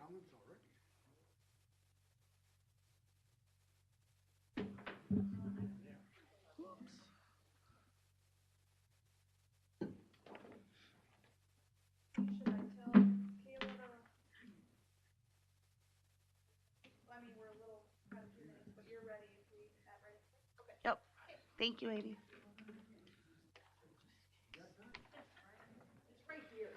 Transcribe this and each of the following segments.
comments already. Should I tell Kayla to? I mean, we're a little out of 2 minutes, but you're ready if we have ready. Okay. Yep. Thank you, Amy. It's right here.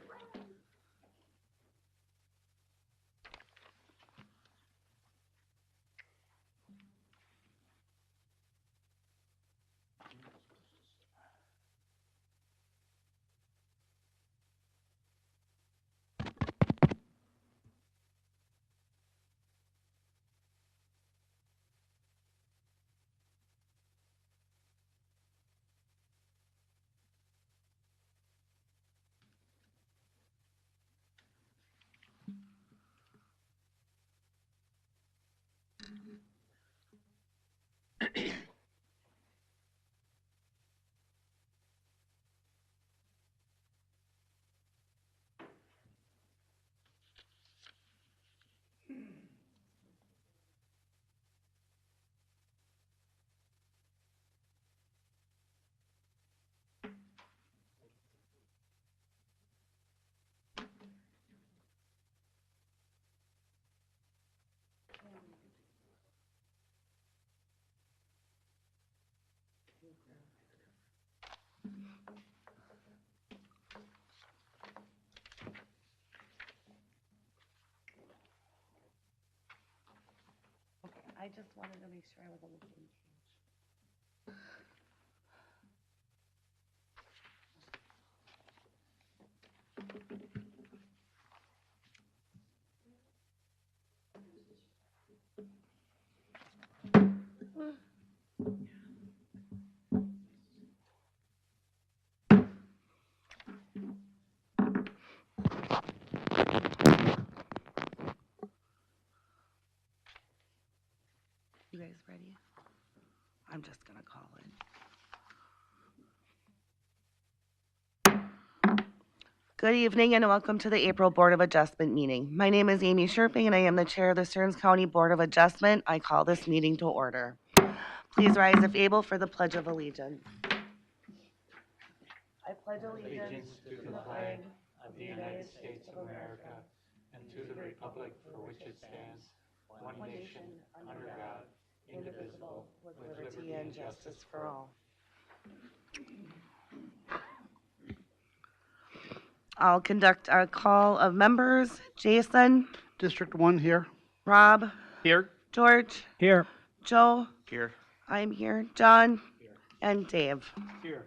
Okay, I just wanted to make sure I was on the same page. You guys ready? I'm just gonna call it. Good evening and welcome to the April Board of Adjustment meeting. My name is Amy Sherping and I am the chair of the Stearns County Board of Adjustment. I call this meeting to order. Please rise if able for the Pledge of Allegiance. I pledge allegiance To the flag of the United States of America and to the republic for which it stands, one nation, under God, indivisible, with liberty and justice for all. I'll conduct a call of members. Jason, District 1 here. Rob, Here. George, Here. Joe, Here. I'm here, John, and Dave. Here.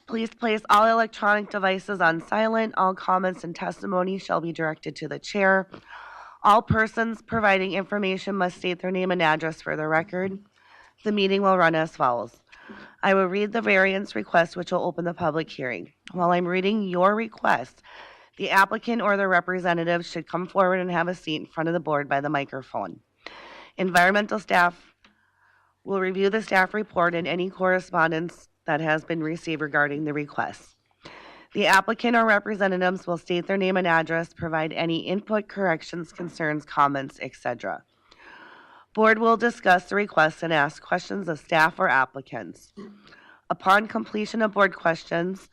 Please place all electronic devices on silent. All comments and testimony shall be directed to the chair. All persons providing information must state their name and address for the record. The meeting will run as follows. I will read the variance request, which will open the public hearing. While I'm reading your request, the applicant or their representative should come forward and have a seat in front of the board by the microphone. Environmental staff will review the staff report and any correspondence that has been received regarding the request. The applicant or representatives will state their name and address, provide any input, corrections, concerns, comments, etc. Board will discuss the request and ask questions of staff or applicants. Upon completion of board questions,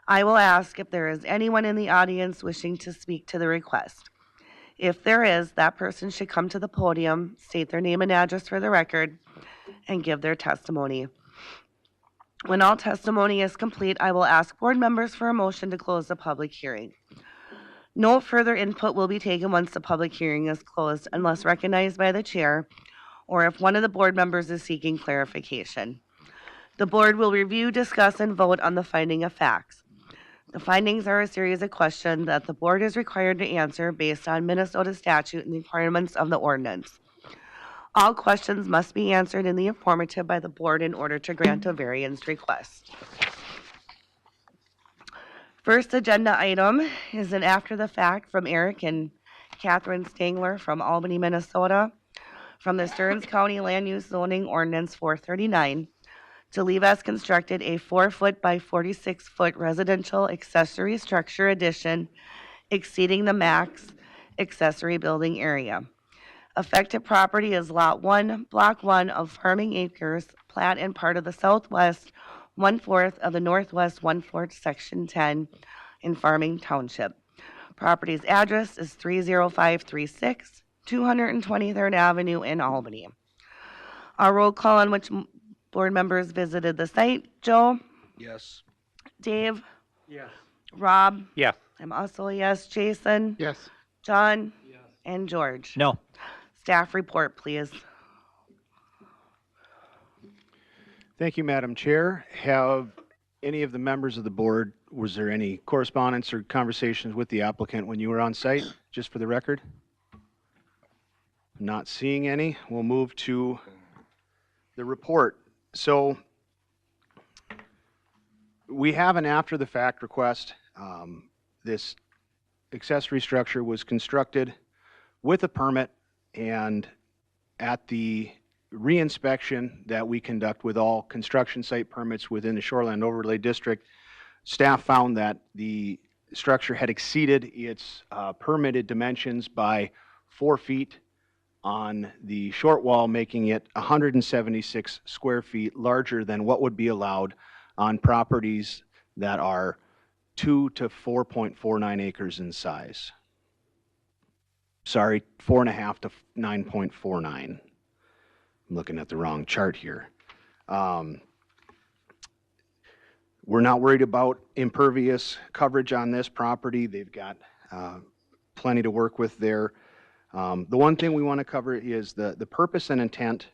I will ask if there is anyone in the audience wishing to speak to the request. If there is, that person should come to the podium, state their name and address for the record, and give their testimony. When all testimony is complete, I will ask board members for a motion to close the public hearing. No further input will be taken once the public hearing is closed unless recognized by the chair or if one of the board members is seeking clarification. The board will review, discuss, and vote on the finding of facts. The findings are a series of questions that the board is required to answer based on Minnesota statute and the requirements of the ordinance. All questions must be answered in the affirmative by the board in order to grant a variance request. First agenda item is an after the fact from Eric and Catherine Stangler from Albany, Minnesota, from the Stearns County Land Use Zoning Ordinance 439 to leave as constructed a 4-foot by 46-foot residential accessory structure addition exceeding the max accessory building area. Affected property is Lot 1, Block 1 of Farming Acres, plat and part of the Southwest 1/4 of the Northwest 1/4, Section 10 in Farming Township. Property's address is 30536 223rd Avenue in Albany. Our roll call on which board members visited the site. Joe? Yes. Dave? Yes. Rob? Yes. I'm also a yes. Jason? Yes. John? Yes. And George? No. Staff report, please. Thank you, Madam Chair. Have any of the members of the board, was there any correspondence or conversations with the applicant when you were on site, just for the record? Not seeing any. We'll move to the report. So we have an after-the-fact request. This accessory structure was constructed with a permit, and at the reinspection that we conduct with all construction site permits within the Shoreland Overlay District, staff found that the structure had exceeded its permitted dimensions by 4 feet on the short wall, making it 176 square feet larger than what would be allowed on properties that are 2 to 4.49 acres in size. Sorry, 4.5 to 9.49. I'm looking at the wrong chart here. We're not worried about impervious coverage on this property. They've got plenty to work with there. The one thing we want to cover is the purpose and intent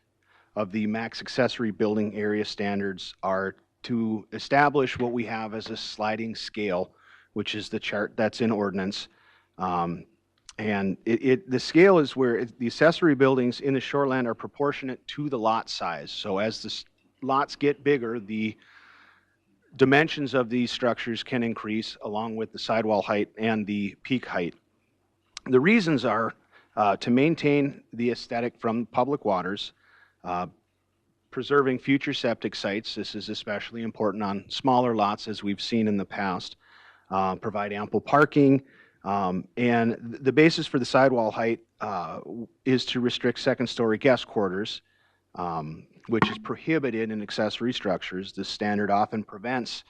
of the max accessory building area standards are to establish what we have as a sliding scale, which is the chart that's in ordinance. And the scale is where the accessory buildings in the shoreland are proportionate to the lot size. So as the lots get bigger, the dimensions of these structures can increase along with the sidewall height and the peak height. The reasons are to maintain the aesthetic from public waters, preserving future septic sites. This is especially important on smaller lots, as we've seen in the past. Provide ample parking. And the basis for the sidewall height is to restrict second-story guest quarters, which is prohibited in accessory structures. This standard often prevents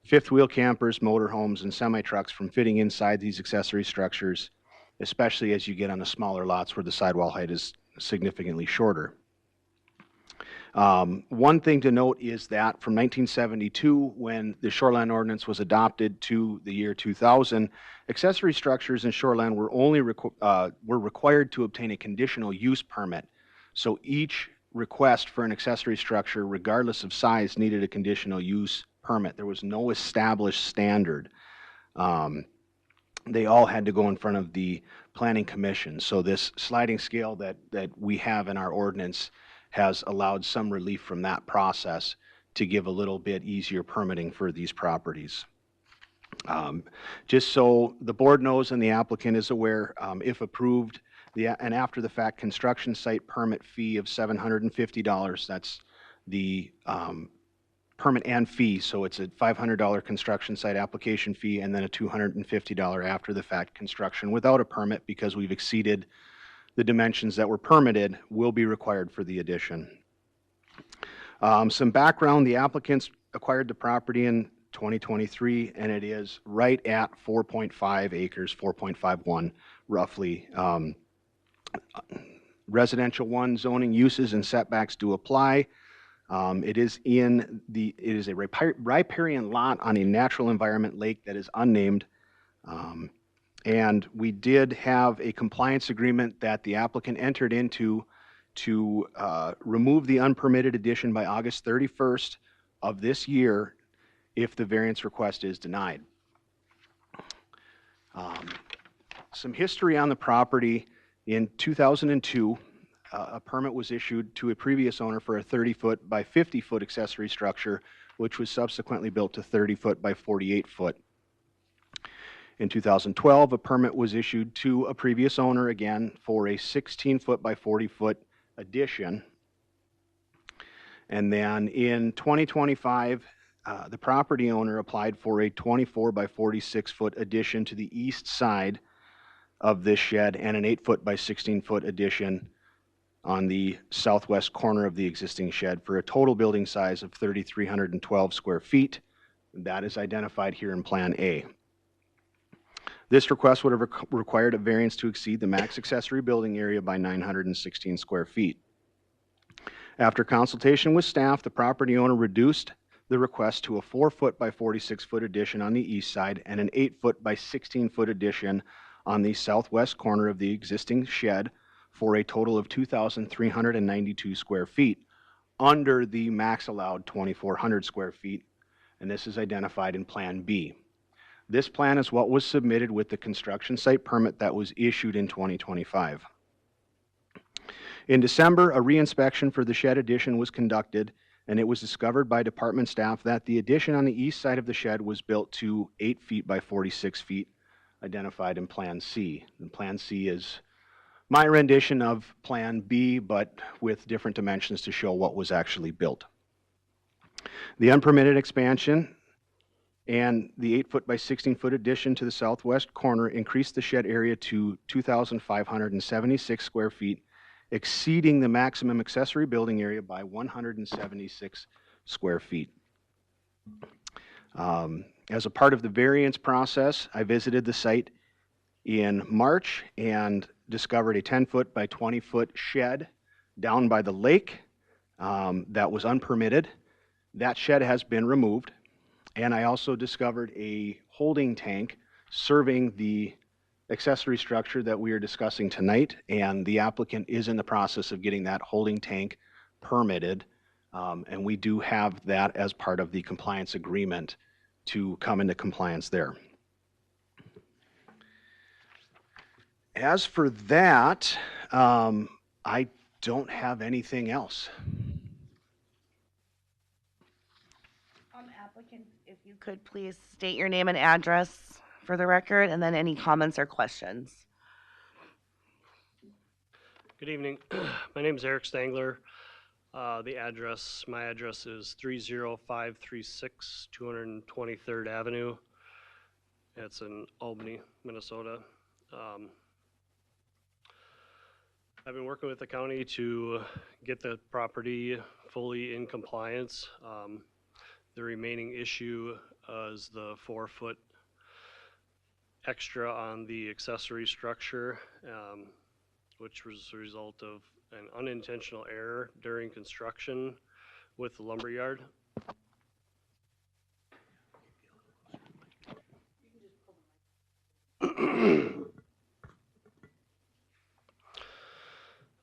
fifth-wheel campers, motorhomes, and semi-trucks from fitting inside these accessory structures, especially as you get on the smaller lots where the sidewall height is significantly shorter. One thing to note is that from 1972, when the Shoreland Ordinance was adopted, to the year 2000, accessory structures in shoreland were only were required to obtain a conditional use permit. So each request for an accessory structure, regardless of size, needed a conditional use permit. There was no established standard. They all had to go in front of the Planning Commission. So this sliding scale that we have in our ordinance has allowed some relief from that process to give a little bit easier permitting for these properties. Just so the board knows and the applicant is aware, if approved, an after-the-fact construction site permit fee of $750, that's the permit and fee, so it's a $500 construction site application fee and then a $250 after-the-fact construction without a permit, because we've exceeded the dimensions that were permitted, will be required for the addition. Some background: the applicants acquired the property in 2023, and it is right at 4.5 acres, 4.51 roughly. Residential 1 zoning uses and setbacks do apply. It is a riparian lot on a natural environment lake that is unnamed. And we did have a compliance agreement that the applicant entered into to remove the unpermitted addition by August 31st of this year if the variance request is denied. Some history on the property: in 2002, a permit was issued to a previous owner for a 30-foot by 50-foot accessory structure, which was subsequently built to 30-foot by 48-foot. In 2012, a permit was issued to a previous owner again for a 16-foot by 40-foot addition. And then in 2025, the property owner applied for a 24 by 46-foot addition to the east side of this shed and an 8-foot by 16-foot addition on the southwest corner of the existing shed for a total building size of 3,312 square feet. That is identified here in Plan A. This request would have required a variance to exceed the max accessory building area by 916 square feet. After consultation with staff, the property owner reduced the request to a 4-foot by 46-foot addition on the east side and an 8-foot by 16-foot addition on the southwest corner of the existing shed for a total of 2,392 square feet under the max allowed 2,400 square feet, and this is identified in Plan B. This plan is what was submitted with the construction site permit that was issued in 2025. In December, a reinspection for the shed addition was conducted, and it was discovered by department staff that the addition on the east side of the shed was built to 8 feet by 46 feet, identified in Plan C. And Plan C is my rendition of Plan B, but with different dimensions to show what was actually built. The unpermitted expansion and the 8-foot by 16-foot addition to the southwest corner increased the shed area to 2,576 square feet, exceeding the maximum accessory building area by 176 square feet. As a part of the variance process, I visited the site in March and discovered a 10-foot by 20-foot shed down by the lake that was unpermitted. That shed has been removed. And I also discovered a holding tank serving the accessory structure that we are discussing tonight, and the applicant is in the process of getting that holding tank permitted, and we do have that as part of the compliance agreement to come into compliance there. As for that, I don't have anything else. Applicant, if you could please state your name and address for the record, and then any comments or questions. Good evening. My name is Eric Stangler. My address is 30536 223rd Avenue. It's in Albany, Minnesota. I've been working with the county to get the property fully in compliance. The remaining issue is the 4-foot extra on the accessory structure, which was a result of an unintentional error during construction with the lumberyard.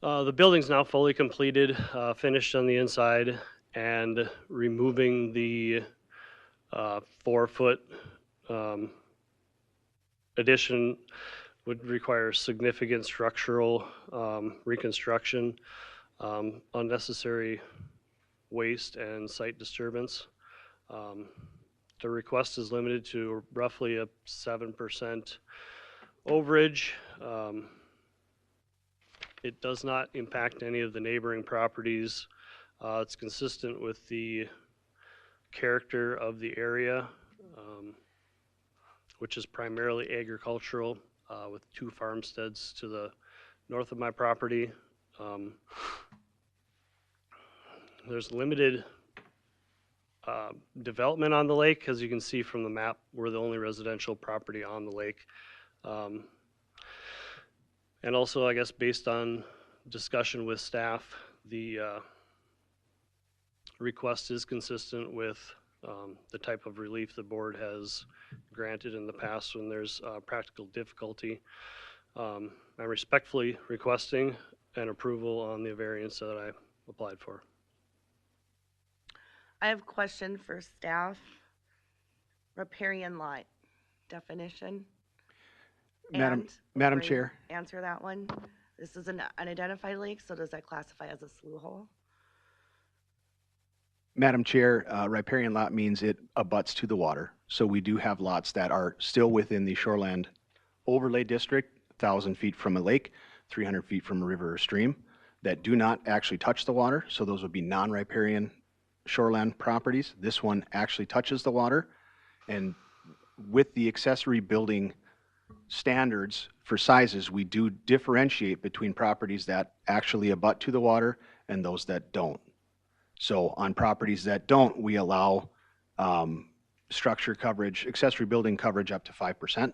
The building's now fully completed, finished on the inside, and removing the 4-foot addition would require significant structural reconstruction, unnecessary waste, and site disturbance. The request is limited to roughly a 7% overage. It does not impact any of the neighboring properties. It's consistent with the character of the area, which is primarily agricultural, with 2 farmsteads to the north of my property. There's limited development on the lake. As you can see from the map, we're the only residential property on the lake. And also, I guess, based on discussion with staff, the request is consistent with the type of relief the board has granted in the past when there's practical difficulty. I'm respectfully requesting an approval on the variance that I applied for. I have a question for staff. Riparian lot definition. Madam before you Chair. Answer that one. This is an unidentified lake, so does that classify as a slough hole? Madam Chair, riparian lot means it abuts to the water. So we do have lots that are still within the shoreland overlay district, 1,000 feet from a lake, 300 feet from a river or stream, that do not actually touch the water. So those would be non-riparian shoreland properties. This one actually touches the water. And with the accessory building standards for sizes, we do differentiate between properties that actually abut to the water and those that don't. So on properties that don't, we allow structure coverage, accessory building coverage up to 5%,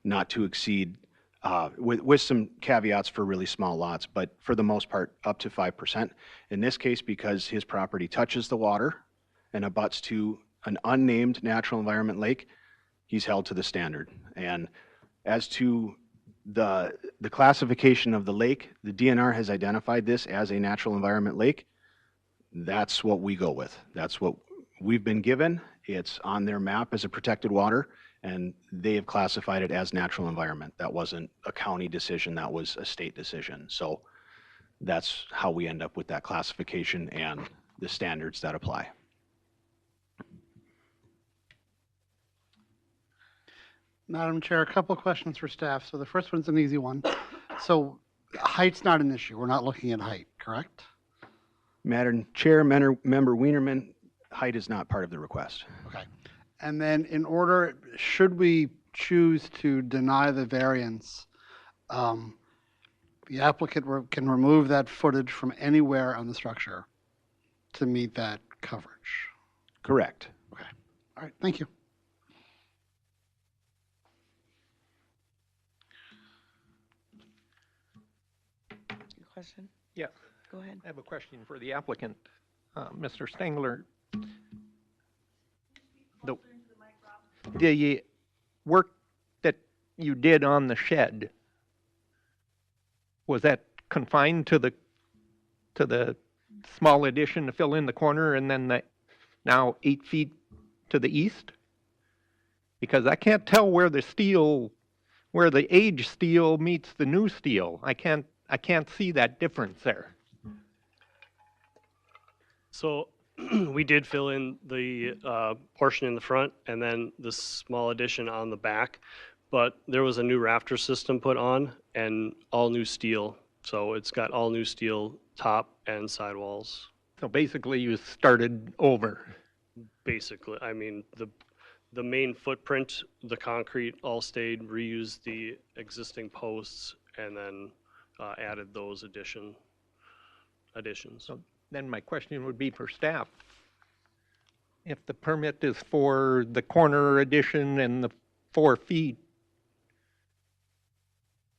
not to exceed, with some caveats for really small lots, but for the most part, up to 5%. In this case, because his property touches the water and abuts to an unnamed natural environment lake, he's held to the standard. And as to the classification of the lake, the DNR has identified this as a natural environment lake. That's what we go with. That's what we've been given. It's on their map as a protected water, and they have classified it as natural environment. That wasn't a county decision, that was a state decision. So that's how we end up with that classification and the standards that apply. Madam Chair, a couple of questions for staff. So the first one's an easy one. So height's not an issue. We're not looking at height, correct? Madam Chair, Member Wienerman, height is not part of the request. Okay. And then in order, should we choose to deny the variance, the applicant can remove that footage from anywhere on the structure to meet that coverage. Correct. Okay. All right. Thank you. Your question? Yeah, Go ahead. I have a question for the applicant, Mr. Stengler. The work that you did on the shed, was that confined to the small addition to fill in the corner and then the now 8 feet to the east? Because I can't tell where the aged steel meets the new steel. I can't see that difference there. So we did fill in the portion in the front and then the small addition on the back, but there was a new rafter system put on and all new steel. So it's got all new steel top and sidewalls. So basically you started over. Basically, I mean, the main footprint, the concrete all stayed, reused the existing posts, and then added those additions. So then my question would be for staff. If the permit is for the corner addition and the 4 feet,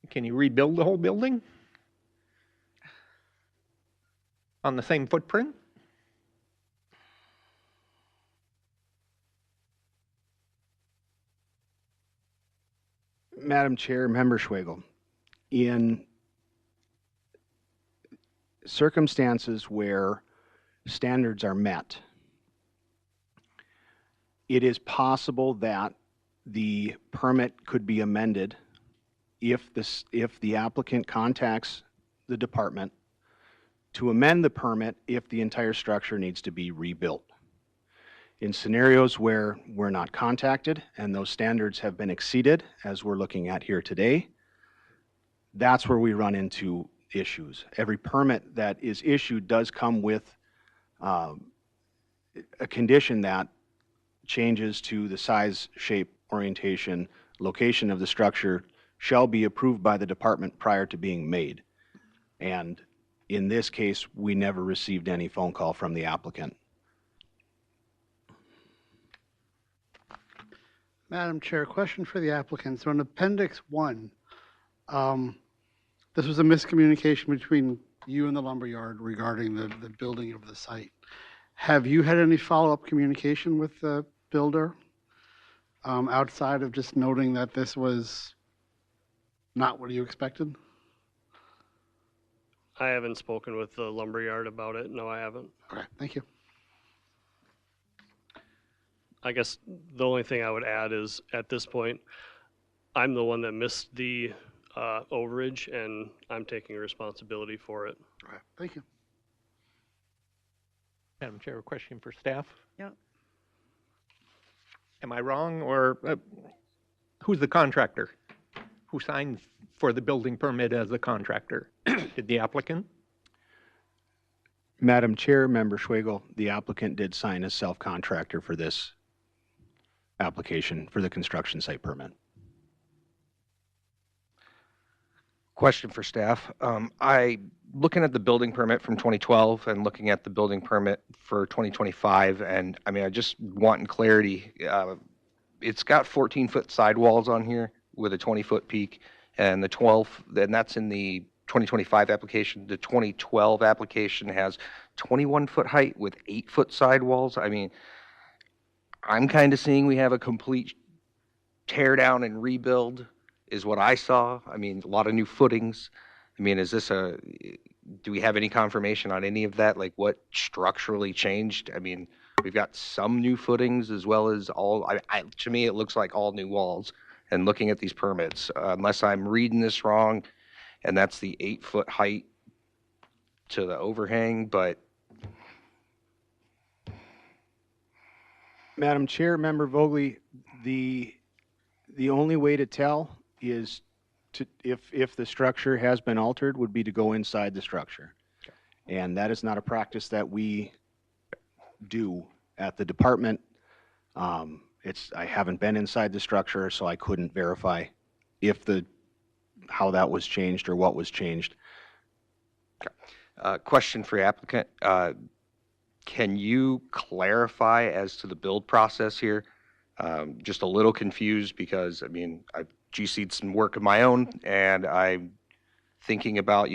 can you rebuild the whole building on the same footprint? Madam Chair, Member Schwagel, in circumstances where standards are met, it is possible that the permit could be amended if the applicant contacts the department to amend the permit if the entire structure needs to be rebuilt. In scenarios where we're not contacted and those standards have been exceeded, as we're looking at here today, that's where we run into issues. Every permit that is issued does come with a condition that changes to the size, shape, orientation, location of the structure shall be approved by the department prior to being made. And in this case, we never received any phone call from the applicant. Madam Chair, question for the applicant. So in Appendix 1, this was a miscommunication between you and the lumberyard regarding the building of the site. Have you had any follow-up communication with the builder outside of just noting that this was not what you expected? I haven't spoken with the lumberyard about it. No, I haven't. Okay, thank you. I guess the only thing I would add is at this point, I'm the one that missed the overage and I'm taking responsibility for it. Okay, thank you. Madam Chair, a question for staff. Yep. Am I wrong, or who's the contractor? Who signed for the building permit as the contractor? Did the applicant? Madam Chair, Member Schwagel, the applicant did sign as self-contractor for this application for the construction site permit. Question for staff. Looking at the building permit from 2012 and looking at the building permit for 2025, and I mean, I just want clarity. It's got 14-foot sidewalls on here with a 20-foot peak, and the 12, and that's in the 2025 application. The 2012 application has 21-foot height with 8-foot sidewalls. I mean, I'm kind of seeing we have a complete tear down and rebuild is what I saw. I mean, a lot of new footings. I mean, do we have any confirmation on any of that? Like what structurally changed? I mean, we've got some new footings as well as to me, it looks like all new walls. And looking at these permits, unless I'm reading this wrong, and that's the 8-foot height to the overhang, but Madam Chair, Member Vogely, the only way to tell is if the structure has been altered would be to go inside the structure. And that is not a practice that we do at the department. I haven't been inside the structure, so I couldn't verify how that was changed or what was changed. question for the applicant. Can you clarify as to the build process here? Just a little confused because, I mean, I've GC'd some work of my own, and I'm thinking about,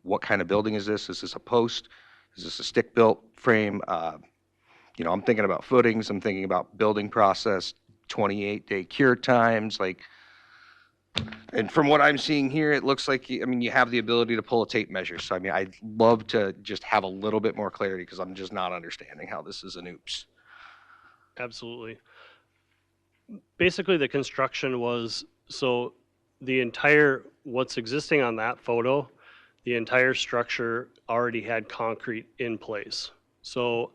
what kind of building is this? Is this a post? Is this a stick-built frame? I'm thinking about footings. I'm thinking about building process, 28-day cure times, and from what I'm seeing here, it looks like, you have the ability to pull a tape measure. So, I'd love to just have a little bit more clarity because I'm just not understanding how this is an oops. Absolutely. Basically, the construction was, so the entire, what's existing on that photo, the entire structure already had concrete in place. So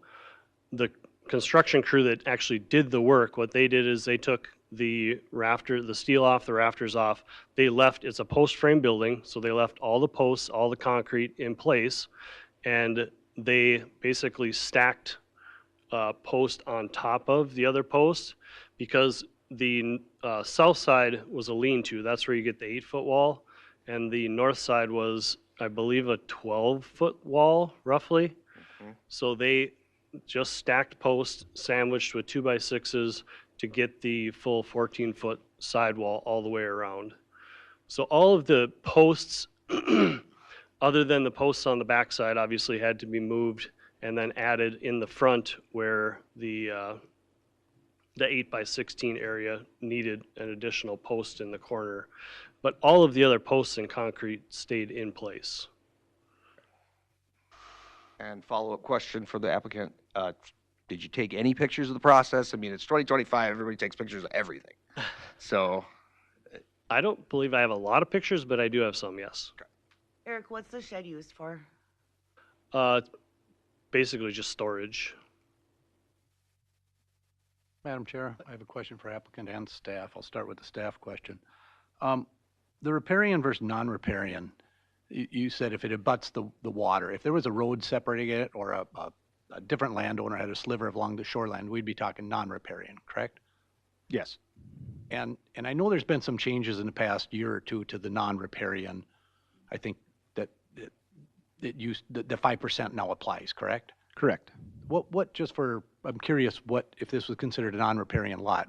the construction crew that actually did the work, what they did is they took the steel off, the rafters off. They left, it's a post frame building, so they left all the posts, all the concrete in place, and they basically stacked post on top of the other post because the south side was a lean-to. That's where you get the 8-foot wall, and the north side was, I believe, a 12-foot wall, roughly. Mm-hmm. So they just stacked posts sandwiched with 2x6s to get the full 14-foot sidewall all the way around. So all of the posts, other than the posts on the backside, obviously had to be moved and then added in the front where the 8x16 area needed an additional post in the corner. But all of the other posts in concrete stayed in place. And follow-up question for the applicant. Did you take any pictures of the process? It's 2025, everybody takes pictures of everything. So. I don't believe I have a lot of pictures, but I do have some, yes. Okay. Eric, what's the shed used for? Basically just storage. Madam Chair, I have a question for applicant and staff. I'll start with the staff question. The riparian versus non-riparian, you said if it abuts the water, if there was a road separating it or a different landowner had a sliver along the shoreline, we'd be talking non-riparian, correct? Yes. And I know there's been some changes in the past year or two to the non-riparian. I think that the 5% now applies, correct? Correct. I'm curious, what, if this was considered a non-riparian lot,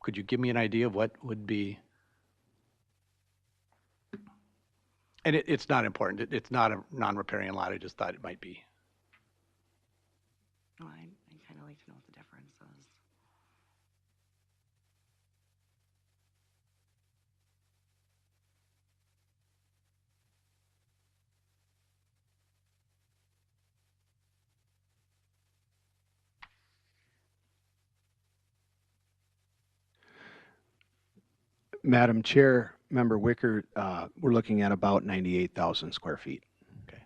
could you give me an idea of what would be? And it's not important. It's not a non-riparian lot. I just thought it might be. Oh, I kind of like to know what the difference is. Madam Chair, Member Wicker, we're looking at about 98,000 square feet. Okay.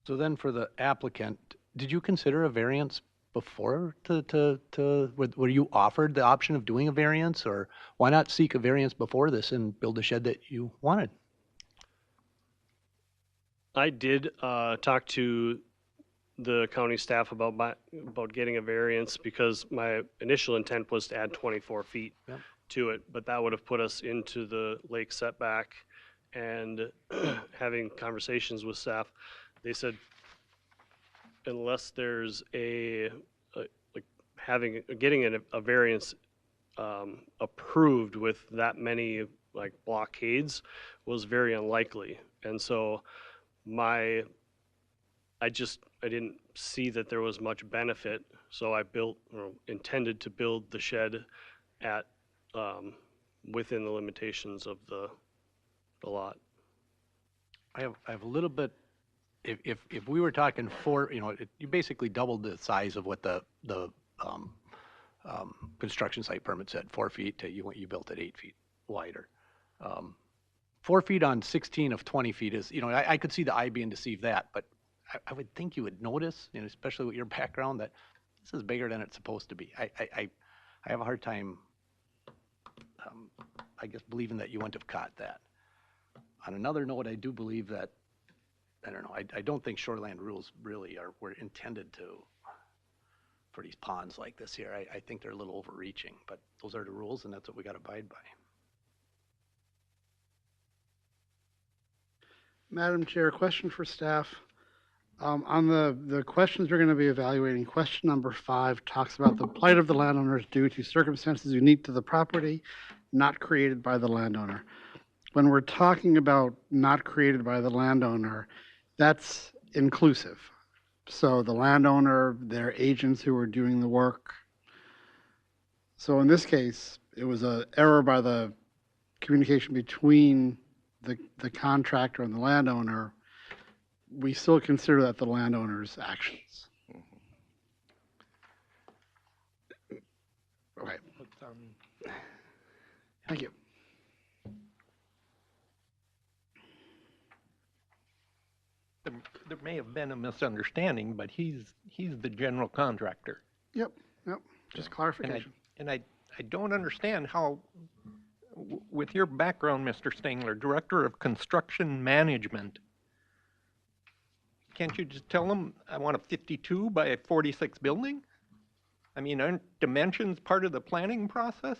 So then for the applicant, did you consider a variance before were you offered the option of doing a variance, or why not seek a variance before this and build the shed that you wanted? I did talk to the county staff about getting a variance because my initial intent was to add 24 feet Yep. to it, but that would have put us into the lake setback. And having conversations with staff, they said unless there's getting a variance approved with that many like blockades was very unlikely. And so I didn't see that there was much benefit, so I intended to build the shed at, within the limitations of the lot. I have a little bit, if we were talking you basically doubled the size of what the construction site permit said, 4 feet, you built it 8 feet wider. 4 feet on 16 of 20 feet is, I could see the eye being deceived that, but I would think you would notice, especially with your background, that this is bigger than it's supposed to be. I have a hard time, I guess, believing that you wouldn't have caught that. On another note, I do believe that, I don't know, I don't think shoreland rules really were intended for these ponds like this here. I think they're a little overreaching, but those are the rules and that's what we got to abide by. Madam Chair, question for staff. On the questions we're going to be evaluating, question number 5 talks about the plight of the landowners due to circumstances unique to the property, not created by the landowner. When we're talking about not created by the landowner, that's inclusive. So the landowner, their agents who were doing the work. So in this case, it was an error by the communication between the contractor and the landowner. We still consider that the landowner's actions. Okay. Thank you. There may have been a misunderstanding, but he's the general contractor. Yep. Just clarification. And I don't understand how, with your background, Mr. Stengler, Director of Construction Management, can't you just tell them, I want a 52 by a 46 building? I mean, aren't dimensions part of the planning process?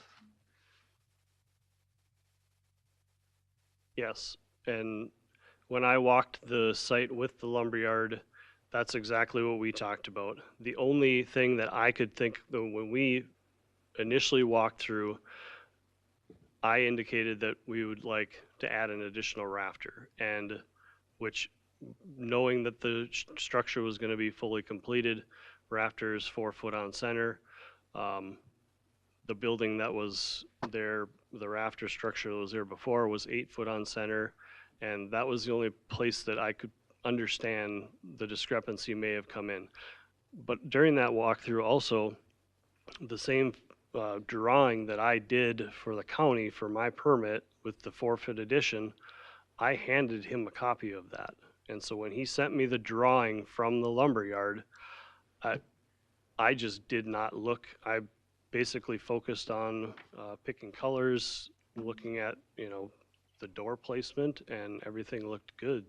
Yes, and when I walked the site with the lumberyard, that's exactly what we talked about. The only thing that I could think, when we initially walked through, I indicated that we would like to add an additional rafter, and which, knowing that the structure was going to be fully completed, rafters 4 foot on center. The building that was there, the rafter structure that was there before was 8 foot on center. And that was the only place that I could understand the discrepancy may have come in. But during that walkthrough also, the same drawing that I did for the county for my permit with the 4 foot addition, I handed him a copy of that. And so when he sent me the drawing from the lumberyard, I just did not look. I basically focused on picking colors, looking at, the door placement, and everything looked good.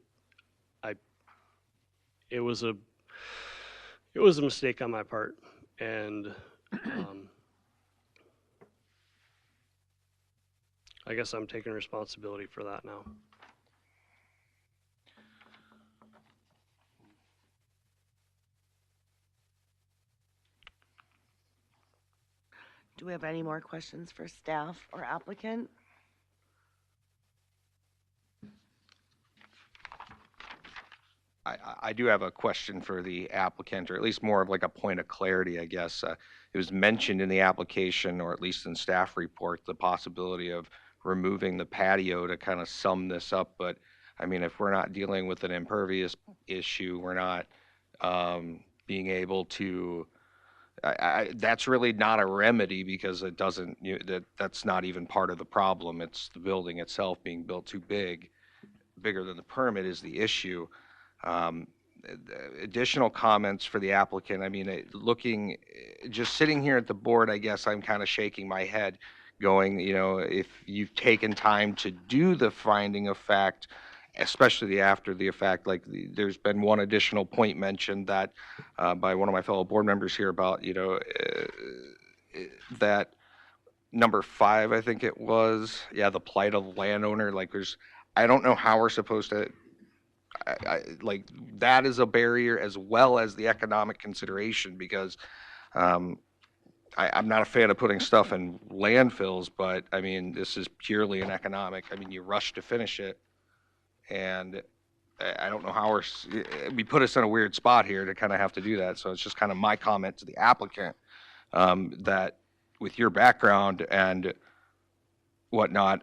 It was a mistake on my part, and I guess I'm taking responsibility for that now. Do we have any more questions for staff or applicant? I do have a question for the applicant, or at least more of like a point of clarity, I guess. It was mentioned in the application, or at least in staff report, the possibility of removing the patio to kind of sum this up. But I mean, if we're not dealing with an impervious issue, we're not being able to, that's really not a remedy, because it doesn't, that's not even part of the problem. It's the building itself being built too big. Bigger than the permit is the issue. additional comments for the applicant. I mean, just sitting here at the board, I guess I'm kind of shaking my head going, if you've taken time to do the finding of fact, especially the after the effect, like there's been one additional point mentioned that by one of my fellow board members here about, that number 5, I think it was, the plight of landowner, like I don't know how we're supposed to, like that is a barrier as well as the economic consideration because I'm not a fan of putting stuff in landfills, but I mean, this is purely an economic. I mean, you rush to finish it, and I don't know how we put us in a weird spot here to kind of have to do that. So it's just kind of my comment to the applicant that with your background and whatnot,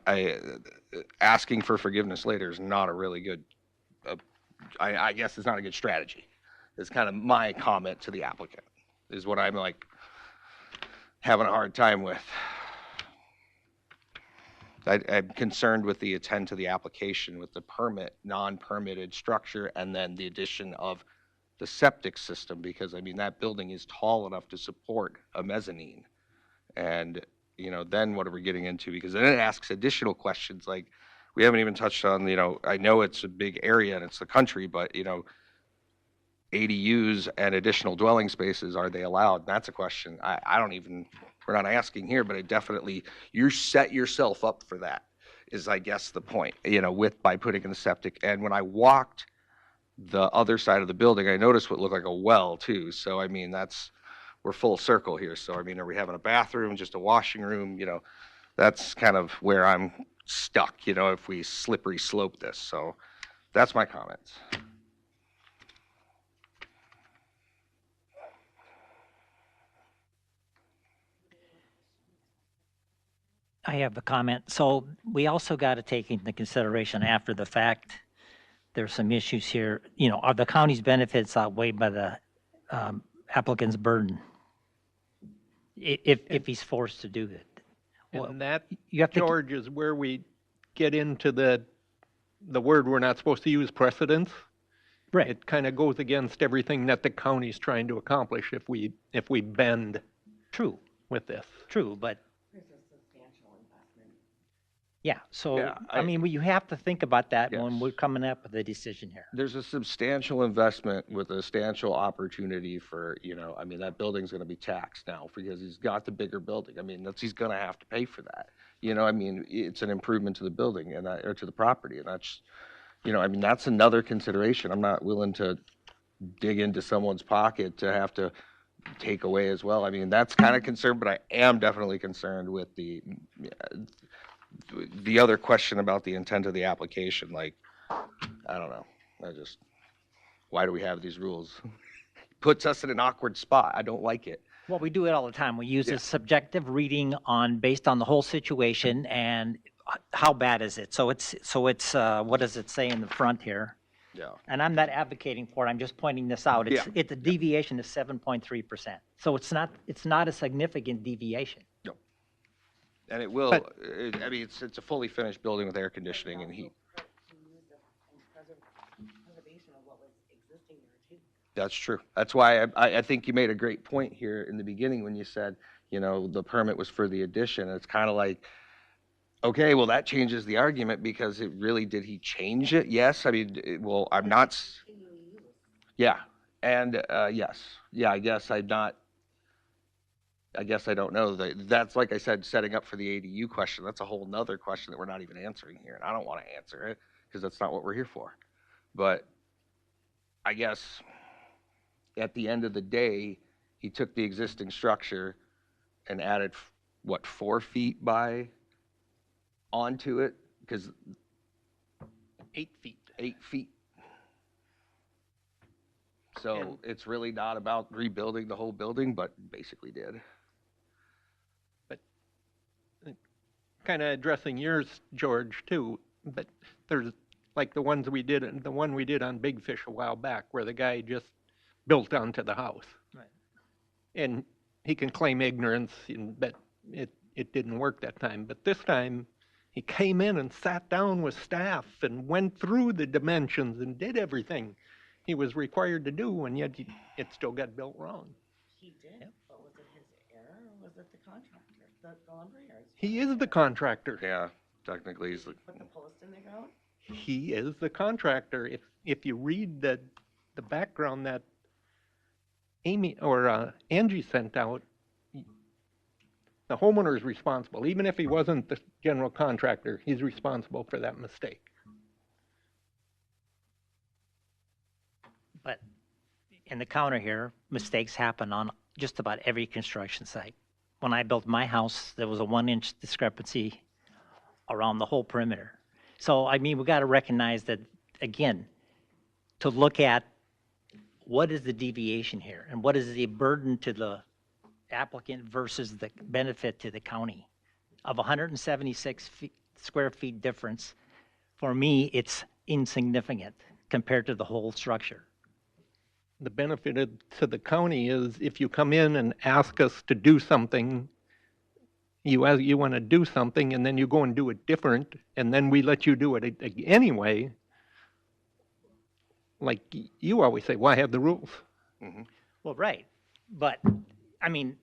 asking for forgiveness later is not a really good. I guess it's not a good strategy. It's kind of my comment to the applicant is what I'm like having a hard time with. I'm concerned with the intent of the application with the non-permitted structure, and then the addition of the septic system, because I mean, that building is tall enough to support a mezzanine. And, then what are we getting into? Because then it asks additional questions like, we haven't even touched on, I know it's a big area and it's the country, but, ADUs and additional dwelling spaces, are they allowed? And that's a question we're not asking here, but you set yourself up for that is, I guess, the point, by putting in the septic. And when I walked the other side of the building, I noticed what looked like a well too. So, I mean, we're full circle here. So, I mean, are we having a bathroom, just a washing room? That's kind of where I'm stuck, if we slippery slope this. So that's my comments. I have a comment. So we also got to take into consideration after the fact, there's some issues here. Are the county's benefits outweighed by the applicant's burden? If he's forced to do it. And that, you have to, George, is where we get into the word we're not supposed to use, precedence. Right. It kind of goes against everything that the county's trying to accomplish if we bend True. with this. True, but yeah, so, Yeah, I mean, you have to think about that when Yes. we're coming up with a decision here. There's a substantial investment with a substantial opportunity for, I mean, that building's going to be taxed now because he's got the bigger building. I mean, he's going to have to pay for that. I mean, it's an improvement to the building or to the property. And that's, I mean, that's another consideration. I'm not willing to dig into someone's pocket to have to take away as well. I mean, that's kind of concerned, but I am definitely concerned with the other question about the intent of the application. Like, I don't know. Why do we have these rules? Puts us in an awkward spot. I don't like it. Well, we do it all the time. We use a subjective reading based on the whole situation and how bad is it. So it's what does it say in the front here? Yeah. And I'm not advocating for it. I'm just pointing this out. It's a deviation of 7.3%. So it's not a significant deviation. No. And it will. I mean, it's a fully finished building with air conditioning and heat. That's true. That's why I think you made a great point here in the beginning when you said, the permit was for the addition. It's kind of like, okay, well, that changes the argument because did he change it? Yes. I mean, I'm not. Yeah. And yes. Yeah, I guess I don't know. That's, like I said, setting up for the ADU question. That's a whole nother question that we're not even answering here. And I don't want to answer it because that's not what we're here for. But I guess at the end of the day, he took the existing structure and added, 4 feet onto it? Because 8 feet. 8 feet. So it's really not about rebuilding the whole building, but basically did. Kind of addressing yours, George, too, but there's like the one we did on Big Fish a while back where the guy just built onto the house. Right. And he can claim ignorance, but it didn't work that time. But this time, he came in and sat down with staff and went through the dimensions and did everything. he was required to do, and yet it still got built wrong. He did, but was it his error or was it the contractor, the lumberyard's? He is the contractor. Yeah, technically, he's the, Put the post in the ground? He is the contractor. If you read the background that Amy or Angie sent out, the homeowner is responsible. Even if he wasn't the general contractor, he's responsible for that mistake. But in the counter here, mistakes happen on just about every construction site. When I built my house, there was a 1-inch discrepancy around the whole perimeter. So, I mean, we got to recognize that, again, to look at what is the deviation here and what is the burden to the applicant versus the benefit to the county. Of 176 square feet difference, for me, it's insignificant compared to the whole structure. The benefit to the county is if you come in and ask us to do something, you want to do something, and then you go and do it different, and then we let you do it anyway. Like you always say, why have the rules? Well, right, but, I mean,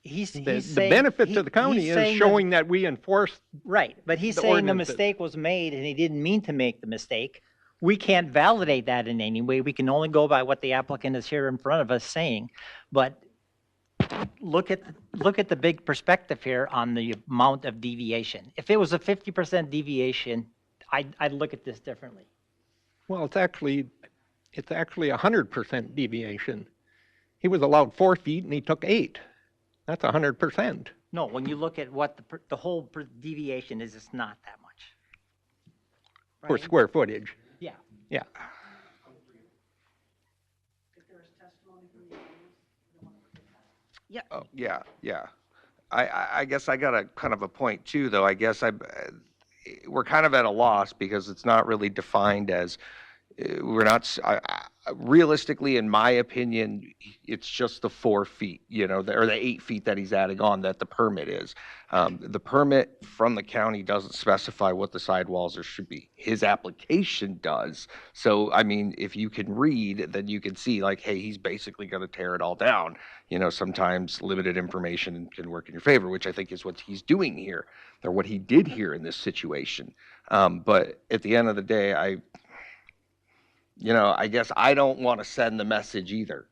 he's The saying... benefit to the county he's is saying showing that we enforce. Right, but he's the saying the ordinances. mistake was made and he didn't mean to make the mistake. We can't validate that in any way. We can only go by what the applicant is here in front of us saying. But look at the big perspective here on the amount of deviation. If it was a 50% deviation, I'd look at this differently. Well, it's actually 100% deviation. He was allowed 4 feet and he took 8. That's 100%. No, when you look at what the whole deviation is, it's not that much. For Right? square footage. Yeah. Yeah. oh, yeah, yeah. I guess I got a kind of a point too, though. I guess we're kind of at a loss because it's not really defined as, we're not, realistically, in my opinion, it's just the 4 feet, or the 8 feet that he's adding on that the permit is. The permit from the county doesn't specify what the sidewalls should be. His application does. So, I mean, if you can read, then you can see like, hey, he's basically going to tear it all down. Sometimes limited information can work in your favor, which I think is what he's doing here, or what he did here in this situation. But at the end of the day, I guess I don't want to send the message either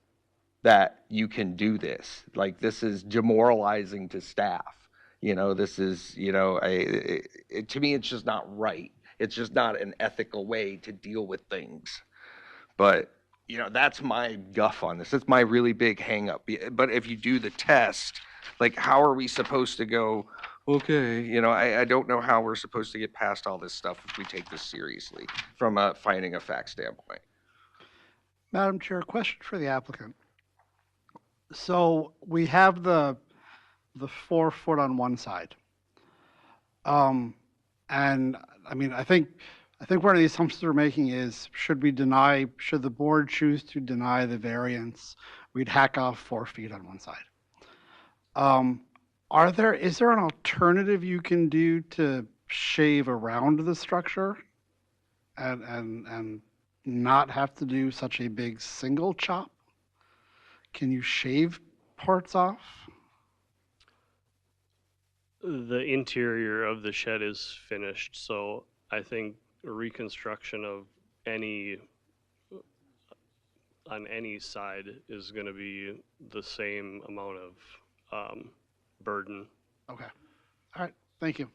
that you can do this. Like, this is demoralizing to staff. This is, to me, it's just not right. It's just not an ethical way to deal with things. But, that's my guff on this. It's my really big hang up. But if you do the test, like, how are we supposed to go, okay, I don't know how we're supposed to get past all this stuff if we take this seriously from a finding of fact standpoint. Madam Chair, question for the applicant. So we have the 4 foot on one side. And I mean, I think one of the assumptions we're making is, should the board choose to deny the variance, we'd hack off 4 feet on one side. Is there an alternative you can do to shave around the structure and not have to do such a big single chop? Can you shave parts off? The interior of the shed is finished, so I think a reconstruction of on any side is going to be the same amount of burden. Okay. All right. Thank you.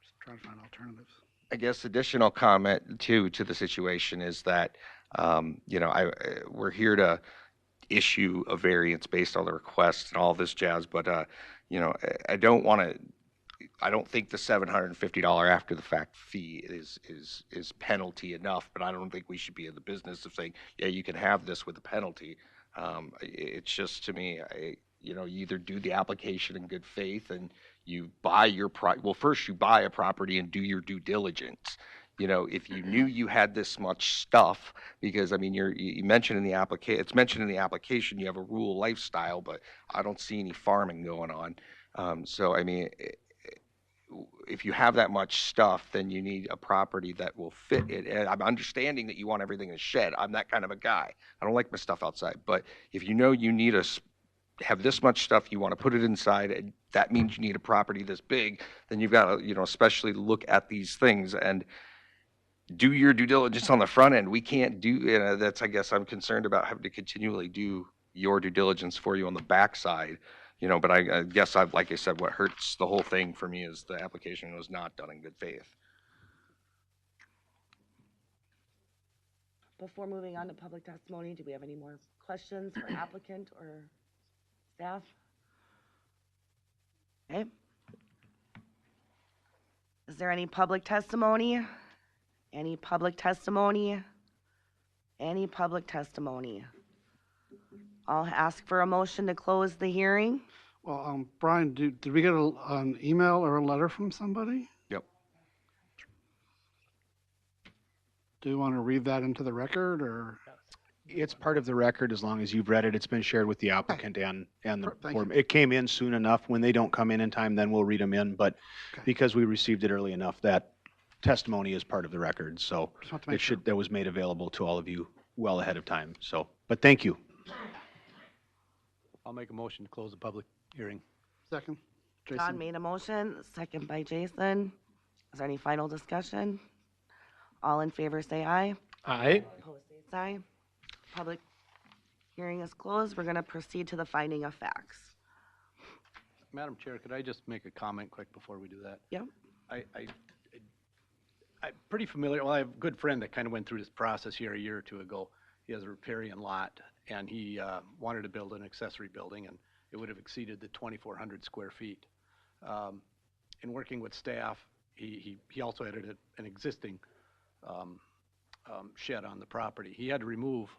Just trying to find alternatives. I guess additional comment to the situation is that, we're here to issue a variance based on the request and all this jazz, but, I don't think the $750 after the fact fee is penalty enough, but I don't think we should be in the business of saying, yeah, you can have this with a penalty. It's just, to me, you either do the application in good faith and you buy first you buy a property and do your due diligence. If you knew you had this much stuff, because I mean, you mentioned in the application, it's mentioned in the application, you have a rural lifestyle, but I don't see any farming going on. So I mean, if you have that much stuff, then you need a property that will fit it. And I'm understanding that you want everything in a shed. I'm that kind of a guy. I don't like my stuff outside. But if you know you need have this much stuff, you want to put it inside, and that means you need a property this big, then you've got to, especially look at these things and do your due diligence on the front end. We can't do, that's, I guess I'm concerned about having to continually do your due diligence for you on the backside. But I guess like I said, what hurts the whole thing for me is the application was not done in good faith. Before moving on to public testimony, do we have any more questions for applicant or staff? Okay. Is there any public testimony? Any public testimony? Any public testimony? I'll ask for a motion to close the hearing. Well, Brian, did we get an email or a letter from somebody? Yep. Do you want to read that into the record, or? It's part of the record as long as you've read it. It's been shared with the applicant and the Thank board. you. It came in soon enough. When they don't come in time, then we'll read them in. But Okay. because we received it early enough, that testimony is part of the record. So Just want to make sure. that was made available to all of you well ahead of time. So, but thank you. I'll make a motion to close the public hearing. Second? John Jason? made a motion, second by Jason. Is there any final discussion? All in favor, say aye. Aye. Opposed, say aye. Public hearing is closed. We're going to proceed to the finding of facts. Madam Chair, could I just make a comment quick before we do that? Yep. I'm pretty familiar, well, I have a good friend that kind of went through this process here a year or two ago. He has a riparian lot, and he wanted to build an accessory building, and it would have exceeded the 2,400 square feet. In working with staff, he also had an existing shed on the property. He had to remove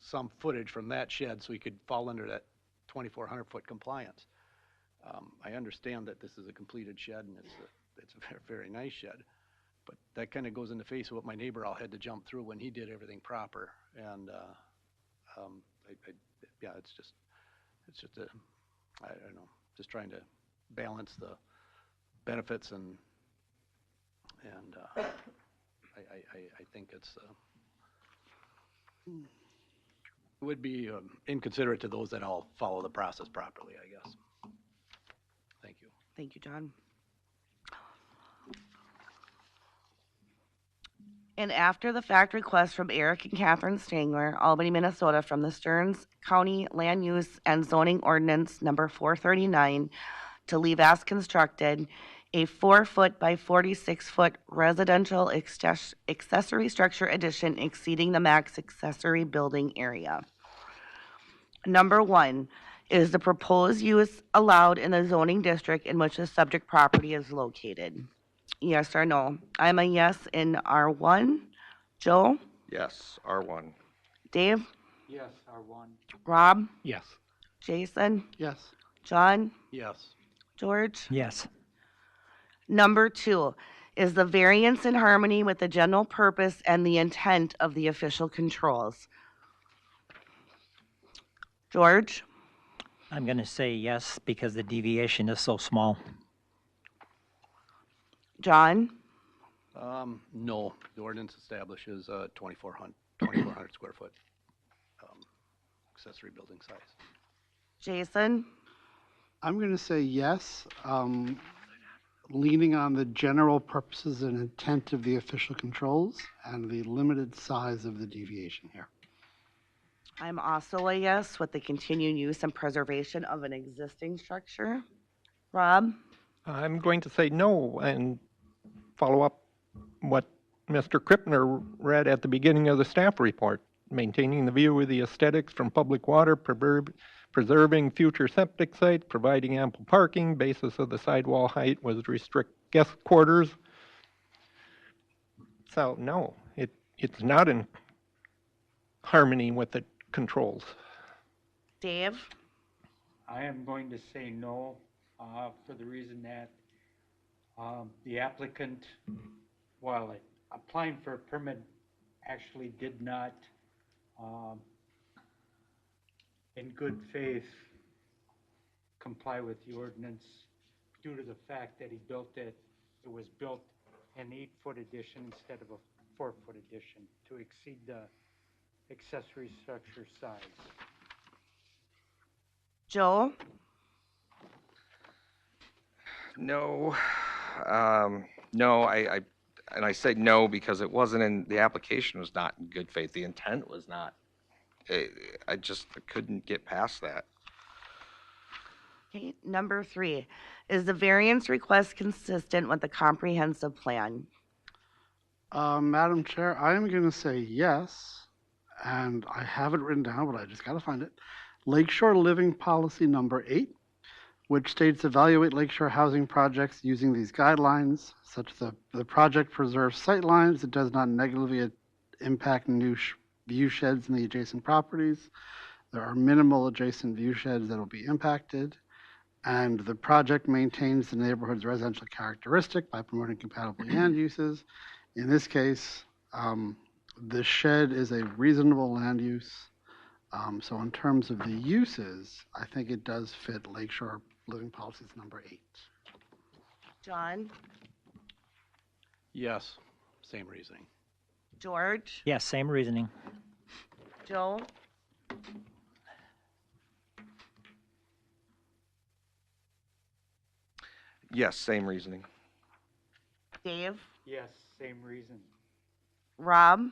some footage from that shed so he could fall under that 2,400 foot compliance. I understand that this is a completed shed, and it's a very, very nice shed. But that kind of goes in the face of what my neighbor all had to jump through when he did everything proper. And, yeah, it's just I don't know, just trying to balance the benefits and I think it would be inconsiderate to those that all follow the process properly, I guess. Thank you. Thank you, John. And after the fact request from Eric and Catherine Stangler, Albany, Minnesota, from the Stearns County Land Use and Zoning Ordinance number 439 to leave as constructed a 4-foot by 46-foot residential accessory structure addition exceeding the max accessory building area. Number 1, is the proposed use allowed in the zoning district in which the subject property is located? Yes or no? I'm a yes in R1. Joe? Yes, R1. Dave? Yes, R1. Rob? Yes. Jason? Yes. John? Yes. George? Yes. Number 2, is the variance in harmony with the general purpose and the intent of the official controls? George? I'm going to say yes because the deviation is so small. John? No, the ordinance establishes 2,400 square foot accessory building size. Jason? I'm going to say yes, leaning on the general purposes and intent of the official controls and the limited size of the deviation here. I'm also a yes with the continued use and preservation of an existing structure. Rob? I'm going to say no and follow up what Mr. Krippner read at the beginning of the staff report. Maintaining the view of the aesthetics from public water, preserving future septic sites, providing ample parking, basis of the sidewall height was restrict guest quarters. So no, it's not in harmony with the controls. Dave? I am going to say no, for the reason that the applicant, while applying for a permit, actually did not, in good faith, comply with the ordinance due to the fact that he built it, it was built an 8-foot addition instead of a 4-foot addition to exceed the accessory structure size. Joe? No, no, and I say no because it wasn't in, the application was not in good faith. The intent was not. I just couldn't get past that. Okay, number 3, is the variance request consistent with the comprehensive plan? Madam Chair, I am going to say yes, and I have it written down, but I just got to find it. Lakeshore Living Policy Number 8, which states evaluate lakeshore housing projects using these guidelines, such that the project preserves sight lines, it does not negatively impact new view sheds in the adjacent properties. There are minimal adjacent view sheds that will be impacted, and the project maintains the neighborhood's residential characteristic by promoting compatible land uses. In this case, the shed is a reasonable land use. So in terms of the uses, I think it does fit Lakeshore Living Policies Number 8. John? Yes, same reasoning. George? Yes, same reasoning. Joe? Yes, same reasoning. Dave? Yes, same reason. Rob?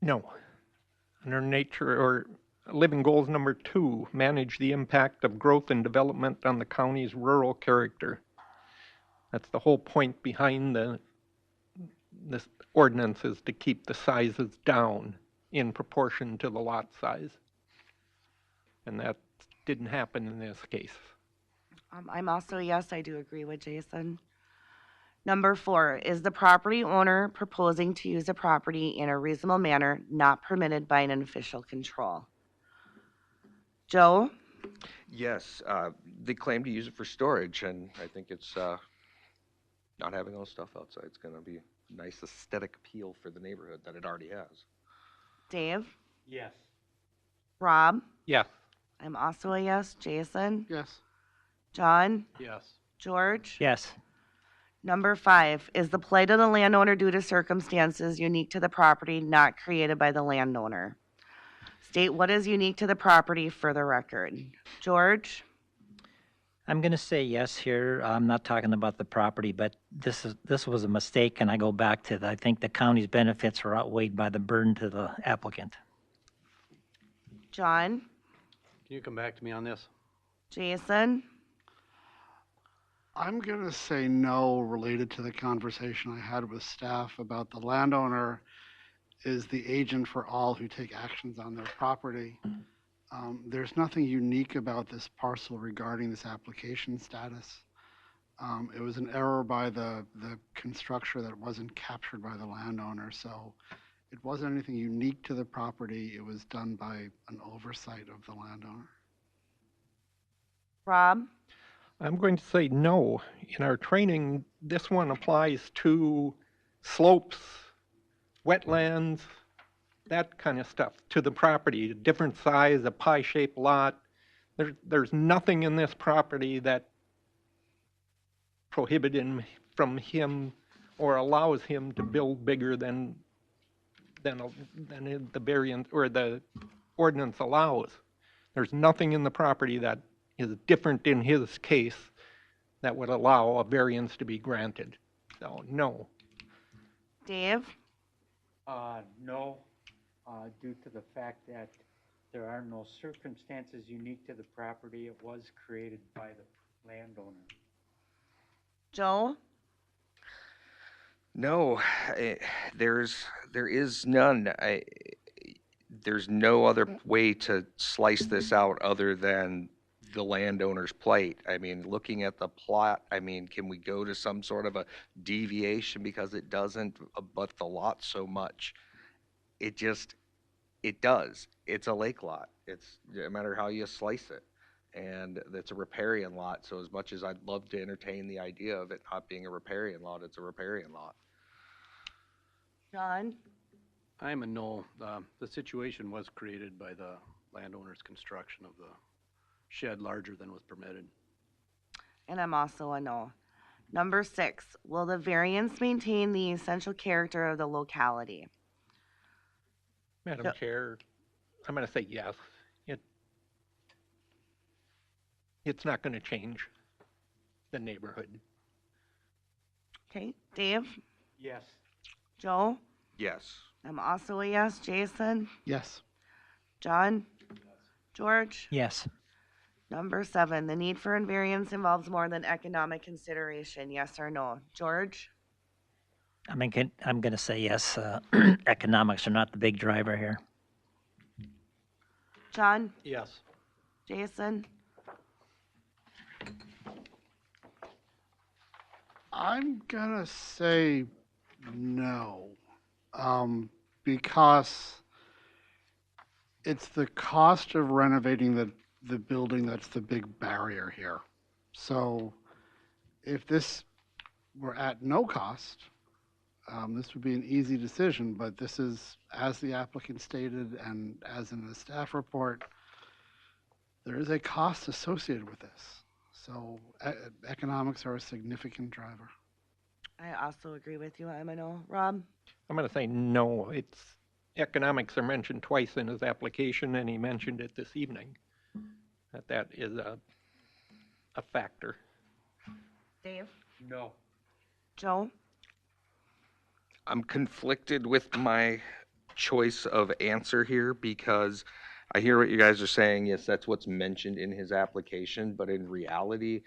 No. Under nature or living goals number 2, manage the impact of growth and development on the county's rural character. That's the whole point behind this ordinance, is to keep the sizes down in proportion to the lot size. And that didn't happen in this case. I'm also a yes, I do agree with Jason. Number 4, is the property owner proposing to use the property in a reasonable manner not permitted by an official control? Joe? Yes, they claim to use it for storage, and I think it's not having all the stuff outside. It's going to be a nice aesthetic appeal for the neighborhood that it already has. Dave? Yes. Rob? Yes. I'm also a yes. Jason? Yes. John? Yes. George? Yes. Number 5, is the plight of the landowner due to circumstances unique to the property not created by the landowner? State what is unique to the property for the record. George? I'm going to say yes here. I'm not talking about the property, but this was a mistake, and I go back to I think the county's benefits are outweighed by the burden to the applicant. John? Can you come back to me on this? Jason? I'm going to say no, related to the conversation I had with staff about the landowner is the agent for all who take actions on their property. There's nothing unique about this parcel regarding this application status. It was an error by the constructor that wasn't captured by the landowner, so it wasn't anything unique to the property. It was done by an oversight of the landowner. Rob? I'm going to say no. In our training, this one applies to slopes, wetlands, that kind of stuff, to the property, a different size, a pie-shaped lot. There's nothing in this property that prohibits him from him or allows him to build bigger than the variant or the ordinance allows. There's nothing in the property that is different in his case that would allow a variance to be granted. So, no. Dave? No, due to the fact that there are no circumstances unique to the property. It was created by the landowner. Joe? No, there is none. There's no other way to slice this out other than the landowner's plight. I mean, looking at the plot, I mean, can we go to some sort of a deviation because it doesn't abut the lot so much? It does. It's a lake lot. It's no matter how you slice it. And it's a riparian lot, so as much as I'd love to entertain the idea of it not being a riparian lot, it's a riparian lot. John? I'm a no. The situation was created by the landowner's construction of the shed larger than was permitted. And I'm also a no. Number 6, will the variance maintain the essential character of the locality? Madam Yep. Chair, I'm going to say yes. It's not going to change the neighborhood. Okay, Dave, Yes. Joe? Yes. I'm also a yes. Jason? Yes. John? George? Yes. Number 7, the need for invariance involves more than economic consideration, yes or no? George? I'm going to say yes. Economics are not the big driver here. John? Yes. Jason? I'm gonna say no, because it's the cost of renovating the building that's the big barrier here. So if this were at no cost, this would be an easy decision, but this is, as the applicant stated and as in the staff report, there is a cost associated with this. So economics are a significant driver. I also agree with you. I'm a no. Rob? I'm going to say no. Economics are mentioned twice in his application, and he mentioned it this evening, that is a factor. Dave? No. Joe? I'm conflicted with my choice of answer here because I hear what you guys are saying. Yes, that's what's mentioned in his application, but in reality,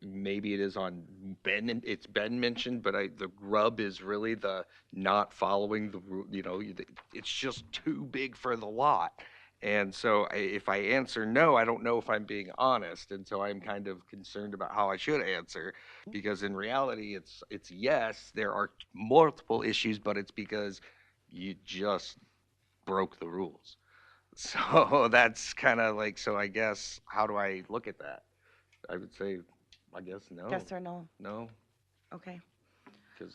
maybe it is on Ben. It's been mentioned, but the rub is really the not following the rule. It's just too big for the lot. And so if I answer no, I don't know if I'm being honest. And so I'm kind of concerned about how I should answer, because in reality, it's yes, there are multiple issues, but it's because you just broke the rules. So that's kind of like, so I guess, how do I look at that? I would say, I guess no. Yes or no? No, Okay. because,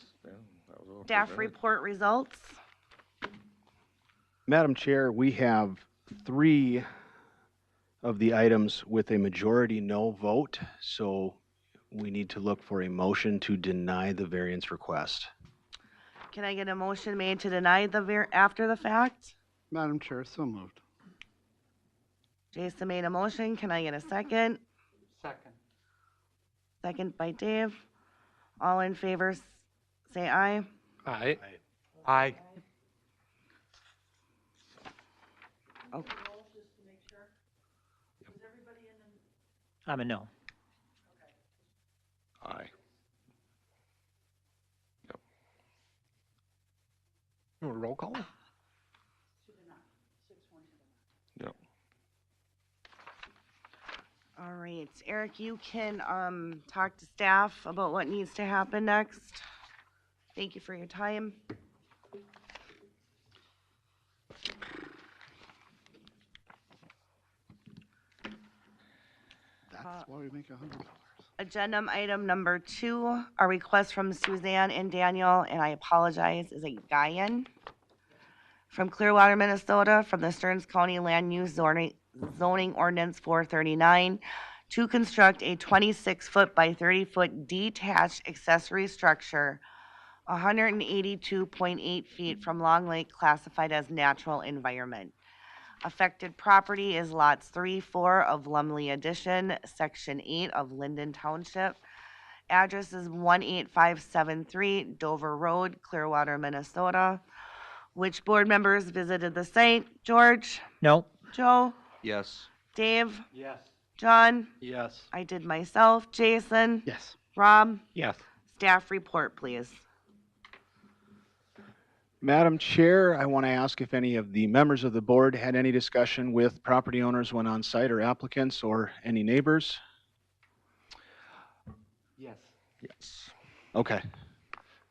Staff report results. Madam Chair, we have 3 of the items with a majority no vote, so we need to look for a motion to deny the variance request. Can I get a motion made to deny the after the fact? Madam Chair, so moved. Jason made a motion. Can I get a second? Second. Second by Dave. All in favor, say aye. Aye. Aye. Okay. I'm a no. aye. Roll call? Yep. All right, Eric, you can talk to staff about what needs to happen next. Thank you for your time. That's why we make $100. Agenda item number 2, a request from Suzanne and Daniel, and I apologize, is a Guyan from Clearwater, Minnesota, from the Stearns County Land Use Zoning Ordinance 439 to construct a 26-foot by 30-foot detached accessory structure 182.8 feet from Long Lake, classified as natural environment. Affected property is lots 3, 4 of Lumley Addition, section 8 of Linden Township. Address is 18573 Dover Road, Clearwater, Minnesota. Which board members visited the site? George? No. Joe? Yes. Dave? Yes. John? Yes. I did myself. Jason? Yes. Rob? Yes. Staff report, please. Madam Chair, I want to ask if any of the members of the board had any discussion with property owners when on site, or applicants, or any neighbors? Yes. Yes. Okay.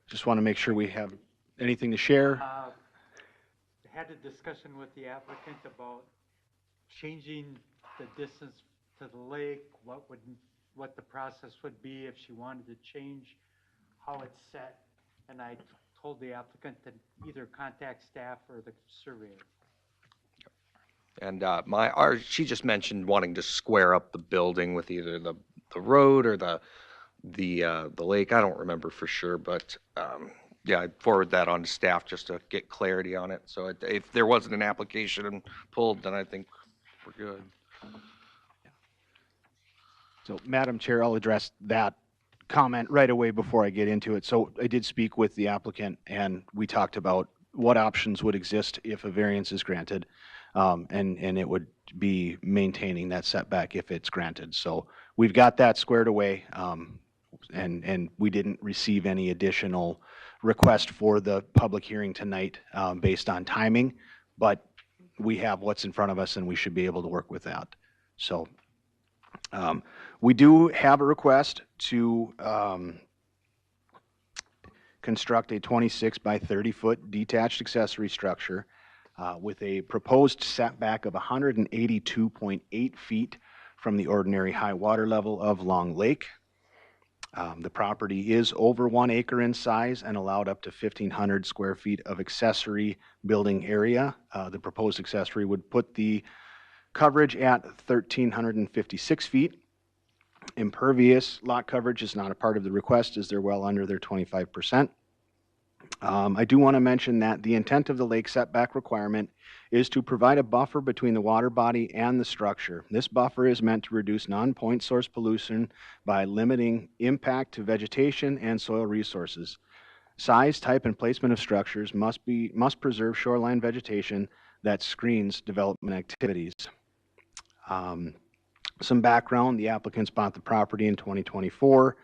Just want to make sure we have anything to share. Had a discussion with the applicant about changing the distance to the lake, what the process would be if she wanted to change how it's set. And I told the applicant to either contact staff or the surveyor. And she just mentioned wanting to square up the building with either the road or the lake. I don't remember for sure, but yeah, I'd forward that on to staff just to get clarity on it. So if there wasn't an application pulled, then I think we're good. So, Madam Chair, I'll address that comment right away before I get into it. So I did speak with the applicant, and we talked about what options would exist if a variance is granted, and it would be maintaining that setback if it's granted. So we've got that squared away, and we didn't receive any additional request for the public hearing tonight based on timing, but we have what's in front of us, and we should be able to work with that. So we do have a request to construct a 26 by 30 foot detached accessory structure with a proposed setback of 182.8 feet from the ordinary high water level of Long Lake. The property is over 1 acre in size and allowed up to 1,500 square feet of accessory building area. The proposed accessory would put the coverage at 1,356 feet. Impervious lot coverage is not a part of the request as they're well under their 25%. I do want to mention that the intent of the lake setback requirement is to provide a buffer between the water body and the structure. This buffer is meant to reduce non-point source pollution by limiting impact to vegetation and soil resources. Size, type, and placement of structures must preserve shoreline vegetation that screens development activities. Some background, the applicants bought the property in 2024.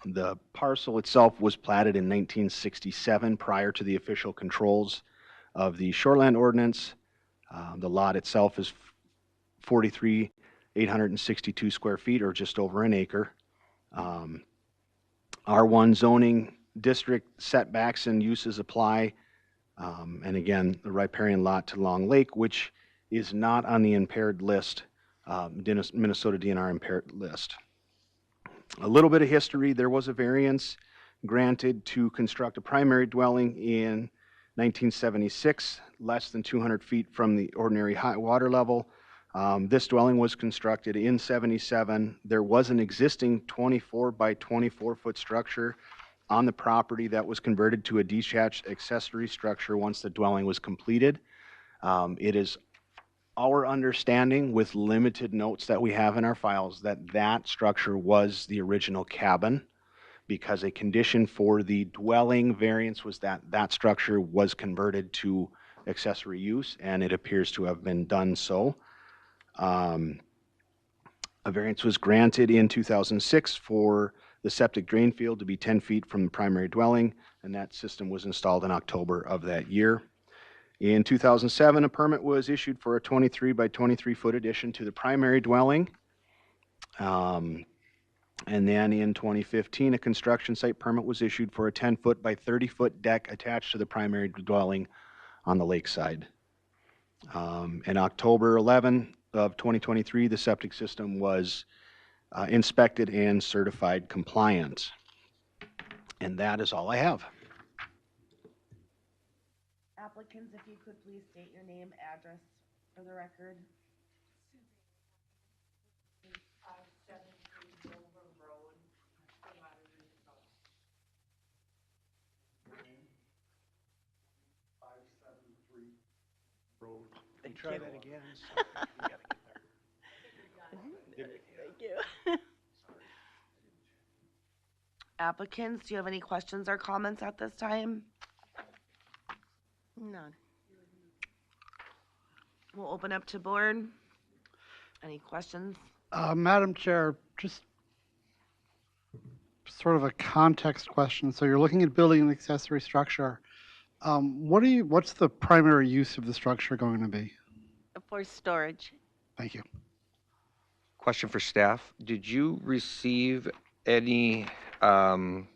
The parcel itself was platted in 1967 prior to the official controls of the shoreland ordinance. The lot itself is 43,862 square feet, or just over an acre. R1 zoning district setbacks and uses apply. And again, the riparian lot to Long Lake, which is not on the impaired list, Minnesota DNR impaired list. A little bit of history, there was a variance granted to construct a primary dwelling in 1976, less than 200 feet from the ordinary high water level. This dwelling was constructed in 77. There was an existing 24 by 24 foot structure on the property that was converted to a detached accessory structure once the dwelling was completed. It is our understanding, with limited notes that we have in our files, that that structure was the original cabin, because a condition for the dwelling variance was that that structure was converted to accessory use, and it appears to have been done so. A variance was granted in 2006 for the septic drain field to be 10 feet from the primary dwelling, and that system was installed in October of that year. In 2007, a permit was issued for a 23 by 23 foot addition to the primary dwelling. And then in 2015, a construction site permit was issued for a 10 foot by 30 foot deck attached to the primary dwelling on the lakeside. In October 11 of 2023, the septic system was inspected and certified compliant. And that is all I have. Applicants, if you could please state your name, address for the record. Try that again. Thank you. Applicants, do you have any questions or comments at this time? None. We'll open up to board. Any questions? Madam Chair, just sort of a context question. So you're looking at building an accessory structure. What's the primary use of the structure going to be? For storage. Thank you. Question for staff. Did you receive any finding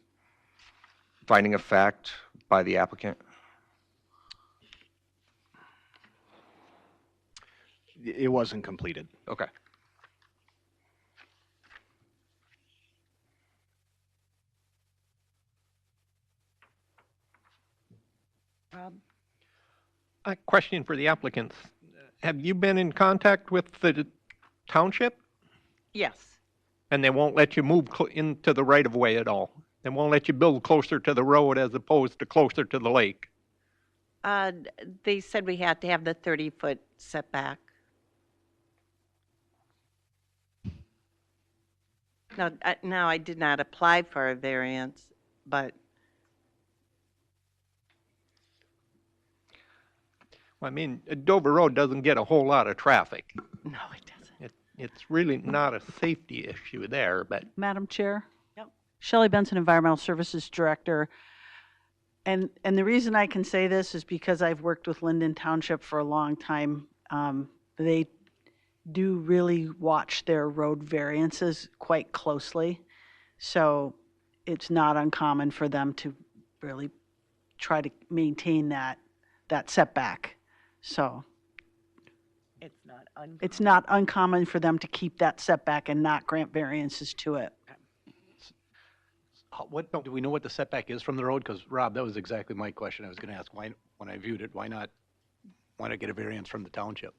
of fact by the applicant? It wasn't completed. Okay. Rob? A question for the applicants. Have you been in contact with the township? Yes. And they won't let you move into the right of way at all. They won't let you build closer to the road as opposed to closer to the lake. They said we had to have the 30-foot setback. Now, I did not apply for a variance, but I mean, Dover Road doesn't get a whole lot of traffic. no, it doesn't. It's really not a safety issue there, but Madam Chair? Yep. Shelley Benson, Environmental Services Director. And the reason I can say this is because I've worked with Linden Township for a long time. They do really watch their road variances quite closely. So it's not uncommon for them to really try to maintain that setback. So it's not uncommon for them to keep that setback and not grant variances to it. What, do we know what the setback is from the road? Because Rob, that was exactly my question. I was going to ask, why, when I viewed it, why not get a variance from the township?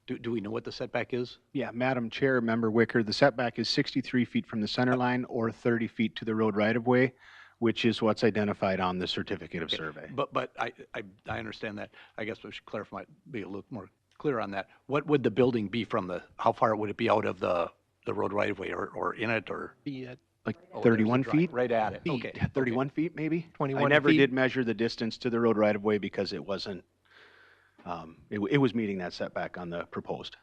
Do we know what the setback is? Yeah, Madam Chair, Member Wicker, the setback is 63 feet from the center line or 30 feet to the road right-of-way, which is what's identified on the certificate of survey. But I understand that. I guess we should clarify, be a little more clear on that. What would the building be from how far would it be out of the road right-of-way or in it or? be at Like Oh, 31 there's the feet? right at it. Feet, Okay. 31 feet, maybe? 21 I never feet. did measure the distance to the road right-of-way because it wasn't, it was meeting that setback on the proposed.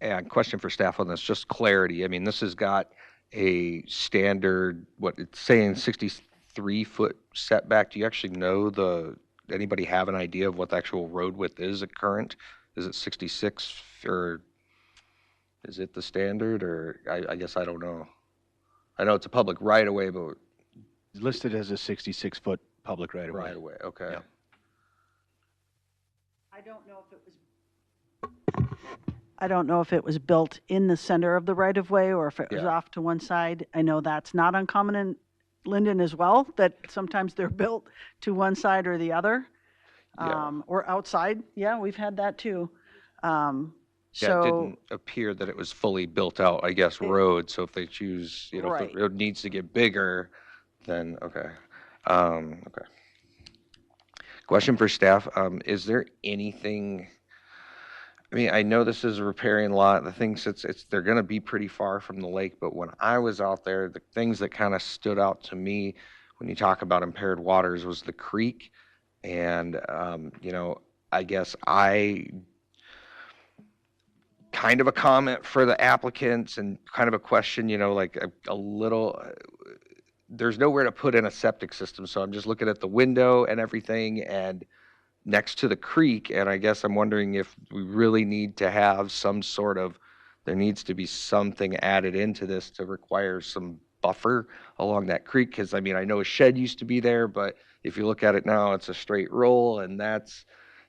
And question for staff on this, just clarity. I mean, this has got a standard, what it's saying 63-foot setback. Do you actually know anybody have an idea of what the actual road width is at current? Is it 66 or is it the standard or I guess I don't know. I know it's a public right of way, but It's listed as a 66-foot public right-of-way. right of way, okay. Yeah. I don't know if it was built in the center of the right-of-way or if it was Yeah. off to one side. I know that's not uncommon in Linden as well, that sometimes they're built to one side or the other. Yeah. Or outside. Yeah, we've had that too. Yeah, it So, didn't appear that it was fully built out, I guess, road, so if they choose, if Right. the road needs to get bigger, then, okay. Okay. Question for staff, is there anything, I mean, I know this is a riparian lot, the things, they're gonna be pretty far from the lake, but when I was out there, the things that kind of stood out to me when you talk about impaired waters was the creek, and, I guess kind of a comment for the applicants and kind of a question, like a little, there's nowhere to put in a septic system. So I'm just looking at the window and everything and next to the creek. And I guess I'm wondering if we really need to have there needs to be something added into this to require some buffer along that creek. Cause I mean, I know a shed used to be there, but if you look at it now, it's a straight roll and that's,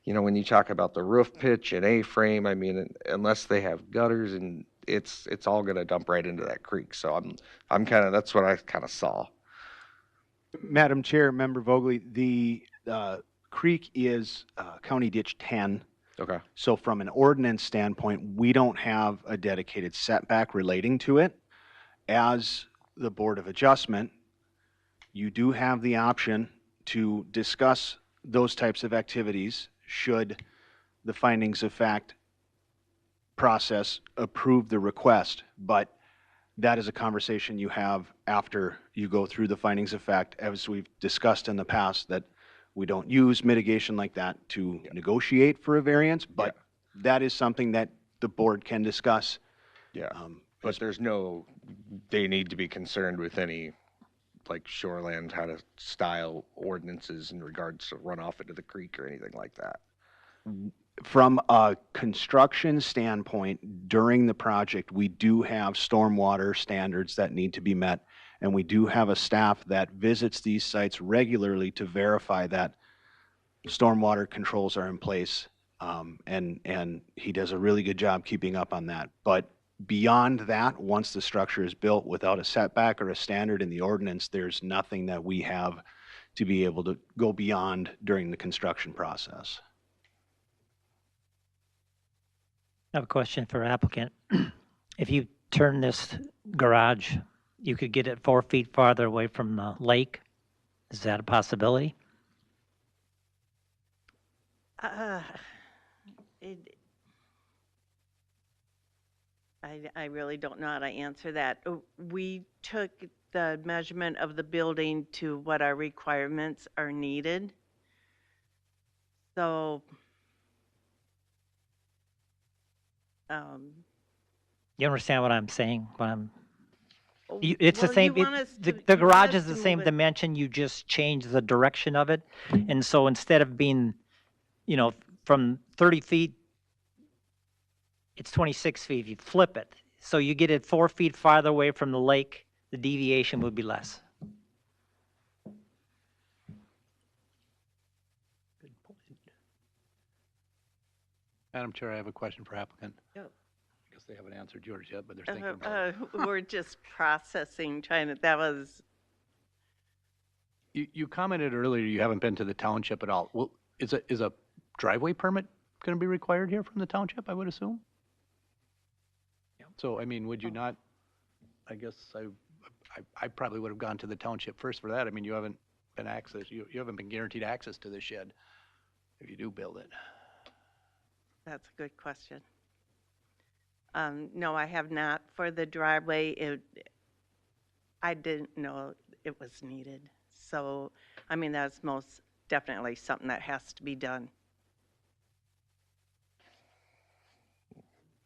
when you talk about the roof pitch and A-frame, I mean, unless they have gutters and it's all going to dump right into that creek. So that's what I kind of saw. Madam Chair, Member Vogely, the creek is County Ditch 10. Okay. So from an ordinance standpoint, we don't have a dedicated setback relating to it. As the Board of Adjustment, you do have the option to discuss those types of activities should the findings of fact process approve the request. But that is a conversation you have after you go through the findings of fact, as we've discussed in the past, that we don't use mitigation like that to negotiate for a variance, but that is something that the board can discuss. Yeah. But they need to be concerned with any like shoreland kind of style ordinances in regards to runoff into the creek or anything like that. From a construction standpoint, during the project, we do have stormwater standards that need to be met, and we do have a staff that visits these sites regularly to verify that stormwater controls are in place, and he does a really good job keeping up on that. But beyond that, once the structure is built without a setback or a standard in the ordinance, there's nothing that we have to be able to go beyond during the construction process. I have a question for applicant. if you turn this garage, you could get it 4 feet farther away from the lake. Is that a possibility? It, I really don't know how to answer that. We took the measurement of the building to what our requirements are needed. So, You understand what I'm saying? It's the well, same, you want us the to- you garage want is us the to same move it- dimension, you just change the direction of it. And so instead of being, from 30 feet, it's 26 feet. If you flip it, so you get it 4 feet farther away from the lake, the deviation would be less. Madam Chair, I have a question for applicant. Yep. I guess they haven't answered yours yet, but they're thinking about it. We're just processing, that was, You commented earlier you haven't been to the township at all. Well, is a driveway permit going to be required here from the township, I would assume? So, I mean, would you not, I guess I probably would have gone to the township first for that. I mean, you haven't been guaranteed access to this shed if you do build it. that's a good question. No, I have not. For the driveway, I didn't know it was needed. So, I mean, that's most definitely something that has to be done.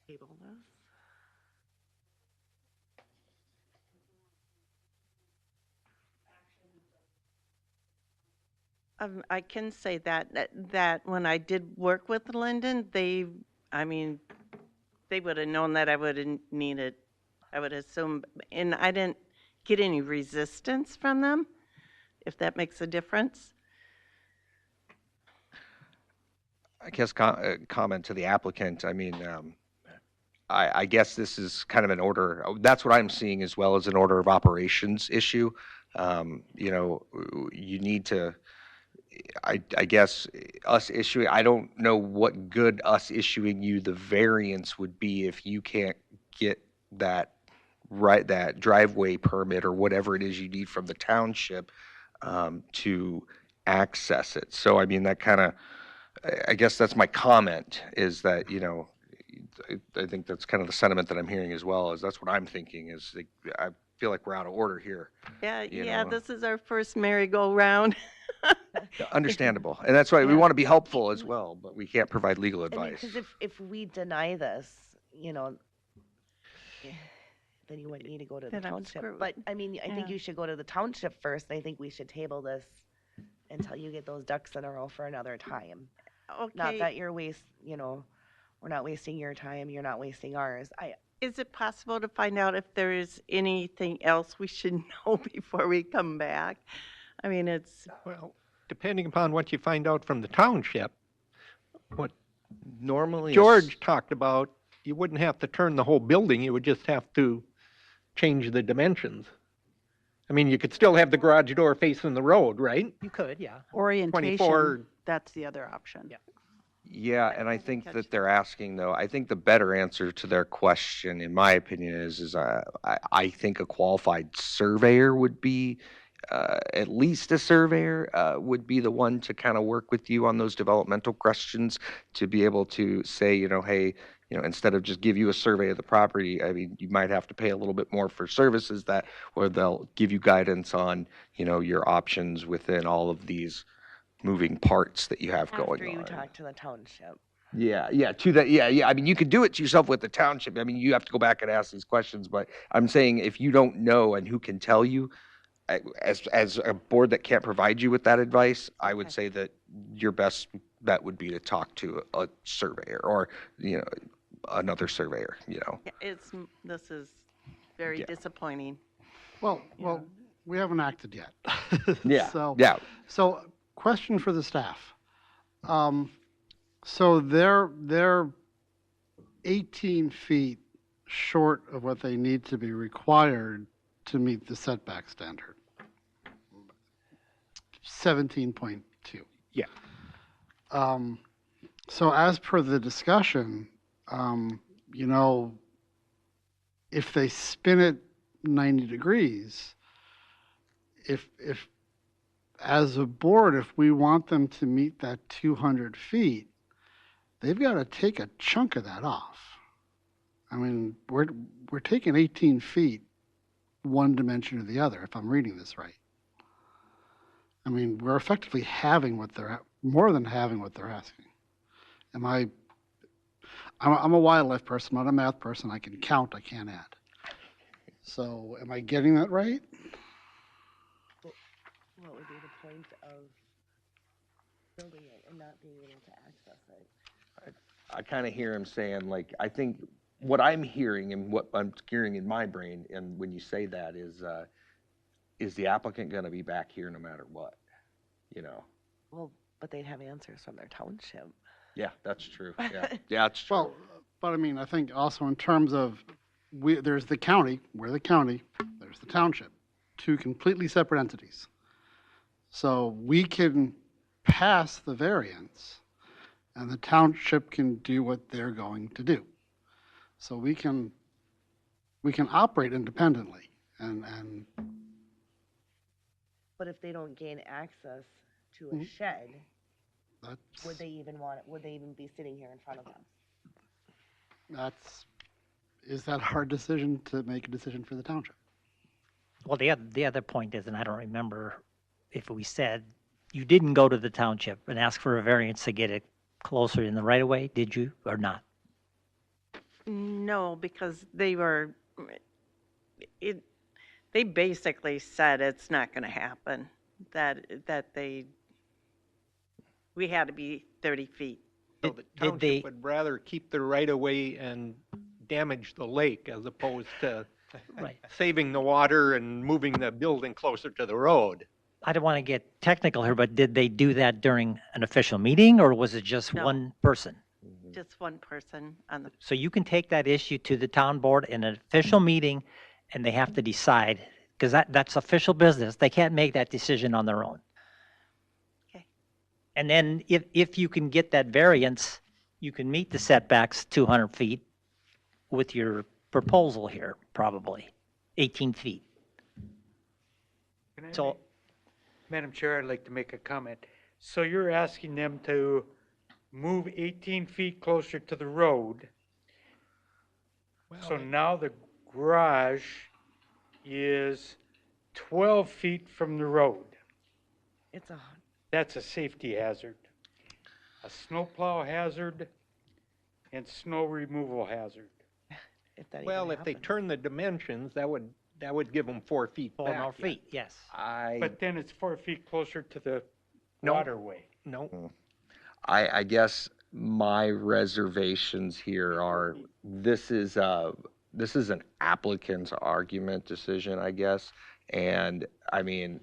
Table this. I can say that when I did work with Linden, they would have known that I would have needed, I would assume, and I didn't get any resistance from them, if that makes a difference. I guess comment to the applicant. I mean, I guess this is kind of an order. That's what I'm seeing as well as an order of operations issue. You need to. I guess us issuing. I don't know what good us issuing you the variance would be if you can't get that driveway permit or whatever it is you need from the township to access it. So I mean that kind of. I guess that's my comment is that, I think that's kind of the sentiment that I'm hearing as well, is that's what I'm thinking is I feel like we're out of order here. Yeah, this is our first merry-go-round. Understandable. And that's why we want to be helpful as well, but we can't provide legal I mean, advice. because if we deny this, then you wouldn't need to go to the Then I'm township. screwed. But, I mean, I think Yeah. you should go to the township first, and I think we should table this until you get those ducks in a row for another time. Not Okay, that we're not wasting your time, you're not wasting ours. is it possible to find out if there is anything else we should know before we come back? I mean, Well, depending upon what you find out from the township, what Normally, George talked about, you wouldn't have to turn the whole building, you would just have to change the dimensions. I mean, you could still have the garage door facing the road, right? You could, yeah. Orientation, 24. that's the other option. Yeah. yeah, and I think that they're asking though, I think the better answer to their question, in my opinion, is I think a qualified surveyor would be, at least a surveyor, would be the one to kind of work with you on those developmental questions to be able to say, hey, instead of just give you a survey of the property, I mean, you might have to pay a little bit more for services where they'll give you guidance on, your options within all of these moving parts that you have going After you on. talk to the township. Yeah, to that, yeah. I mean, you could do it to yourself with the township. I mean, you have to go back and ask these questions, but I'm saying if you don't know and who can tell you, as a board that can't provide you with that advice, I would say that your best bet would be to talk to a surveyor or, another surveyor, this is very disappointing. Well, we haven't acted yet. Yeah, So, yeah. So, question for the staff. So they're 18 feet short of what they need to be required to meet the setback standard. 17.2. Yeah. So as per the discussion, if they spin it 90 degrees, if as a board, if we want them to meet that 200 feet, they've got to take a chunk of that off. I mean, we're taking 18 feet one dimension or the other, if I'm reading this right. I mean, we're effectively having what they're, more than having what they're asking. I'm a wildlife person, not a math person. I can count, I can't add. So am I getting that right? What would be the point of building it and not being able to access it? I kind of hear him saying, like, I think what I'm hearing and what I'm hearing in my brain, and when you say that is the applicant going to be back here no matter what? You know? Well, but they'd have answers from their township. Yeah, that's true. Yeah, yeah, that's true. Well, but I mean, I think also in terms of, there's the county, we're the county, there's the township, two completely separate entities. So we can pass the variance and the township can do what they're going to do. So we can operate independently and But if they don't gain access to a shed, that's, would they even be sitting here in front of us? is that a hard decision to make a decision for the township? Well, the other point is, and I don't remember if we said, you didn't go to the township and ask for a variance to get it closer in the right of way, did you, or not? No, because they basically said it's not going to happen, that we had to be 30 feet. So the Did they- township would rather keep the right of way and damage the lake as opposed to Right. saving the water and moving the building closer to the road. I don't want to get technical here, but did they do that during an official meeting, or was it just No. one person? Just one person on the, So you can take that issue to the town board in an official meeting, and they have to decide, because that's official business. They can't make that decision on their own. Okay. And then if you can get that variance, you can meet the setbacks 200 feet with your proposal here, probably, 18 feet. So, Madam Chair, I'd like to make a comment. So you're asking them to move 18 feet closer to the road. So now the garage is 12 feet from the road. That's a safety hazard, a snowplow hazard, and snow removal hazard. Well, if they turn the dimensions, that would give them 4 feet 4 back. more feet, yes. But then it's 4 feet closer to the No. waterway. No, I guess my reservations here are, this is an applicant's argument decision, I guess. And I mean,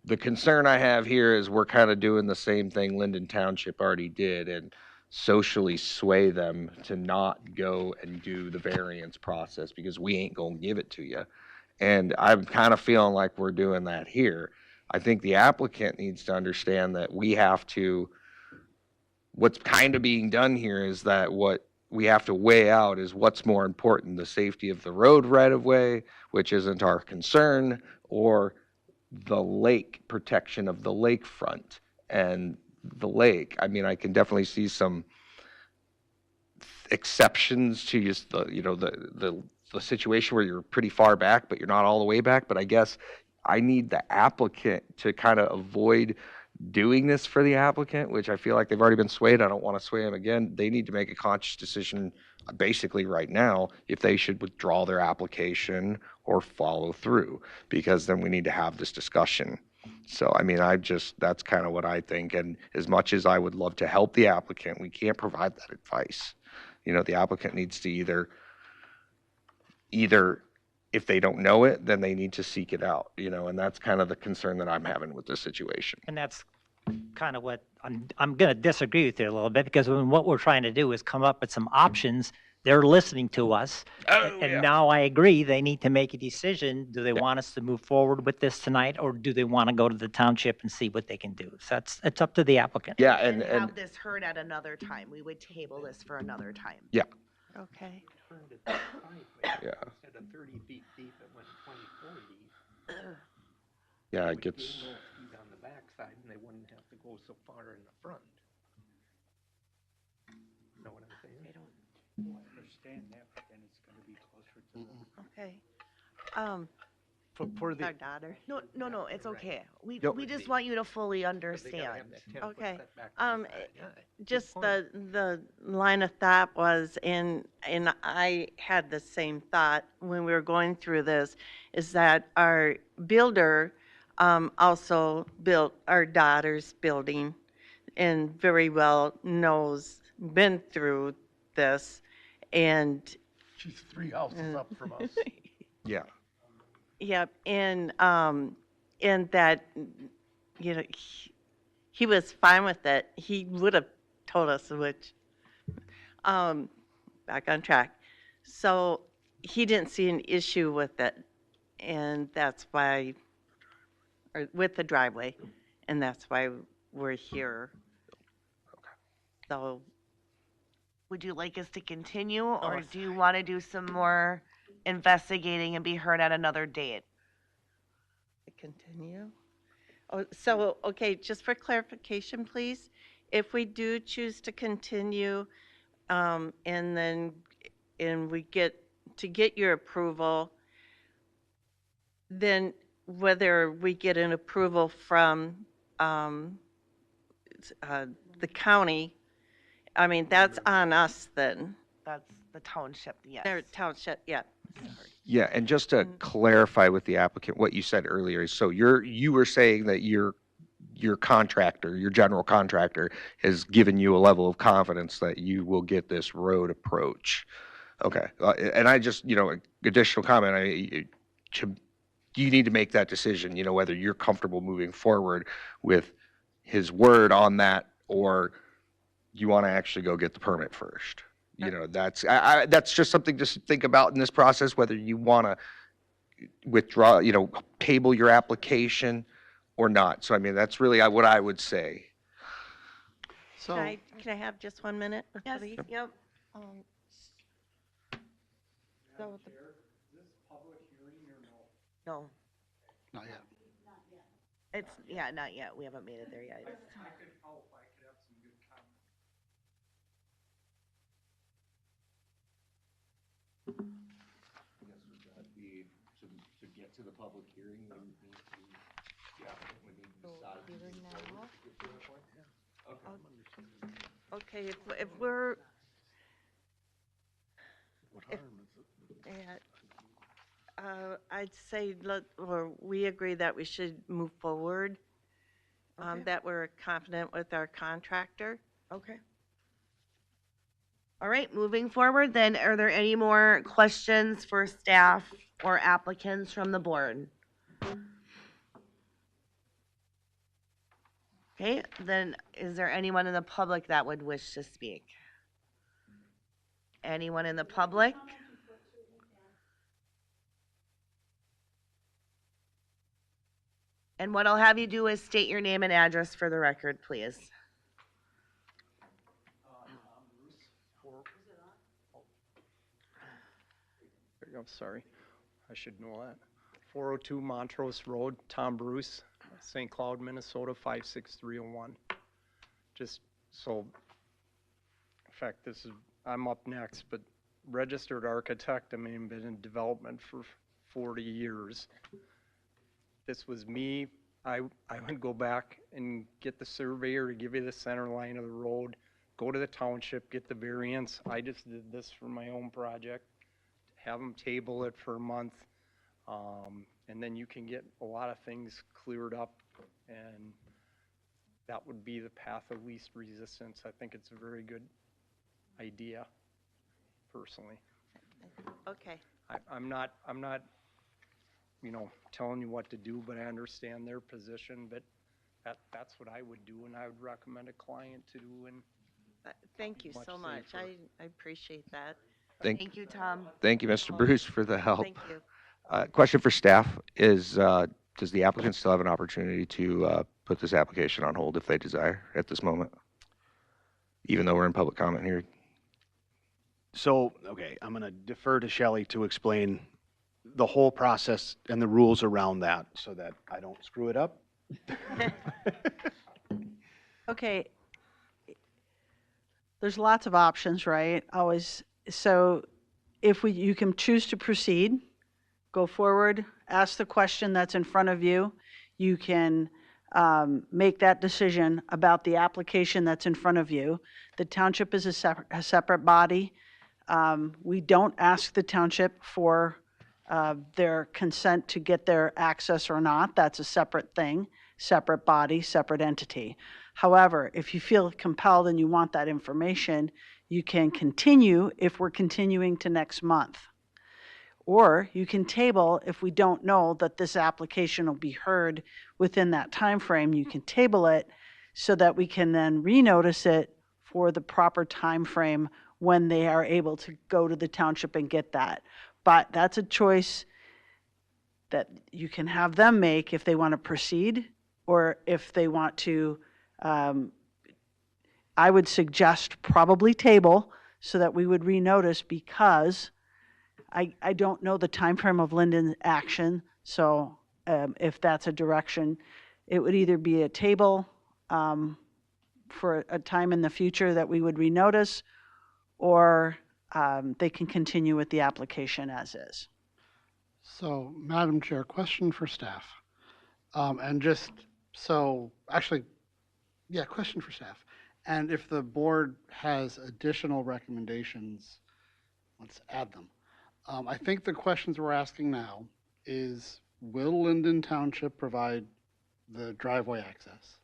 the concern I have here is we're kind of doing the same thing Linden Township already did and socially sway them to not go and do the variance process because we ain't gonna give it to you. And I'm kind of feeling like we're doing that here. I think the applicant needs to understand that we have to, what's kind of being done here is that what we have to weigh out is what's more important, the safety of the road right of way, which isn't our concern, or the lake, protection of the lakefront and the lake. I mean, I can definitely see some exceptions to just the situation where you're pretty far back, but you're not all the way back. But I guess I need the applicant to kind of avoid doing this for the applicant, which I feel like they've already been swayed. I don't want to sway them again. They need to make a conscious decision basically right now if they should withdraw their application or follow through, because then we need to have this discussion. So, I mean, that's kind of what I think. And as much as I would love to help the applicant, we can't provide that advice. You know, the applicant needs to either if they don't know it, then they need to seek it out, you know, and that's kind of the concern that I'm having with this situation. And that's kind of what, I'm going to disagree with you a little bit, because what we're trying to do is come up with some options. They're listening to us. And now I agree, they need to make a decision. Do they want us to move forward with this tonight, or do they want to go to the township and see what they can do? So it's up to the applicant. Yeah, And and have this heard at another time. We would table this for another time. yeah. okay. turned it 25 ways. Yeah. Instead of 30 feet deep, it went 24 deep. Yeah, They it would gets, gain more speed on the backside, and they wouldn't have to go so far in the front. Know what I'm saying? I don't, I understand that, but then it's gonna be closer to the. okay. For the, Our daughter. No, it's okay. We Nope. just want you to fully But they gotta understand. have that 10-foot Okay. setback on the Um, side. Yeah, good Just point. the line of thought was, and I had the same thought when we were going through this, is that our builder also built our daughter's building and very well knows, been through this, and she's 3 houses up from us. yeah. yep, and that, you know, he was fine with it. He would have told us which, back on track. So he didn't see an issue with it, and that's why, or with the driveway, and that's why we're here. So, Would you like us to continue, or do you want to do some more investigating and be heard at another date? continue. Oh, so, okay, just for clarification, please, if we do choose to continue, and then, and we get your approval, then whether we get an approval from the county, I mean, that's on us then. That's the township, yes. Or township, yeah. Yeah, and just to clarify with the applicant, what you said earlier, so you were saying that your contractor, your general contractor, has given you a level of confidence that you will get this road approach. Okay, and I just, additional comment, you need to make that decision, whether you're comfortable moving forward with his word on that, or you want to actually go get the permit first. That's just something to think about in this process, whether you want to withdraw, table your application or not. So, I mean, that's really what I would say. So, Can I have just 1 minute, Yes, please? yep. So No, not yet. not yet. We haven't made it there yet. To get to the public hearing, Okay, if we're, What harm is it? I'd say, or we agree that we should move forward, Okay. that we're confident with our contractor. Okay. All right, moving forward then, are there any more questions for staff or applicants from the board? Okay, then is there anyone in the public that would wish to speak? Anyone in the public? And what I'll have you do is state your name and address for the record, please. There you go, sorry. I should know that. 402 Montrose Road, Tom Bruce, St. Cloud, Minnesota, 56301. Just so, in fact, I'm up next, but registered architect, I mean, been in development for 40 years. This was me. I would go back and get the surveyor to give you the center line of the road, go to the township, get the variance. I just did this for my own project. Have them table it for a month, and then you can get a lot of things cleared up, and that would be the path of least resistance. I think it's a very good idea, personally. Okay. I'm not, telling you what to do, but I understand their position, but that's what I would do, and I would recommend a client to do, and Thank you Much so much. safer. I appreciate that. Thank you, Tom. Thank you, Mr. Bruce, for the help. Thank you. Question for staff is, does the applicant still have an opportunity to put this application on hold if they desire at this moment? Even though we're in public comment here? So, okay, I'm going to defer to Shelley to explain the whole process and the rules around that so that I don't screw it up. Okay. There's lots of options, right? Always. So if you can choose to proceed, go forward, ask the question that's in front of you. You can make that decision about the application that's in front of you. The township is a separate body. We don't ask the township for their consent to get their access or not. That's a separate thing, separate body, separate entity. However, if you feel compelled and you want that information, you can continue if we're continuing to next month. Or you can table if we don't know that this application will be heard within that time frame. You can table it so that we can then renotice it for the proper time frame when they are able to go to the township and get that. But that's a choice that you can have them make if they want to proceed or if they want to. I would suggest probably table so that we would renotice because I don't know the time frame of Linden's action. So if that's a direction, it would either be a table for a time in the future that we would renotice, or they can continue with the application as is. So, Madam Chair, question for staff. And just so, actually, yeah, question for staff. And if the board has additional recommendations, let's add them. I think the questions we're asking now is, will Linden Township provide the driveway access?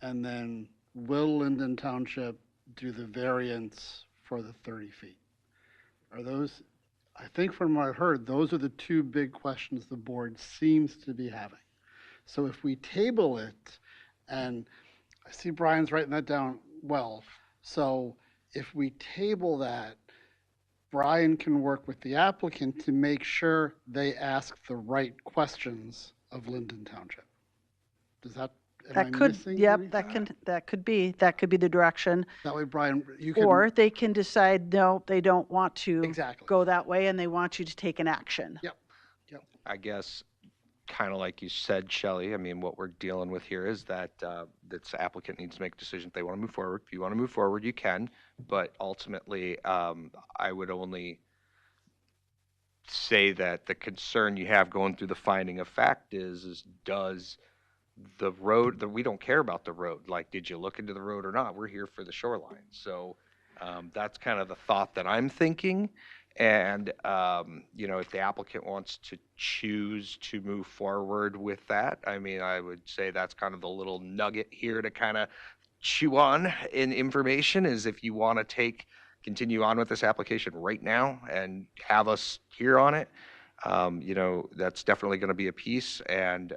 And then will Linden Township do the variance for the 30 feet? Are those, I think from what I've heard, those are the two big questions the board seems to be having. So if we table it, and I see Brian's writing that down well, so if we table that, Brian can work with the applicant to make sure they ask the right questions of Linden Township. Does that, am I That could, missing yep, anything? that could be the direction. That way, Brian, you can. Or they can decide, no, they don't want to Exactly. go that way and they want you to take an action. Yep. I guess, kind of like you said, Shelley, I mean, what we're dealing with here is that this applicant needs to make a decision if they want to move forward. If you want to move forward, you can, but ultimately, I would only say that the concern you have going through the finding of fact is does the road, we don't care about the road. Like, did you look into the road or not? We're here for the shoreline. So that's kind of the thought that I'm thinking. And, you know, if the applicant wants to choose to move forward with that, I mean, I would say that's kind of the little nugget here to kind of chew on in information is if you want to continue on with this application right now and have us hear on it, you know, that's definitely going to be a piece. And,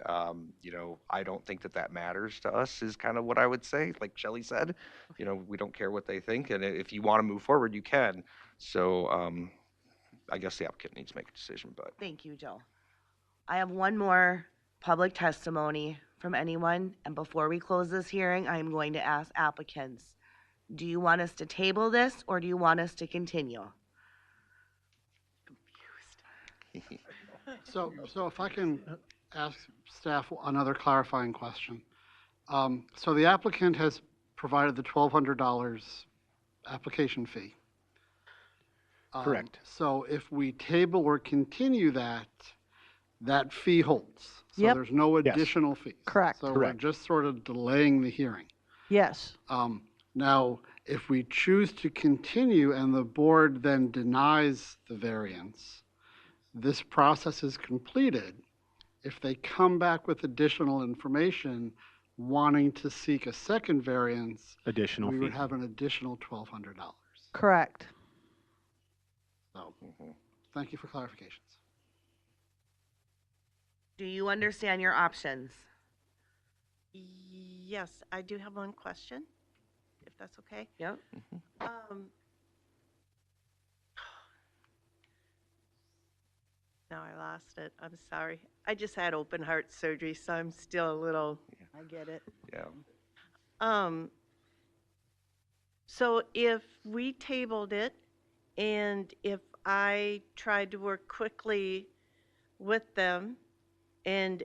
you know, I don't think that matters to us is kind of what I would say. Like Shelley said, you know, we don't care what they think. And if you want to move forward, you can. So, I guess the applicant needs to make a decision, but. Thank you, Joe. I have one more public testimony from anyone, and before we close this hearing, I am going to ask applicants, do you want us to table this, or do you want us to continue? So if I can ask staff another clarifying question. So the applicant has provided the $1,200 application fee. Correct. So if we table or continue that, that fee holds. So Yep. there's no Yes. additional fees. Correct. So Correct. we're just sort of delaying the hearing. Yes. Now, if we choose to continue and the board then denies the variance, this process is completed. If they come back with additional information wanting to seek a second variance, Additional we fee. would have an additional $1,200. Correct. So, thank you for clarifications. Do you understand your options? Yes, I do have one question, if that's okay. Yep. Now I lost it. I'm sorry. I just had open heart surgery, so I'm still a little. I get it. Yeah. So if we tabled it And if I tried to work quickly with them and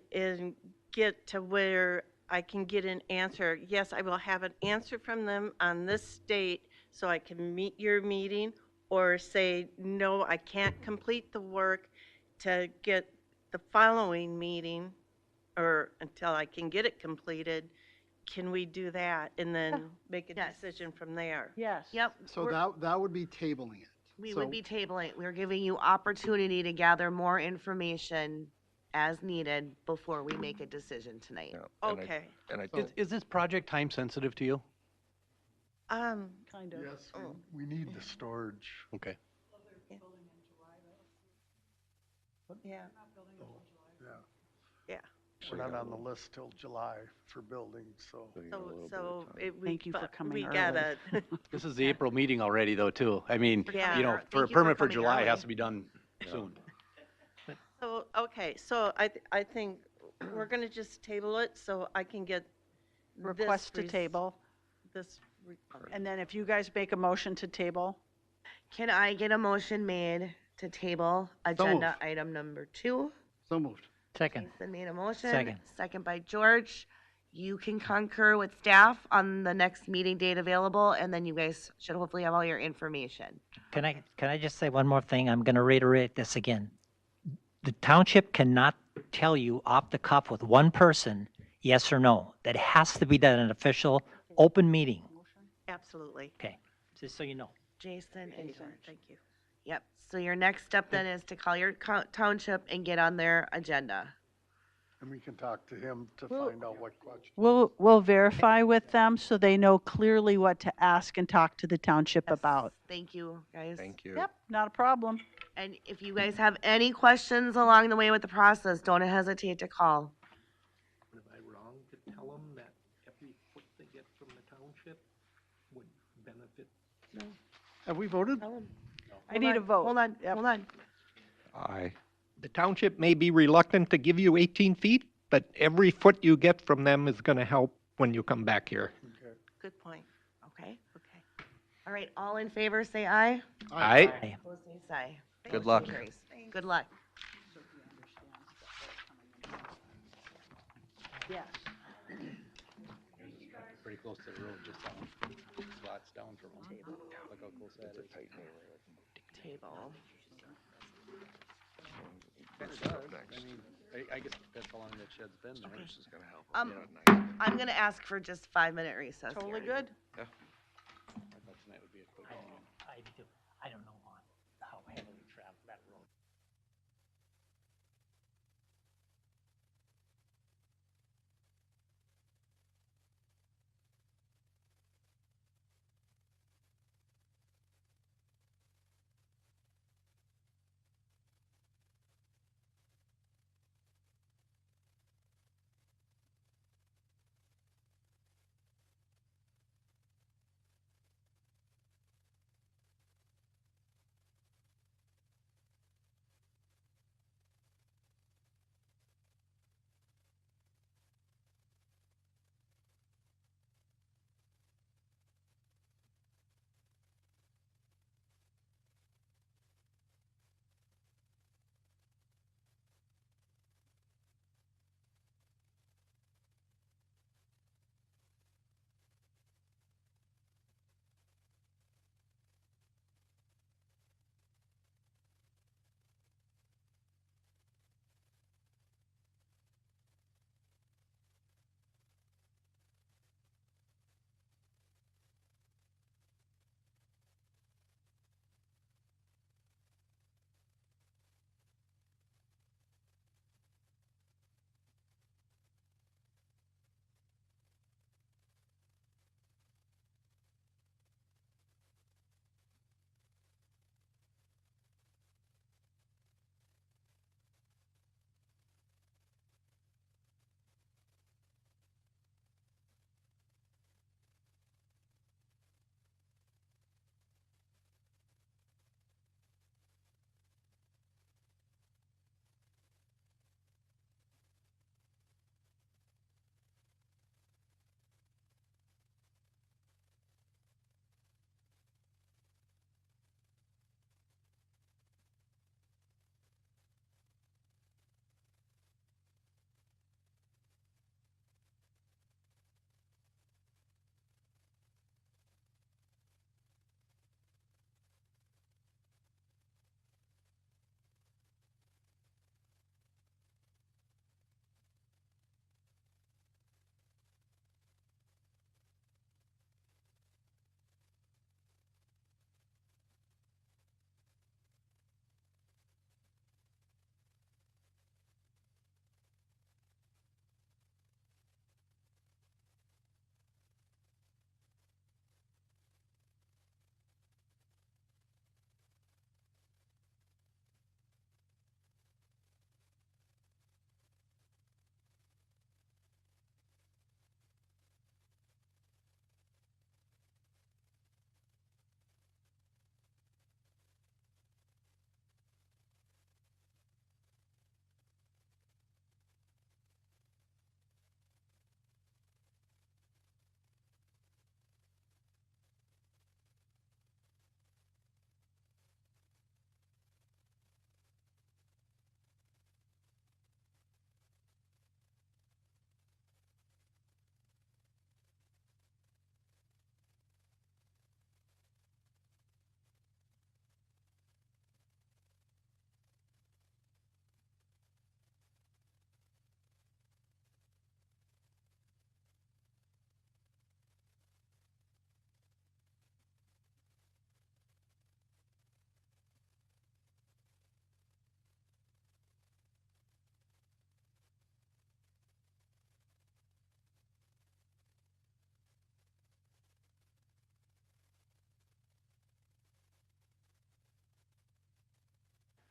get to where I can get an answer, yes, I will have an answer from them on this date so I can meet your meeting, or say, no, I can't complete the work to get the following meeting, or until I can get it completed. Can we do that and then make a Yes. decision from there? Yes. Yep. So we're- that would be tabling it. We So- would be tabling. We're giving you opportunity to gather more information as needed before we make a decision tonight. Yeah, and I- Okay. And I So- did, Is this project time sensitive to you? Kind of. Yes, we need the storage. Okay. Yeah. Yeah. Yeah. We're not on the list till July for building, so. So Thank you for coming we early. gotta, This is the April meeting already, though, too. I mean, Yeah. you know, Thank for a you for permit for coming July, it has early. to be done soon. so, okay, so I think we're gonna just table it so I can get this Request to res- table. This, re- And then if you guys make a motion to table, Can I get a motion made to table agenda item number 2? So moved. Second. Jason made a motion. Second. Second by George. You can concur with staff on the next meeting date available, and then you guys should hopefully have all your information. Can I just say one more thing? I'm going to reiterate this again. The township cannot tell you off the cuff with one person, yes or no. That has to be done in an official, open meeting. absolutely. Okay, just so you know. Jason and George. Thank you. Yep. So your next step then is to call your township and get on their agenda. And we can talk to him to find out what questions. we'll verify with them so they know clearly what to ask and talk to the township about. Thank you, guys. thank you. Yep, not a problem. And if you guys have any questions along the way with the process, don't hesitate to call. Am I wrong to tell them that every foot they get from the township would benefit? Have we voted? I need a vote. Hold on, Yep. hold on. Aye. The township may be reluctant to give you 18 feet, but every foot you get from them is going to help when you come back here. Good point. Okay, okay. All right, all in favor, say aye. Aye. Opposed, say aye. Good luck. Carries. Good luck. Yeah. Pretty close to the road, just down, slots down from them. Look how close that is. Table. It does. I mean, I guess that's how long that shed's been there. This is gonna help. Um, Yeah, nice. I'm gonna ask for just 5-minute recess. Totally here. good. I thought tonight would be a quick meeting. I don't know how heavily traveled that road.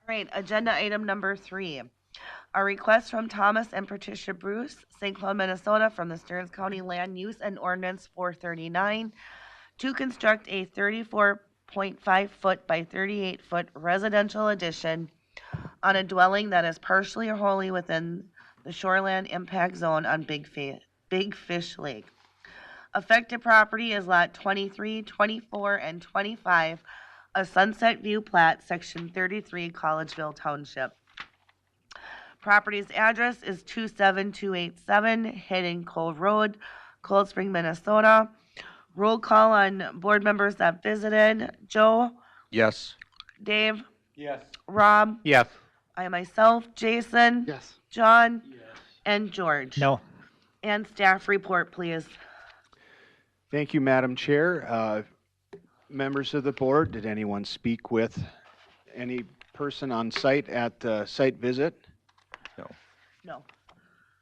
right, agenda item number 3. A request from Thomas and Patricia Bruce, St. Cloud, Minnesota, from the Stearns County Land Use and Ordinance 439 to construct a 34.5 foot by 38 foot residential addition on a dwelling that is partially or wholly within the shoreland impact zone on Big Fish Lake. Affected property is lot 23, 24, and 25 of Sunset View Plat, Section 33, Collegeville Township. Property's address is 27287 Hidden Cove Road, Cold Spring, Minnesota. Roll call on board members that visited. Joe? Yes. Dave? Yes. Rob? Yes. I myself, Jason? Yes. John? And George? No. And staff report, please. Thank you, Madam Chair. Members of the board, did anyone speak with any person on site at the site visit? No.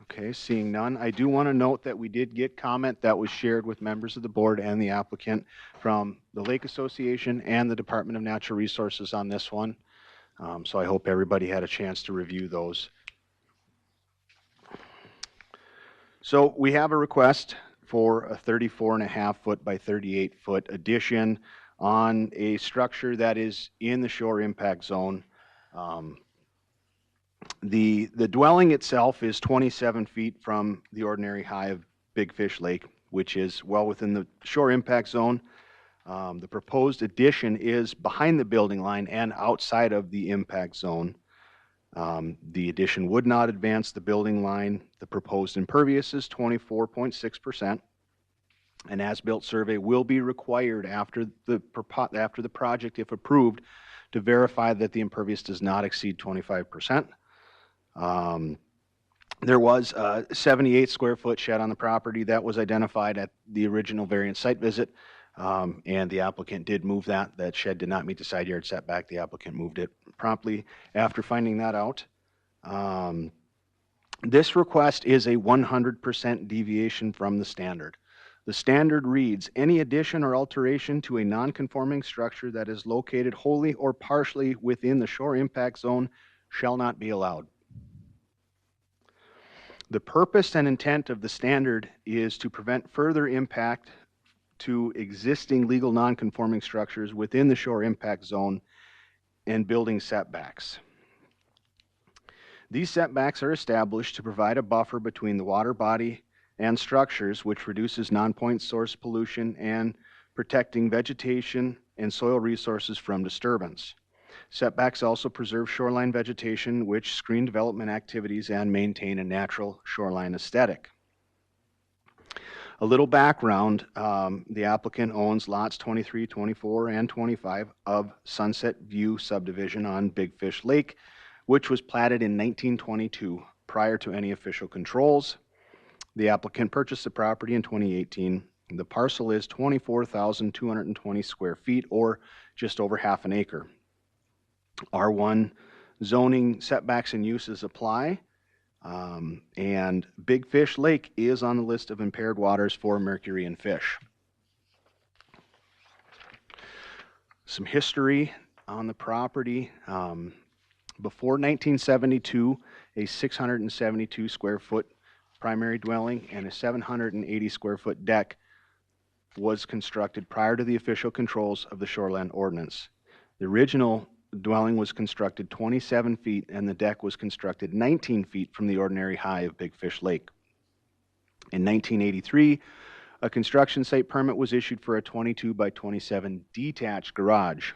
Okay, seeing none. I do want to note that we did get comment that was shared with members of the board and the applicant from the Lake Association and the Department of Natural Resources on this one. So I hope everybody had a chance to review those. So we have a request for a 34.5 foot by 38 foot addition on a structure that is in the shore impact zone. The dwelling itself is 27 feet from the ordinary high of Big Fish Lake, which is well within the shore impact zone. The proposed addition is behind the building line and outside of the impact zone. The addition would not advance the building line. The proposed impervious is 24.6%. An as-built survey will be required after the project, if approved, to verify that the impervious does not exceed 25%. There was a 78 square foot shed on the property that was identified at the original variance site visit, and the applicant did move that. That shed did not meet the side yard setback. The applicant moved it promptly after finding that out. This request is a 100% deviation from the standard. The standard reads, any addition or alteration to a non-conforming structure that is located wholly or partially within the shore impact zone shall not be allowed. The purpose and intent of the standard is to prevent further impact to existing legal non-conforming structures within the shore impact zone and building setbacks. These setbacks are established to provide a buffer between the water body and structures, which reduces non-point source pollution and protecting vegetation and soil resources from disturbance. Setbacks also preserve shoreline vegetation, which screen development activities and maintain a natural shoreline aesthetic. A little background, the applicant owns lots 23, 24, and 25 of Sunset View subdivision on Big Fish Lake, which was platted in 1922 prior to any official controls. The applicant purchased the property in 2018. The parcel is 24,220 square feet, or just over half an acre. R1 zoning setbacks and uses apply, and Big Fish Lake is on the list of impaired waters for mercury and fish. Some history on the property. Before 1972, a 672 square foot primary dwelling and a 780 square foot deck was constructed prior to the official controls of the Shoreland Ordinance. The original dwelling was constructed 27 feet and the deck was constructed 19 feet from the ordinary high of Big Fish Lake. In 1983, a construction site permit was issued for a 22 by 27 detached garage.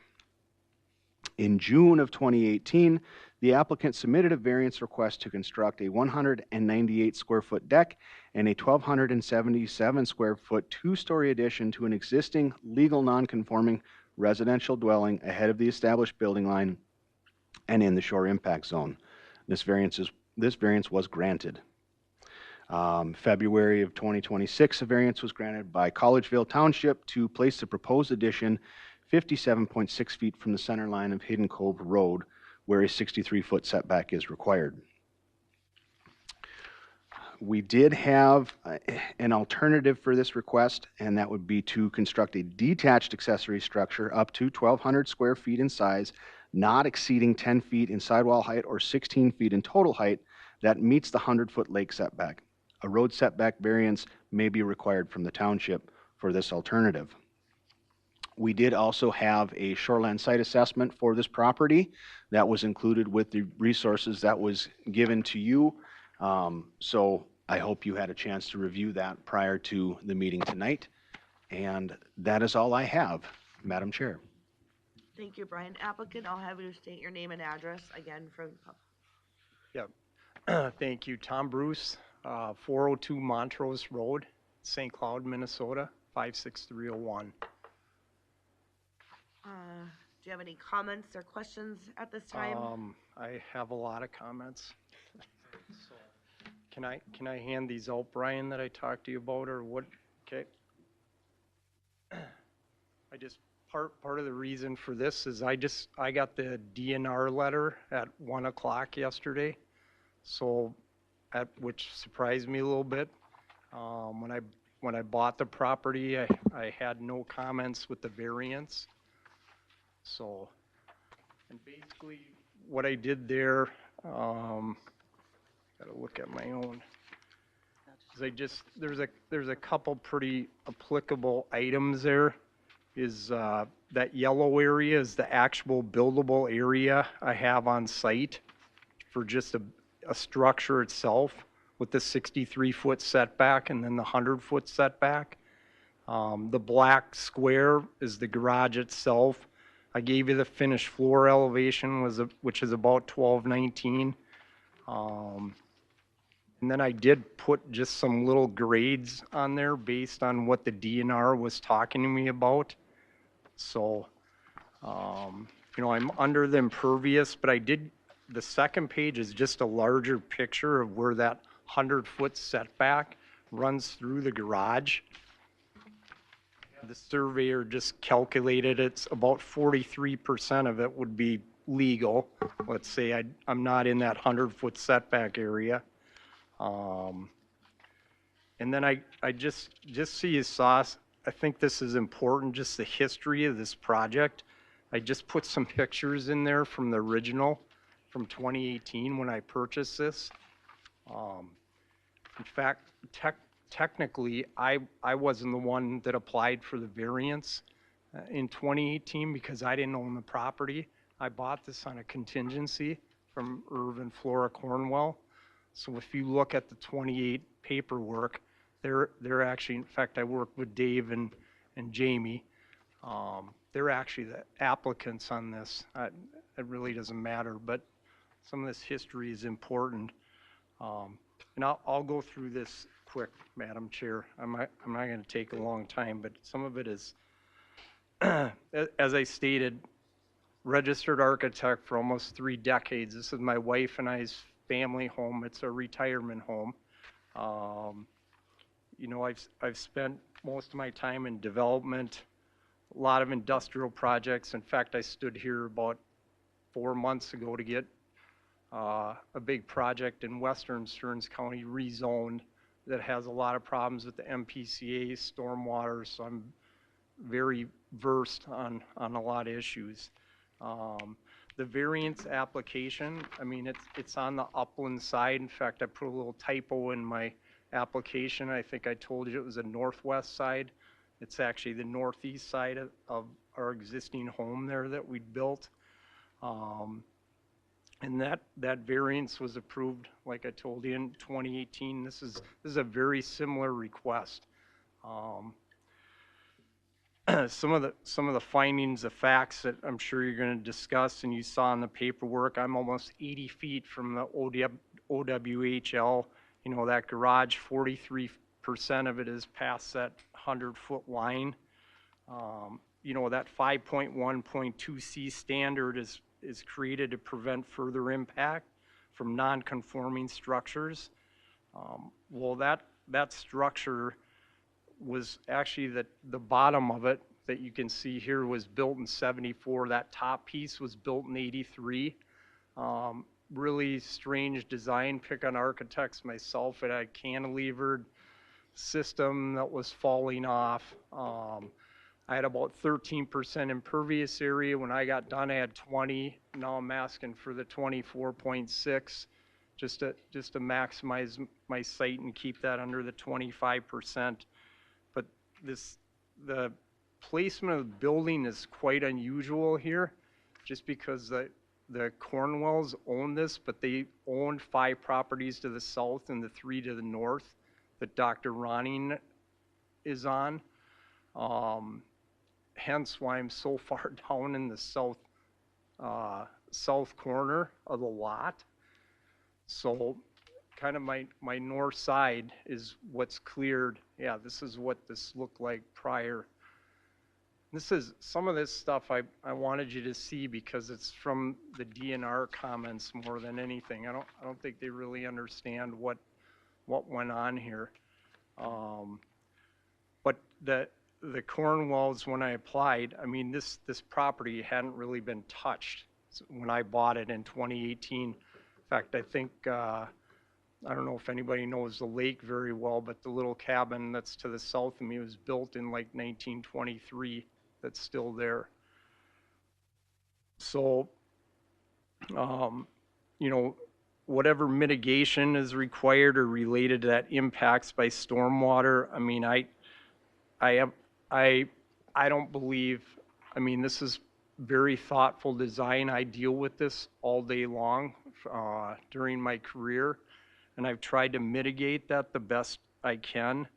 In June of 2018, the applicant submitted a variance request to construct a 198 square foot deck and a 1,277 square foot two-story addition to an existing legal non-conforming residential dwelling ahead of the established building line and in the shore impact zone. This variance was granted. February of 2026, a variance was granted by Collegeville Township to place the proposed addition 57.6 feet from the center line of Hidden Cove Road, where a 63-foot setback is required. We did have an alternative for this request, and that would be to construct a detached accessory structure up to 1,200 square feet in size not exceeding 10 feet in sidewall height or 16 feet in total height that meets the 100-foot lake setback. A road setback variance may be required from the township for this alternative. We did also have a shoreline site assessment for this property that was included with the resources that was given to you. So I hope you had a chance to review that prior to the meeting tonight. And that is all I have, Madam Chair. Thank you, Brian. Applicant, I'll have you state your name and address again for the pub. Yep. Thank you. Tom Bruce, 402 Montrose Road, St. Cloud, Minnesota, 56301. Do you have any comments or questions at this time? I have a lot of comments. So, can I hand these out, Brian, that I talked to you about, or what? Okay. I just, part of the reason for this is I got the DNR letter at 1 o'clock yesterday, so which surprised me a little bit. When I bought the property, I had no comments with the variance. So, and basically what I did there, gotta look at my own, is there's a couple pretty applicable items there. Is that yellow area is the actual buildable area I have on site for just a structure itself with the 63-foot setback and then the 100-foot setback. The black square is the garage itself. I gave you the finished floor elevation, which is about 1219. And then I did put just some little grades on there based on what the DNR was talking to me about. So, you know, I'm under the impervious, but the second page is just a larger picture of where that 100-foot setback runs through the garage. The surveyor just calculated it's about 43% of it would be legal. Let's say I'm not in that 100-foot setback area. And then I just so you saw, I think this is important, just the history of this project. I just put some pictures in there from the original from 2018 when I purchased this. In fact, technically, I wasn't the one that applied for the variance in 2018 because I didn't own the property. I bought this on a contingency from Irvin Flora Cornwell. So if you look at the 28 paperwork, they're actually, in fact, I worked with Dave and Jamie. They're actually the applicants on this. It really doesn't matter, but some of this history is important. And I'll go through this quick, Madam Chair. I'm not going to take a long time, but some of it is, as I stated, registered architect for almost 3 decades. This is my wife and I's family home. It's a retirement home. You know, I've spent most of my time in development, a lot of industrial projects. In fact, I stood here about 4 months ago to get a big project in western Stearns County rezoned that has a lot of problems with the MPCA, stormwater, so I'm very versed on a lot of issues. The variance application, I mean, it's on the upland side. In fact, I put a little typo in my application. I think I told you it was the northwest side. It's actually the northeast side of our existing home there that we built. And that variance was approved, like I told you, in 2018. This is a very similar request. Some of the findings, the facts that I'm sure you're going to discuss and you saw in the paperwork, I'm almost 80 feet from the OWHL. You know, that garage, 43% of it is past that 100-foot line. You know, that 5.1.2C standard is created to prevent further impact from non-conforming structures. Well, that structure was actually the bottom of it that you can see here was built in 74. That top piece was built in 83. Really strange design, pick on architects myself. It had a cantilevered system that was falling off. I had about 13% impervious area. When I got done, I had 20. Now I'm asking for the 24.6, just to maximize my site and keep that under the 25%. But the placement of the building is quite unusual here, just because the Cornwells own this, but they own 5 properties to the south and the 3 to the north that Dr. Ronning is on. Hence why I'm so far down in the south corner of the lot. So kind of my north side is what's cleared. Yeah, this is what this looked like prior. This is some of this stuff I wanted you to see because it's from the DNR comments more than anything. I don't think they really understand what went on here. But the Cornwells, when I applied, I mean, this property hadn't really been touched when I bought it in 2018. In fact, I think, I don't know if anybody knows the lake very well, but the little cabin that's to the south of me was built in like 1923. That's still there. So, you know, whatever mitigation is required or related to that impacts by stormwater, I mean, I don't believe, I mean, this is very thoughtful design. I deal with this all day long during my career, and I've tried to mitigate that the best I can.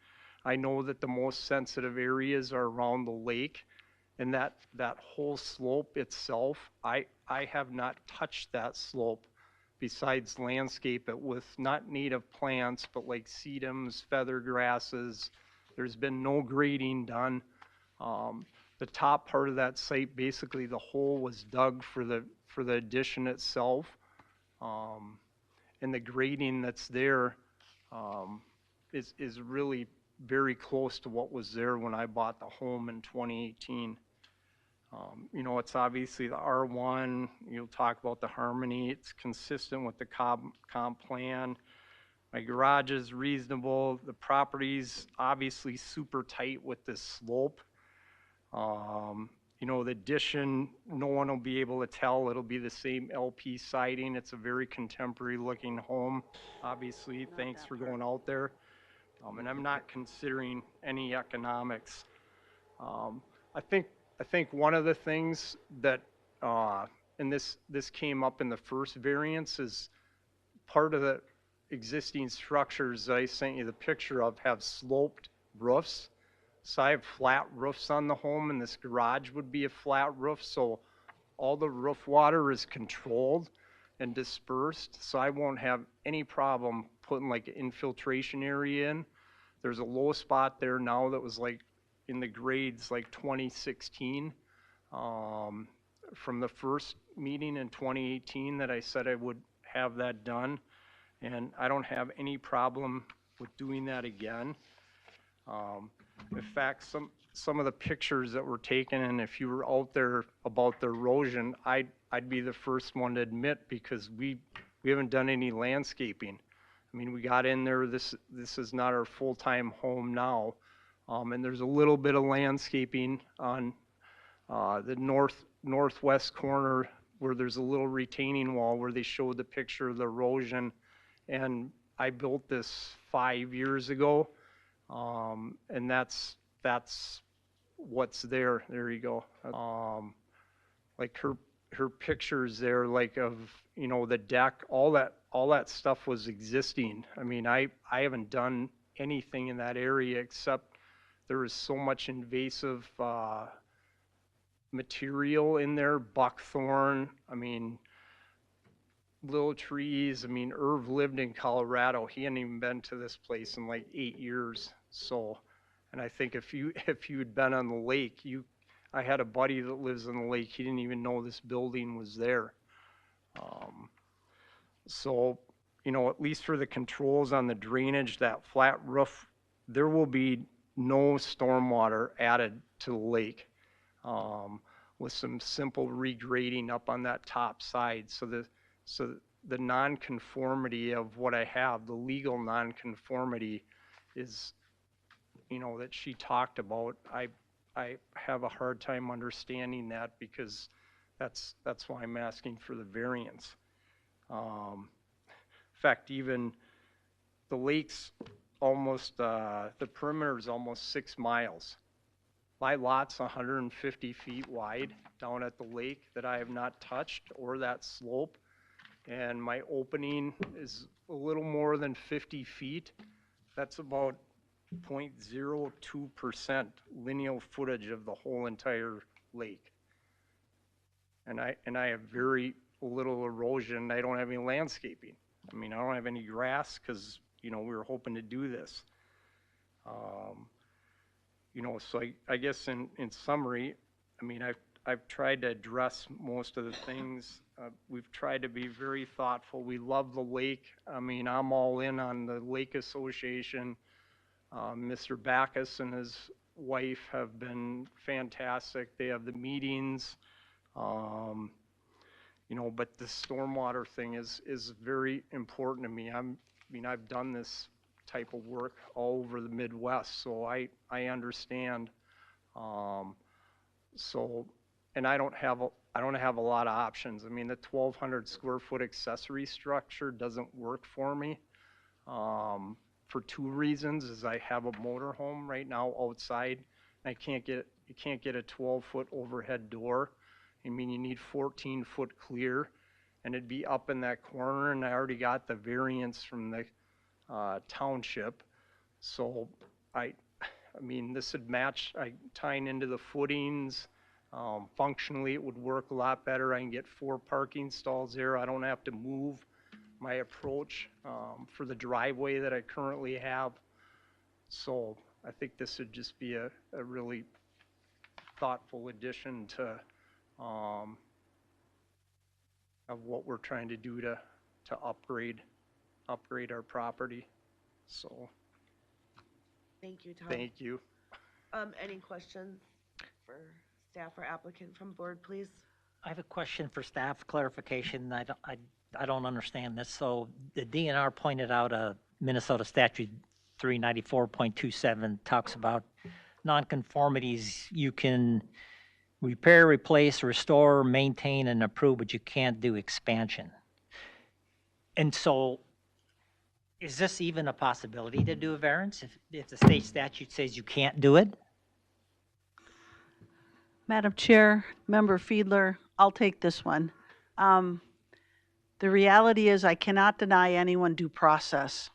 I know that the most sensitive areas are around the lake, and that whole slope itself, I have not touched that slope besides landscape it with not native plants, but like sedums, feather grasses. There's been no grading done. The top part of that site, basically the hole was dug for the addition itself. And the grading that's there is really very close to what was there when I bought the home in 2018. You know, it's obviously the R1, you'll talk about the harmony, it's consistent with the comp plan. My garage is reasonable, the property's obviously super tight with this slope. You know, the addition, no one will be able to tell, it'll be the same LP siding, it's a very contemporary looking home. Obviously, thanks for going out there. And I'm not considering any economics. I think one of the things that, and this came up in the first variance, is part of the existing structures that I sent you the picture of have sloped roofs. So I have flat roofs on the home, and this garage would be a flat roof, so all the roof water is controlled and dispersed, so I won't have any problem putting like an infiltration area in. There's a low spot there now that was like in the grades like 2016 from the first meeting in 2018 that I said I would have that done, and I don't have any problem with doing that again. In fact, some of the pictures that were taken, and if you were out there about the erosion, I'd be the first one to admit, because we haven't done any landscaping. I mean, we got in there, this is not our full-time home now, and there's a little bit of landscaping on the northwest corner where there's a little retaining wall where they showed the picture of the erosion, and I built this 5 years ago. And that's what's there. There you go. Like her pictures there, like of, you know, the deck, all that stuff was existing. I mean, I haven't done anything in that area except there is so much invasive material in there, buckthorn. I mean, little trees. I mean, Irv lived in Colorado. He hadn't even been to this place in like 8 years. So, and I think if you'd been on the lake, I had a buddy that lives on the lake. He didn't even know this building was there. So, you know, at least for the controls on the drainage, that flat roof, there will be no stormwater added to the lake, with some simple regrading up on that top side. So the nonconformity of what I have, the legal nonconformity, is, you know, that she talked about, I have a hard time understanding that because that's why I'm asking for the variance. In fact, even the lake's almost, the perimeter is almost 6 miles. My lot's 150 feet wide down at the lake that I have not touched, or that slope. And my opening is a little more than 50 feet. That's about 0.02% lineal footage of the whole entire lake. And I have very little erosion. I don't have any landscaping. I mean, I don't have any grass because, you know, we were hoping to do this. You know, so I guess in summary, I mean, I've tried to address most of the things. We've tried to be very thoughtful. We love the lake. I mean, I'm all in on the Lake Association. Mr. Backus and his wife have been fantastic. They have the meetings. You know, but the stormwater thing is very important to me. I've done this type of work all over the Midwest, so I understand. So, and I don't have a lot of options. I mean, the 1,200 square foot accessory structure doesn't work for me. For 2 reasons: is I have a motorhome right now outside, and you can't get a 12-foot overhead door. I mean, you need 14-foot clear, and it'd be up in that corner, and I already got the variance from the township. So I mean, this would match, tying into the footings. Functionally, it would work a lot better. I can get 4 parking stalls there. I don't have to move my approach for the driveway that I currently have. So I think this would just be a really thoughtful addition to of what we're trying to do to upgrade our property. So Thank you, Tom. thank you. Any questions for staff or applicant from board, please? I have a question for staff clarification. I don't understand this. So the DNR pointed out a Minnesota statute 394.27 talks about nonconformities. You can repair, replace, restore, maintain, and improve, but you can't do expansion. And so is this even a possibility to do a variance if the state statute says you can't do it? Madam Chair, Member Fiedler, I'll take this one. The reality is I cannot deny anyone due process.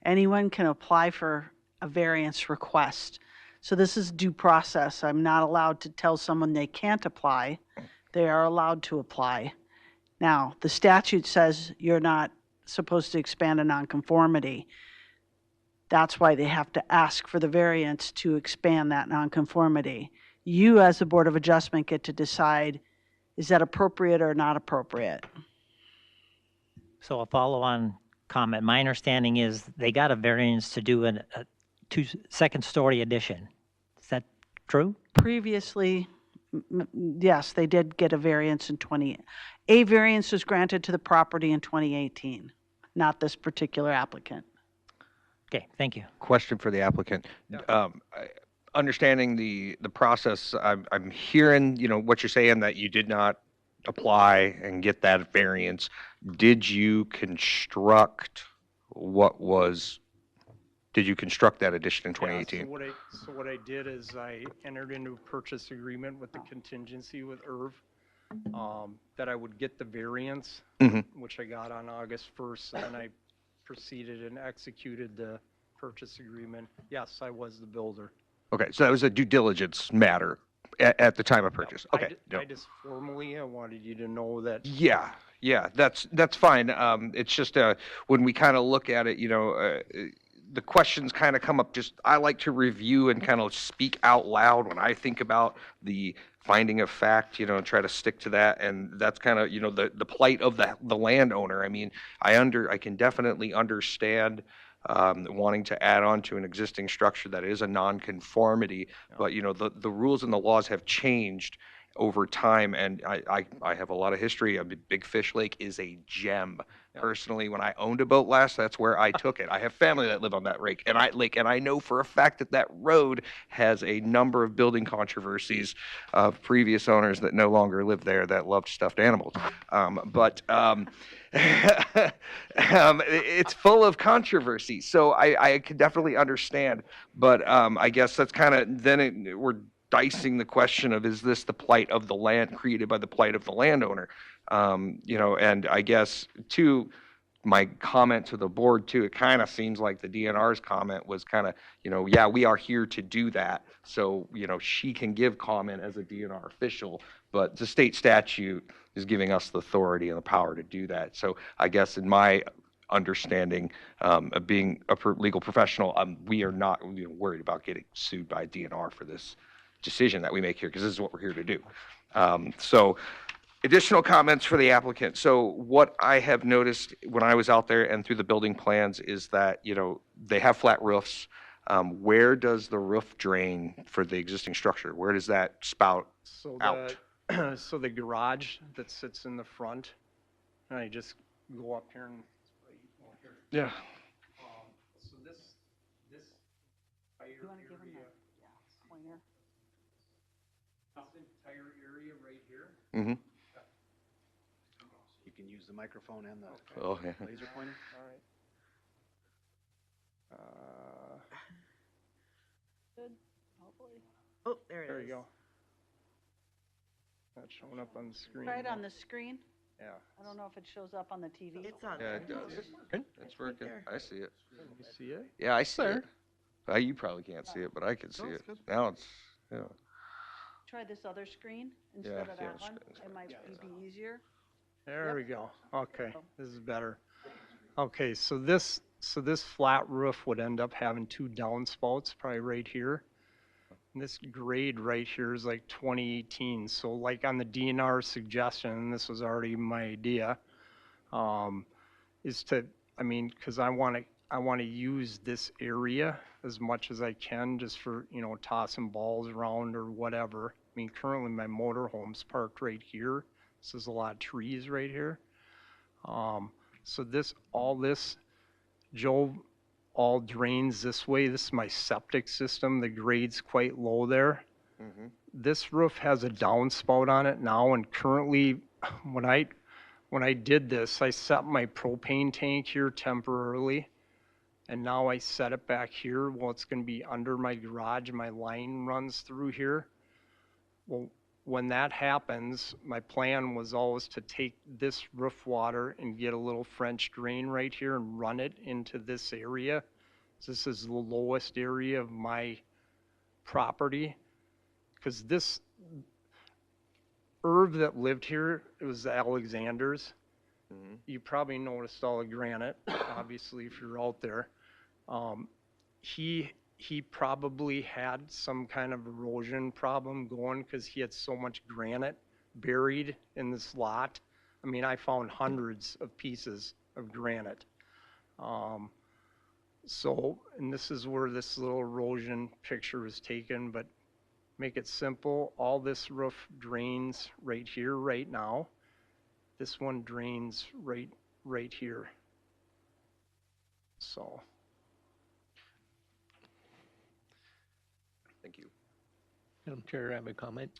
Anyone can apply for a variance request. So this is due process. I'm not allowed to tell someone they can't apply. They are allowed to apply. Now, the statute says you're not supposed to expand a nonconformity. That's why they have to ask for the variance to expand that nonconformity. You, as the Board of Adjustment, get to decide, is that appropriate or not appropriate? So a follow-on comment. My understanding is they got a variance to do a second-story addition. Is that true? Previously, yes, they did get a variance in a variance was granted to the property in 2018, not this particular applicant. Okay, thank you. Question for the applicant. Understanding the process, I'm hearing, you know, what you're saying, that you did not apply and get that variance. Did you construct that addition in 2018? Yeah, so what I did is I entered into a purchase agreement with the contingency with IRV that I would get the variance, which I got on August 1st, and then I proceeded and executed the purchase agreement. Yes, I was the builder. Okay, so that was a due diligence matter at the time of purchase. Okay. I just formally, I wanted you to know that. Yeah, that's fine. It's just when we kind of look at it, you know, the questions kind of come up. Just I like to review and kind of speak out loud when I think about the finding of fact, you know, and try to stick to that. And that's kind of, you know, the plight of the landowner. I mean, I can definitely understand wanting to add on to an existing structure that is a nonconformity, but you know, the rules and the laws have changed, over time, and I have a lot of history. I mean, Big Fish Lake is a gem. Personally, when I owned a boat last, that's where I took it. I have family that live on that lake, and I know for a fact that that road has a number of building controversies of previous owners that no longer live there that loved stuffed animals. It's full of controversy, so I can definitely understand. But I guess that's kind of we're dicing the question of, is this the plight of the land created by the plight of the landowner? And I guess too, my comment to the board too, it kind of seems like the DNR's comment was kind of, yeah, we are here to do that. So, she can give comment as a DNR official, but the state statute is giving us the authority and the power to do that. So I guess in my understanding of being a legal professional, we are not worried about getting sued by DNR for this decision that we make here, because this is what we're here to do. So additional comments for the applicant. So what I have noticed when I was out there and through the building plans is that, they have flat roofs. Where does the roof drain for the existing structure? Where does that spout out? So the garage that sits in the front, and I just go up here and yeah. So this entire area, this entire area right here. Mm-hmm. You can use the microphone and the laser pointer. All right. Good, hopefully. Oh, there it is. There you go. That's showing up on the screen. Try it on the screen. Yeah. I don't know if it shows up on the TV. It's on. Yeah, it does. It's working. I see it. You see it? Yeah, I see it. You probably can't see it, but I can see it. Now it's, Try this other screen instead of that one. It might be easier. There we go. Okay, this is better. Okay, so this flat roof would end up having two downspouts, probably right here. And this grade right here is like 2018. So like on the DNR suggestion, and this was already my idea, is to, because I want to use this area as much as I can, just for tossing balls around or whatever. Currently my motorhome's parked right here. So there's a lot of trees right here. So all this, Joe, all drains this way. This is my septic system. The grade's quite low there. Mm-hmm. This roof has a downspout on it now, and currently, when I did this, I set my propane tank here temporarily, and now I set it back here. Well, it's going to be under my garage. My line runs through here. Well, when that happens, my plan was always to take this roof water and get a little French drain right here and run it into this area. This is the lowest area of my property. Because this herb that lived here, it was the Alexander's. Mm-hmm. You probably noticed all the granite, obviously, if you're out there. He probably had some kind of erosion problem going because he had so much granite buried in this lot. I found hundreds of pieces of granite. And this is where this little erosion picture was taken, but make it simple. All this roof drains right here right now. This one drains right here. So. Thank you. Madam Chair, I have a comment.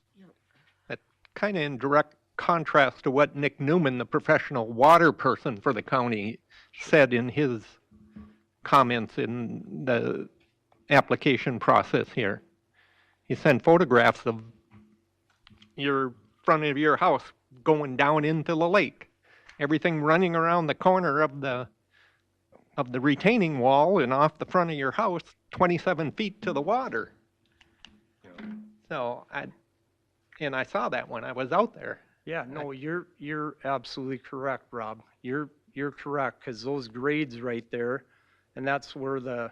That kind of in direct contrast to what Nick Newman, the professional water person for the county, said in his comments in the application process here. He sent photographs of your front of your house going down into the lake. Everything running around the corner of the retaining wall and off the front of your house, 27 feet to the water. So I saw that when I was out there. Yeah, no, you're absolutely correct, Rob. You're correct, because those grades right there, and that's where can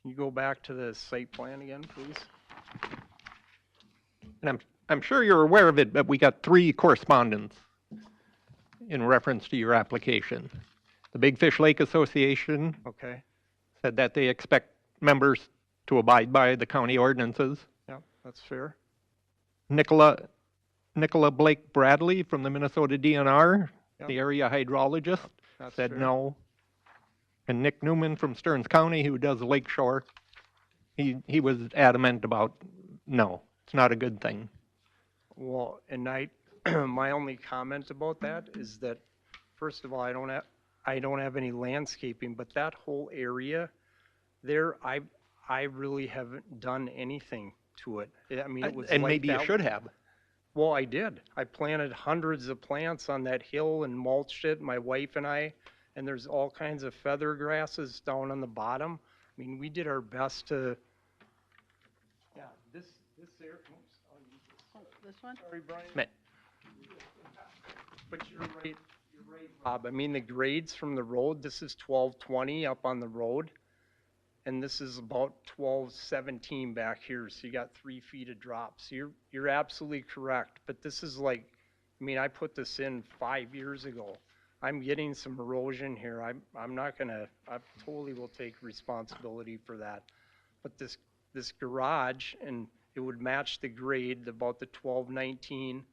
you go back to the site plan again, please? And I'm sure you're aware of it, but we got 3 correspondence in reference to your application. The Big Fish Lake Association said that they expect members to abide by the county ordinances. Yeah, that's fair. Nicola Blake Bradley from the Minnesota DNR, Yep. the area hydrologist, That's said fair. no. And Nick Newman from Stearns County, who does Lake Shore, he was adamant about no, it's not a good thing. Well, and my only comment about that is that, first of all, I don't have any landscaping, but that whole area there, I really haven't done anything to it. I mean, it was And like maybe you that- should have. Well, I did. I planted hundreds of plants on that hill and mulched it, my wife and I, and there's all kinds of feather grasses down on the bottom. I mean, we did our best to, yeah, this there, oops, I'll use this. This one? Sorry, Brian. Ma- But you're right, Bob. I mean, the grades from the road, this is 1220 up on the road, and this is about 1217 back here, so you got 3 feet of drop. So you're absolutely correct, but this is like, I mean, I put this in 5 years ago. I'm getting some erosion here. I'm not gonna, I totally will take responsibility for that. But this garage, and it would match the grade, about the 1219,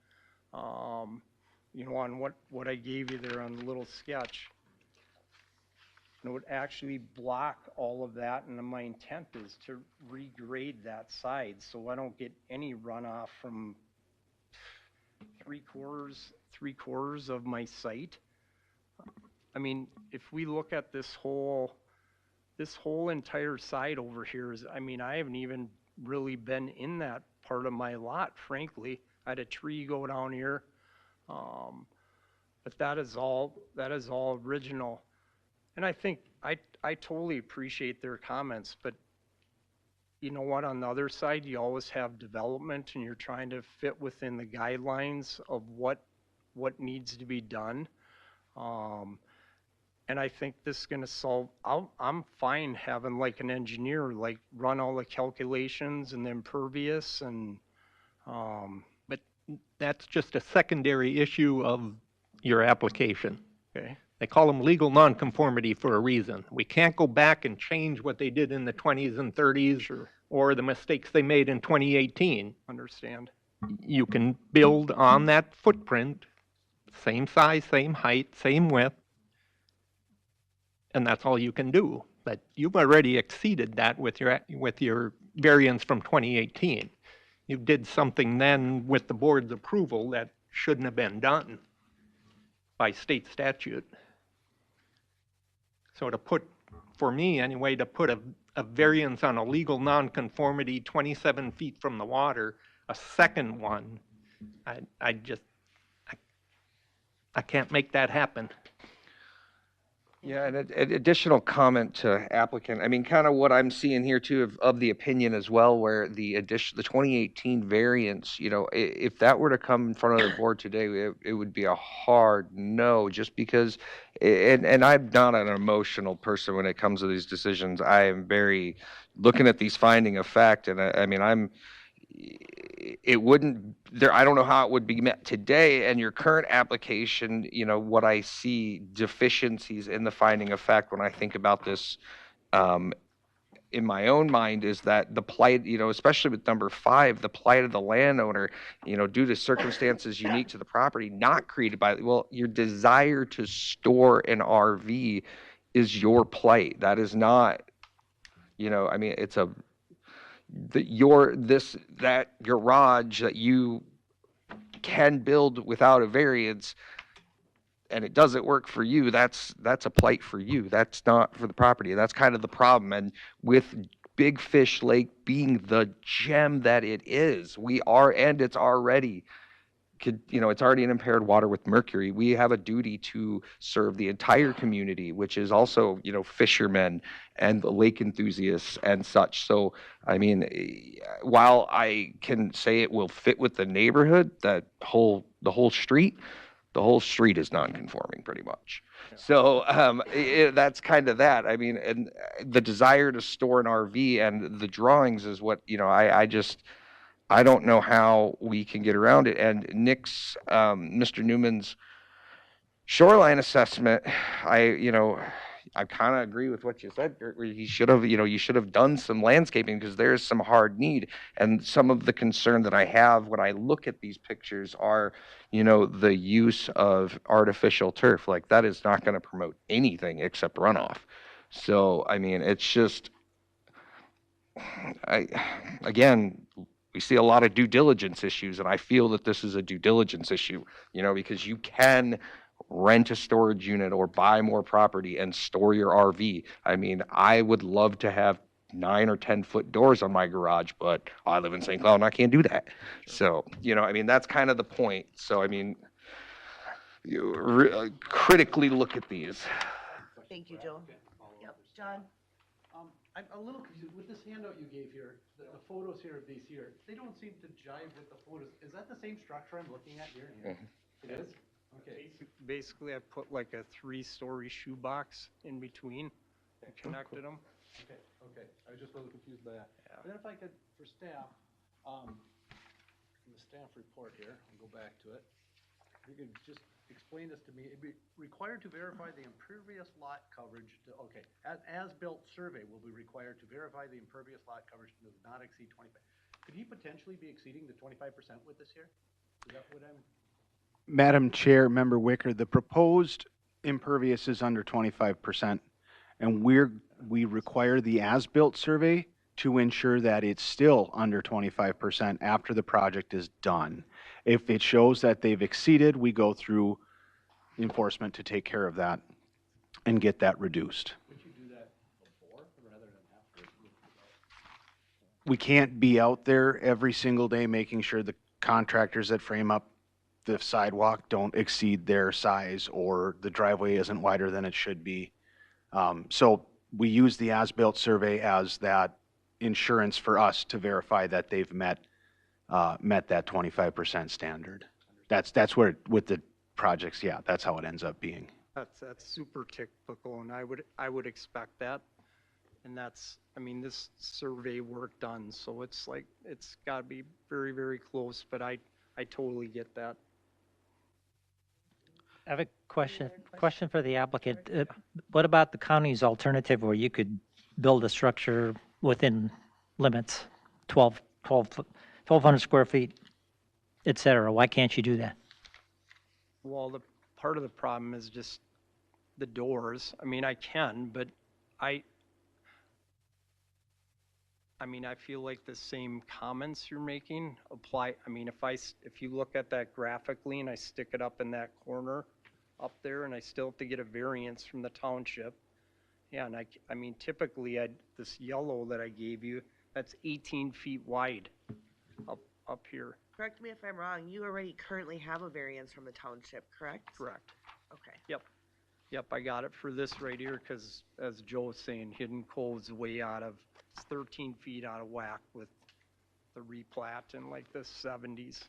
you know, on what I gave you there on the little sketch. And it would actually block all of that, and my intent is to regrade that side, so I don't get any runoff from three quarters of my site. I mean, if we look at this whole entire side over here is, I mean, I haven't even really been in that part of my lot, frankly. I had a tree go down here. But that is all original. And I think, I totally appreciate their comments, but you know what, on the other side, you always have development and you're trying to fit within the guidelines of what needs to be done. And I think this is gonna solve, I'm fine having like an engineer, like run all the calculations and the impervious and, But that's just a secondary issue of your application. okay. They call them legal nonconformity for a reason. We can't go back and change what they did in the 20s and 30s Sure. or the mistakes they made in 2018. Understand. You can build on that footprint, same size, same height, same width, and that's all you can do. But you've already exceeded that with your variance from 2018. You did something then with the board's approval that shouldn't have been done by state statute. So for me anyway, to put a variance on a legal nonconformity 27 feet from the water, a second one, I can't make that happen. Yeah, and an additional comment to applicant, I mean, kind of what I'm seeing here too of the opinion as well, where the 2018 variance, you know, if that were to come in front of the board today, it would be a hard no, just because, and I'm not an emotional person when it comes to these decisions. I am very, looking at these finding of fact, and I mean, it wouldn't, I don't know how it would be met today, and your current application, you know, what I see deficiencies in the finding of fact when I think about this in my own mind is that the plight, you know, especially with number 5, the plight of the landowner, you know, due to circumstances unique to the property, not created by, well, your desire to store an RV is your plight. That is not, you know, I mean, it's that garage that you can build without a variance and it doesn't work for you, that's a plight for you. That's not for the property. That's kind of the problem. And with Big Fish Lake being the gem that it is, and it's already, you know, it's already an impaired water with mercury. We have a duty to serve the entire community, which is also, you know, fishermen and the lake enthusiasts and such. So, I mean, while I can say it will fit with the neighborhood, the whole street is non-conforming pretty much. Yeah. So that's kind of that. I mean, and the desire to store an RV and the drawings is what, you know, I don't know how we can get around it. And Nick's, Mr. Newman's shoreline assessment, you know, I kind of agree with what you said. You should have, you should have done some landscaping because there is some hard need. And some of the concern that I have when I look at these pictures are, the use of artificial turf. Like that is not going to promote anything except runoff. So, I mean, it's just, again, we see a lot of due diligence issues, and I feel that this is a due diligence issue, because you can rent a storage unit or buy more property and store your RV. I mean, I would love to have 9 or 10-foot doors on my garage, but I live in St. Cloud and I can't do that. So, I mean, that's kind of the point. So, I mean, you critically look at these. Thank you, Joe. Yep, John? I'm a little confused with this handout you gave here, the photos here of these here, they don't seem to jive with the photos. Is that the same structure I'm looking at here? It is? Okay. Basically, I put like a 3-story shoebox in between and connected them. Okay, I was just a little confused by that. Yeah. And then if I could, for staff, in the staff report here, I'll go back to it. If you could just explain this to me, it'd be required to verify the impervious lot coverage to, okay, as-built survey will be required to verify the impervious lot coverage does not exceed 25. Could he potentially be exceeding the 25% with this here? Is that what I'm? Madam Chair, Member Wicker, the proposed impervious is under 25%, and we require the as-built survey to ensure that it's still under 25% after the project is done. If it shows that they've exceeded, we go through enforcement to take care of that and get that reduced. Could you do that before rather than after? We can't be out there every single day making sure the contractors that frame up the sidewalk don't exceed their size or the driveway isn't wider than it should be. So we use the as-built survey as that insurance for us to verify that they've met that 25% standard. That's where, with the projects, yeah, that's how it ends up being. That's super typical, and I would expect that. And that's, I mean, this survey work done, so it's like, it's got to be very, very close, but I totally get that. I have a question for the applicant. What about the county's alternative where you could build a structure within limits, 1,200 square feet, et cetera? Why can't you do that? Well, the part of the problem is just the doors. I mean, I can, but I mean, I feel like the same comments you're making apply. I mean, if you look at that graphically and I stick it up in that corner up there and I still have to get a variance from the township. Yeah, and I mean, typically this yellow that I gave you, that's 18 feet wide up here. Correct me if I'm wrong, you already currently have a variance from the township, correct? Correct. Okay. Yep, I got it for this right here because, as Joe was saying, Hidden Cove's way it's 13 feet out of whack with the replat in like the 70s.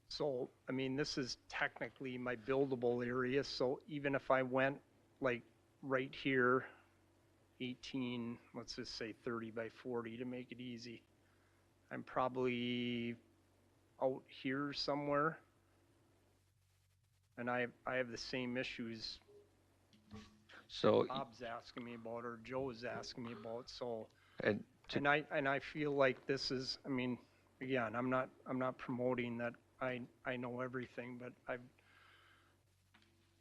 So, I mean, this is technically my buildable area, so even if I went like right here, 18, let's just say 30 by 40 to make it easy, I'm probably out here somewhere. And I have the same issues So, Bob's asking me about or Joe's asking me about. So, and I feel like this is. I mean, again, I'm not promoting that I know everything, but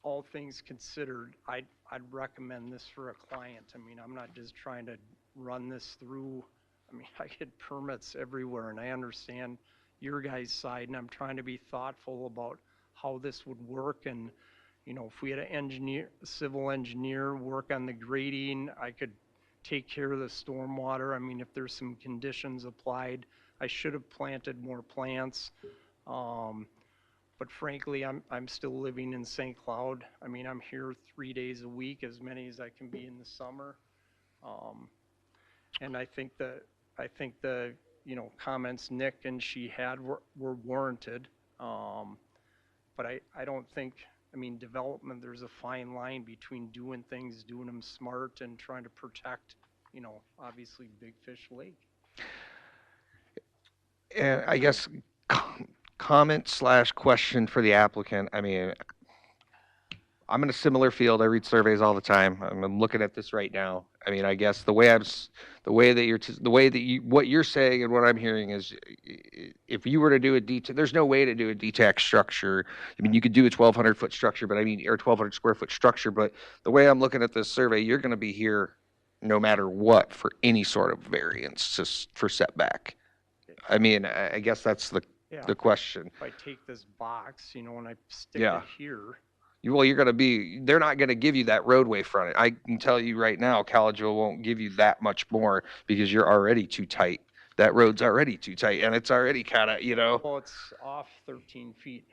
all things considered, I'd recommend this for a client. I mean, I'm not just trying to run this through. I mean, I get permits everywhere, and I understand your guys' side, and I'm trying to be thoughtful about how this would work. And, you know, if we had a civil engineer work on the grading, I could take care of the stormwater. I mean, if there's some conditions applied, I should have planted more plants. But frankly, I'm still living in St. Cloud. I mean, I'm here 3 days a week, as many as I can be in the summer. And I think the you know, comments Nick and she had were warranted. But I don't think, I mean, development, there's a fine line between doing them smart and trying to protect, you know, obviously Big Fish Lake. And I guess comment/question for the applicant. I mean, I'm in a similar field. I read surveys all the time. I'm looking at this right now. I mean, I guess the way what you're saying and what I'm hearing is, if you were to do there's no way to do a detached structure. I mean, you could do a 1,200 foot structure, or 1,200 square foot structure. But the way I'm looking at this survey, you're going to be here no matter what for any sort of variance for setback. I mean, I guess that's the question. If I take this box, and I stick Yeah. it here, They're not going to give you that roadway frontage. I can tell you right now, Collegeville won't give you that much more because you're already too tight. That road's already too tight, and it's already kind of, well, it's off 13 feet,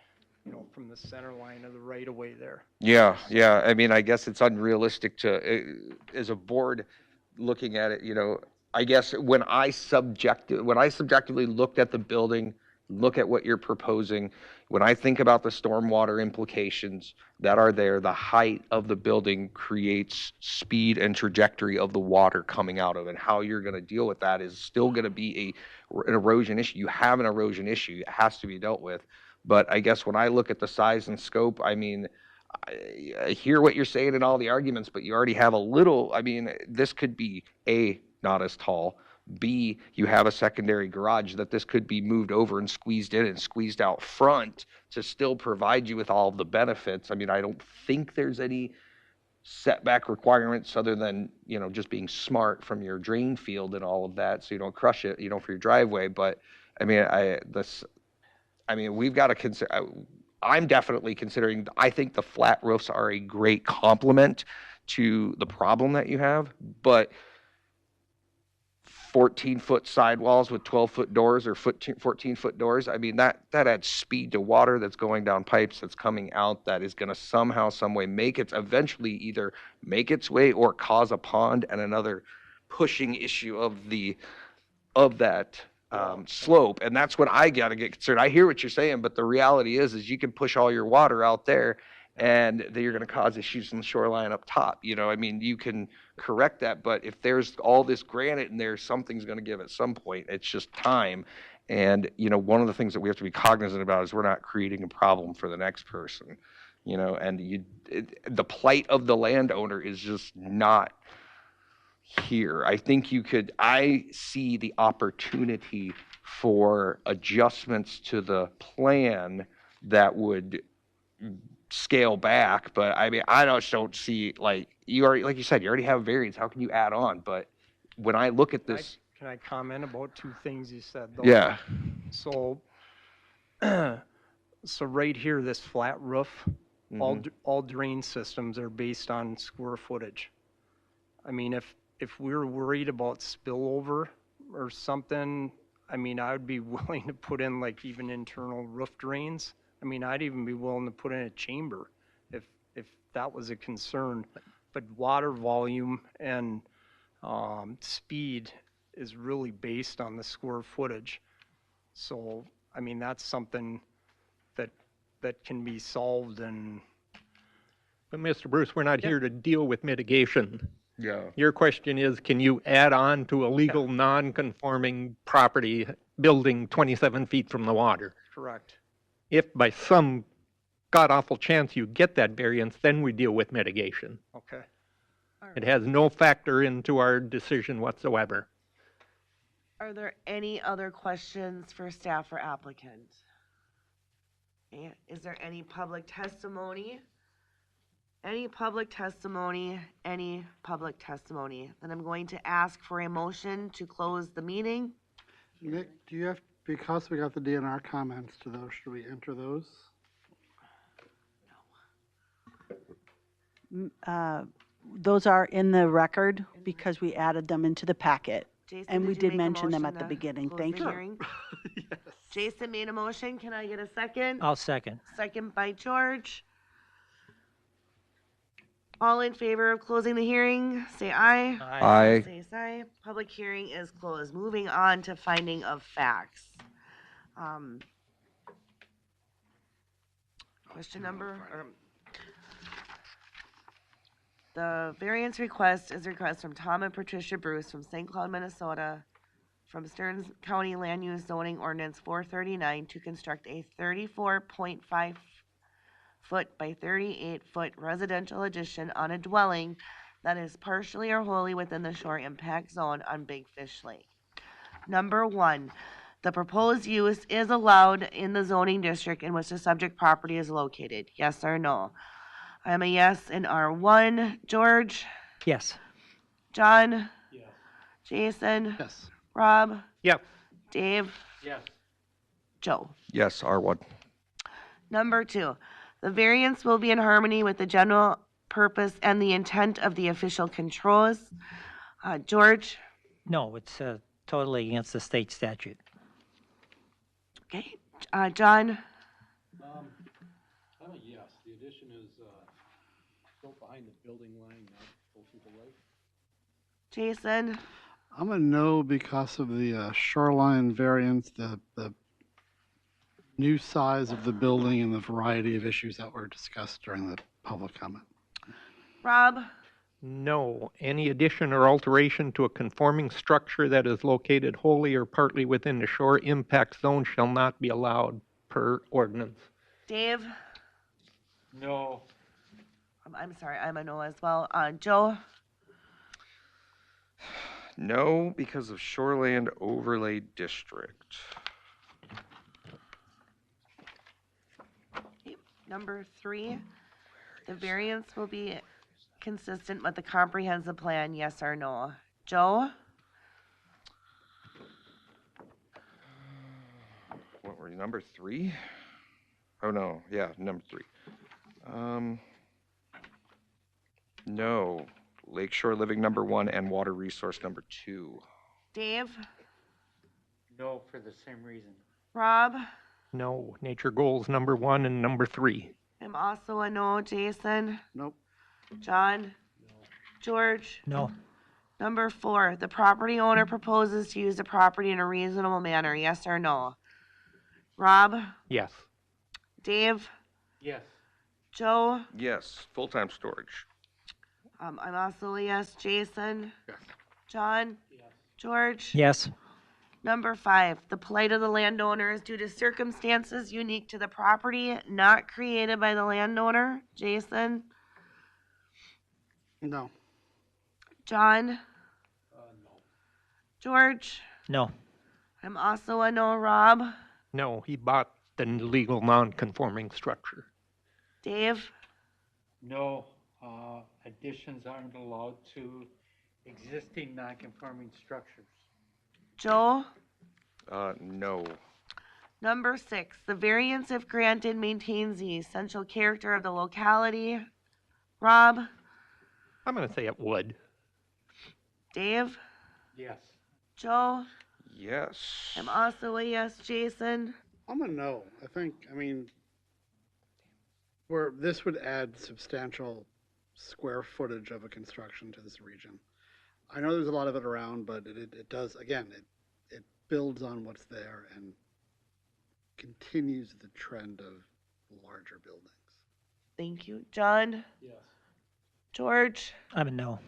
from the center line of the right of way there. Yeah. I mean, I guess it's unrealistic to, as a board looking at it, I guess when I subjectively looked at the building, look at what you're proposing, when I think about the stormwater implications that are there, the height of the building creates speed and trajectory of the water coming out of it. And how you're going to deal with that is still going to be an erosion issue. You have an erosion issue. It has to be dealt with. But I guess when I look at the size and scope, I mean, I hear what you're saying in all the arguments, but you already have this could be A, not as tall. B, you have a secondary garage that this could be moved over and squeezed in and squeezed out front to still provide you with all of the benefits. I mean, I don't think there's any setback requirements other than, just being smart from your drain field and all of that so you don't crush it, for your driveway. But I mean, we've got to consider, I'm definitely considering, I think the flat roofs are a great complement to the problem that you have, but 14-foot sidewalls with 12-foot doors or 14-foot doors, I mean, that adds speed to water that's going down pipes, that's coming out, that is going to somehow, some way eventually either make its way or cause a pond and another pushing issue of that slope. And that's what I got to get concerned. I hear what you're saying, but the reality is you can push all your water out there and then you're going to cause issues in the shoreline up top. I mean, you can correct that, but if there's all this granite in there, something's going to give at some point. It's just time. And, one of the things that we have to be cognizant about is we're not creating a problem for the next person, and the plight of the landowner is just not here. I think I see the opportunity for adjustments to the plan that would scale back, but I mean, I just don't see, like you said, you already have variance. How can you add on? But when I look at this, Can I comment about two things you said, though? Yeah. So, right here, this flat roof, all drain systems are based on square footage. I mean, if we're worried about spillover or something, I mean, I would be willing to put in like even internal roof drains. I mean, I'd even be willing to put in a chamber if that was a concern. But water volume and speed is really based on the square footage. So, I mean, that's something that can be solved. But Mr. Bruce, we're not here to deal with mitigation. Yeah. Your question is, can you add on to a legal non-conforming property building 27 feet from the water? Correct. If by some god-awful chance you get that variance, then we deal with mitigation. Okay. It has no factor into our decision whatsoever. Are there any other questions for staff or applicant? Is there any public testimony? Any public testimony? Any public testimony? Then I'm going to ask for a motion to close the meeting. Nick, do you have, because we got the DNR comments to those, should we enter those? Those are in the record because we added them into the packet. Jason, And we you did make a mention them motion at the to beginning. close Thank the you. hearing? Jason made a motion. Can I get a second? I'll second. Second by George. All in favor of closing the hearing, say aye. Aye. Say aye. Public hearing is closed. Moving on to finding of facts. Question number, the variance request is a request from Tom and Patricia Bruce from St. Cloud, Minnesota, from Stearns County Land Use Zoning Ordinance 439 to construct a 34.5 foot by 38-foot residential addition on a dwelling that is partially or wholly within the shore impact zone on Big Fish Lake. Number 1, the proposed use is allowed in the zoning district in which the subject property is located. Yes or no? I'm a yes in R1. George? Yes. John? Yes. Jason? Yes. Rob? Yes. Dave? Yes. Joe? Yes, R1. Number 2, the variance will be in harmony with the general purpose and the intent of the official controls. George? No, it's totally against the state statute. Okay. John? I'm a yes. The addition is built behind the building line, not go through the lake. Jason? I'm a no because of the shoreline variance, the new size of the building, and the variety of issues that were discussed during the public comment. Rob? No, any addition or alteration to a conforming structure that is located wholly or partly within the shore impact zone shall not be allowed per ordinance. Dave? No. I'm sorry, I'm a no as well. Joe? No, because of Shoreland Overlay District. Number 3, the variance will be consistent with the comprehensive plan, yes or no? Joe? What were you, number 3? Oh, no, yeah, number 3. No, Lakeshore Living number 1 and Water Resource number 2. Dave? No, for the same reason. Rob? No, nature goals number 1 and number 3. I'm also a no. Jason? Nope. John? No. George? No. Number 4, the property owner proposes to use the property in a reasonable manner, yes or no? Rob? Yes. Dave? Yes. Joe? Yes, full-time storage. I'm also a yes. Jason? Yes. John? Yes. George? Yes. Number 5, the plight of the landowner is due to circumstances unique to the property, not created by the landowner. Jason? No. John? No. George? No. I'm also a no. Rob? No, he bought the legal non-conforming structure. Dave? No, additions aren't allowed to existing non-conforming structures. Joe? No. Number 6, the variance, if granted, maintains the essential character of the locality. Rob? I'm going to say it would. Dave? Yes. Joe? Yes. I'm also a yes. Jason? I'm a no. I mean, this would add substantial square footage of a construction to this region. I know there's a lot of it around, but it does, again, it builds on what's there and continues the trend of larger buildings. Thank you. John? Yes. George? I'm a no.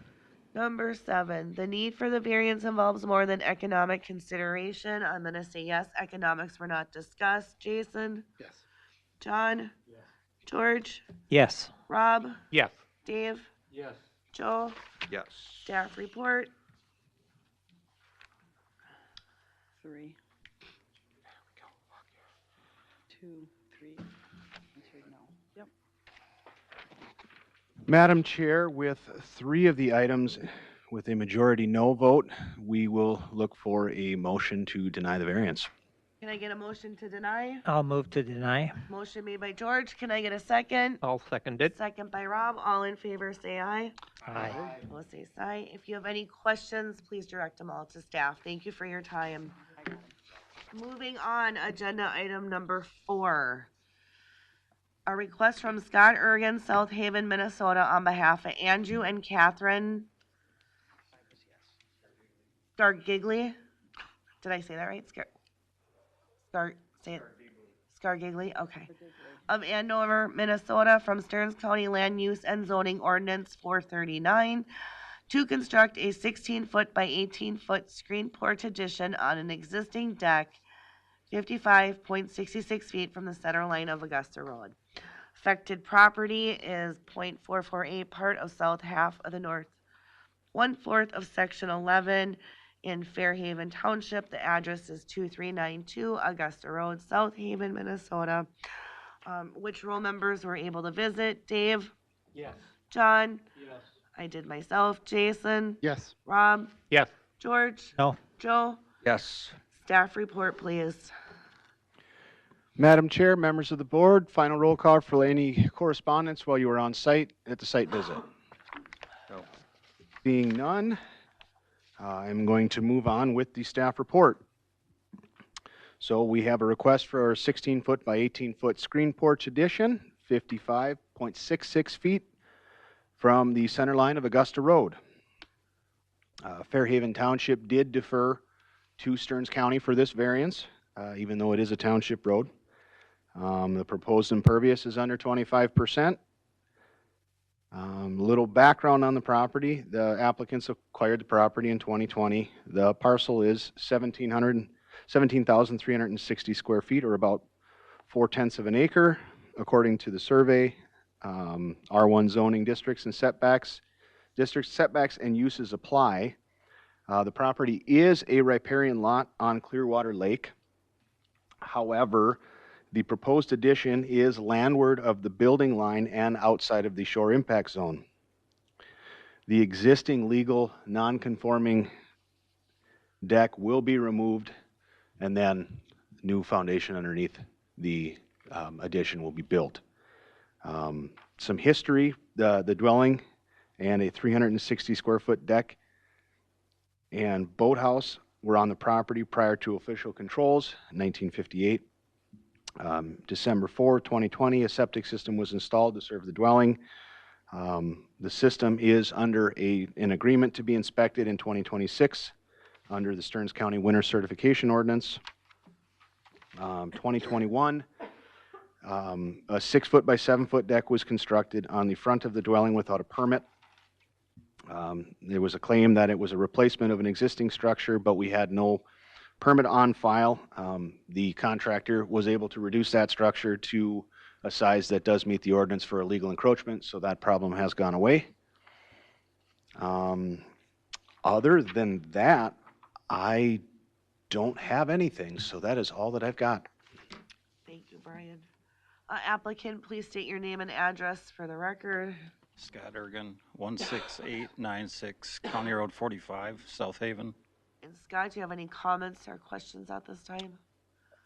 Number 7, the need for the variance involves more than economic consideration. I'm going to say yes. Economics were not discussed. Jason? Yes. John? Yes. George? Yes. Rob? Yes. Dave? Yes. Joe? Yes. Staff report? 3. 2, 3, and 2, no. Yep. Madam Chair, with 3 of the items with a majority no vote, we will look for a motion to deny the variance. Can I get a motion to deny? I'll move to deny. Motion made by George. Can I get a second? I'll second it. Second by Rob. All in favor, say aye. Aye. Opposed, say aye. If you have any questions, please direct them all to staff. Thank you for your time. Moving on, agenda item number 4. A request from Scott Ergen, South Haven, Minnesota, on behalf of Andrew and Catherine Scargigli. Did I say that right? Scargigli, okay. Of Andover, Minnesota, from Stearns County Land Use and Zoning Ordinance 439 to construct a 16-foot by 18-foot screen porch addition on an existing deck 55.66 feet from the center line of Augusta Road. Affected property is .448 part of south half of the north 1/4 of section 11 in Fairhaven Township. The address is 2392 Augusta Road, South Haven, Minnesota. Which roll members were able to visit? Dave? Yes. John? Yes. I did myself. Jason? Yes. Rob? Yes. George? No. Joe? Yes. Staff report, please. Madam Chair, members of the board, final roll call for any correspondence while you were on site at the site visit. No. Being none, I'm going to move on with the staff report. So we have a request for our 16-foot by 18-foot screen porch addition, 55.66 feet from the center line of Augusta Road. Fairhaven Township did defer to Stearns County for this variance, even though it is a township road. The proposed impervious is under 25%. Little background on the property. The applicants acquired the property in 2020. The parcel is 17,360 square feet, or about 4/10 of an acre, according to the survey. R1 zoning districts and setbacks. District setbacks and uses apply. The property is a riparian lot on Clearwater Lake. However, the proposed addition is landward of the building line and outside of the shore impact zone. The existing legal non-conforming deck will be removed, and then new foundation underneath the addition will be built. Some history, the dwelling and a 360 square foot deck and boathouse were on the property prior to official controls in 1958. December 4, 2020, a septic system was installed to serve the dwelling. The system is under an agreement to be inspected in 2026 under the Stearns County Winter Certification Ordinance. 2021, a 6-foot by 7-foot deck was constructed on the front of the dwelling without a permit. There was a claim that it was a replacement of an existing structure, but we had no permit on file. The contractor was able to reduce that structure to a size that does meet the ordinance for illegal encroachment, so that problem has gone away. Other than that, I don't have anything, so that is all that I've got. Thank you, Brian. Applicant, please state your name and address for the record. Scott Ergen, 16896 County Road 45, South Haven. And Scott, do you have any comments or questions at this time?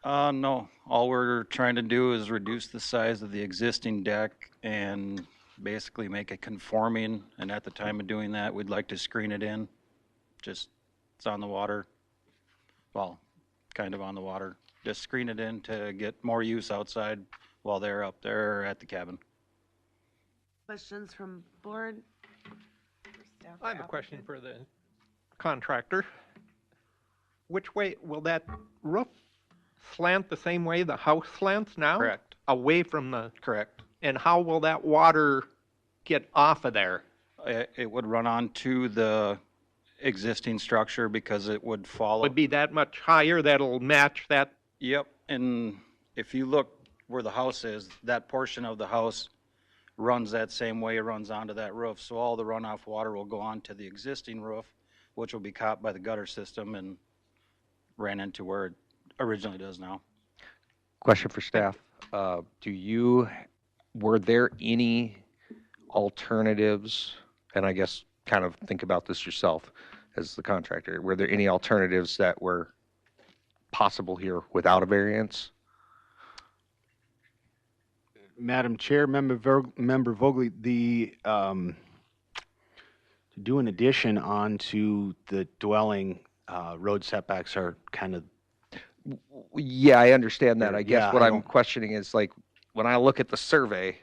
No, all we're trying to do is reduce the size of the existing deck and basically make it conforming, and at the time of doing that, we'd like to screen it in. Just, it's on the water, well, kind of on the water. Just screen it in to get more use outside while they're up there at the cabin. Questions from board? I have a question for the contractor. Which way will that roof slant the same way the house slants now? Correct. Away from the, Correct. and how will that water get off of there? It would run onto the existing structure because it would follow. Would be that much higher that'll match that? Yep, and if you look where the house is, that portion of the house runs that same way, runs onto that roof. So all the runoff water will go onto the existing roof, which will be caught by the gutter system and ran into where it originally does now. Question for staff. Were there any alternatives, and I guess kind of think about this yourself as the contractor, were there any alternatives that were possible here without a variance? Madam Chair, Member Vogel, to do an addition onto the dwelling, road setbacks are kind of. Yeah, I understand that. I guess Yeah, what I I'm don't- questioning is, like, when I look at the survey,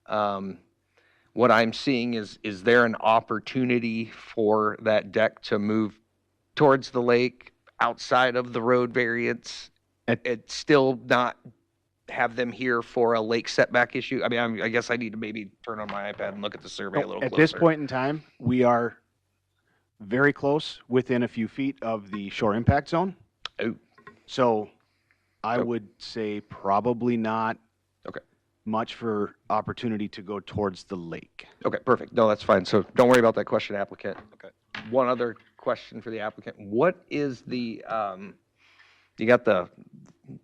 what I'm seeing is there an opportunity for that deck to move towards the lake outside of the road variance? It's still not have them here for a lake setback issue? I mean, I guess I need to maybe turn on my iPad and look at the survey a little At closer. this point in time, we are very close, within a few feet of the shore impact zone. Oh. So I would say probably not. Okay. much for opportunity to go towards the lake. Okay, perfect. No, that's fine. So don't worry about that question, applicant. Okay. One other question for the applicant. What is the, you got the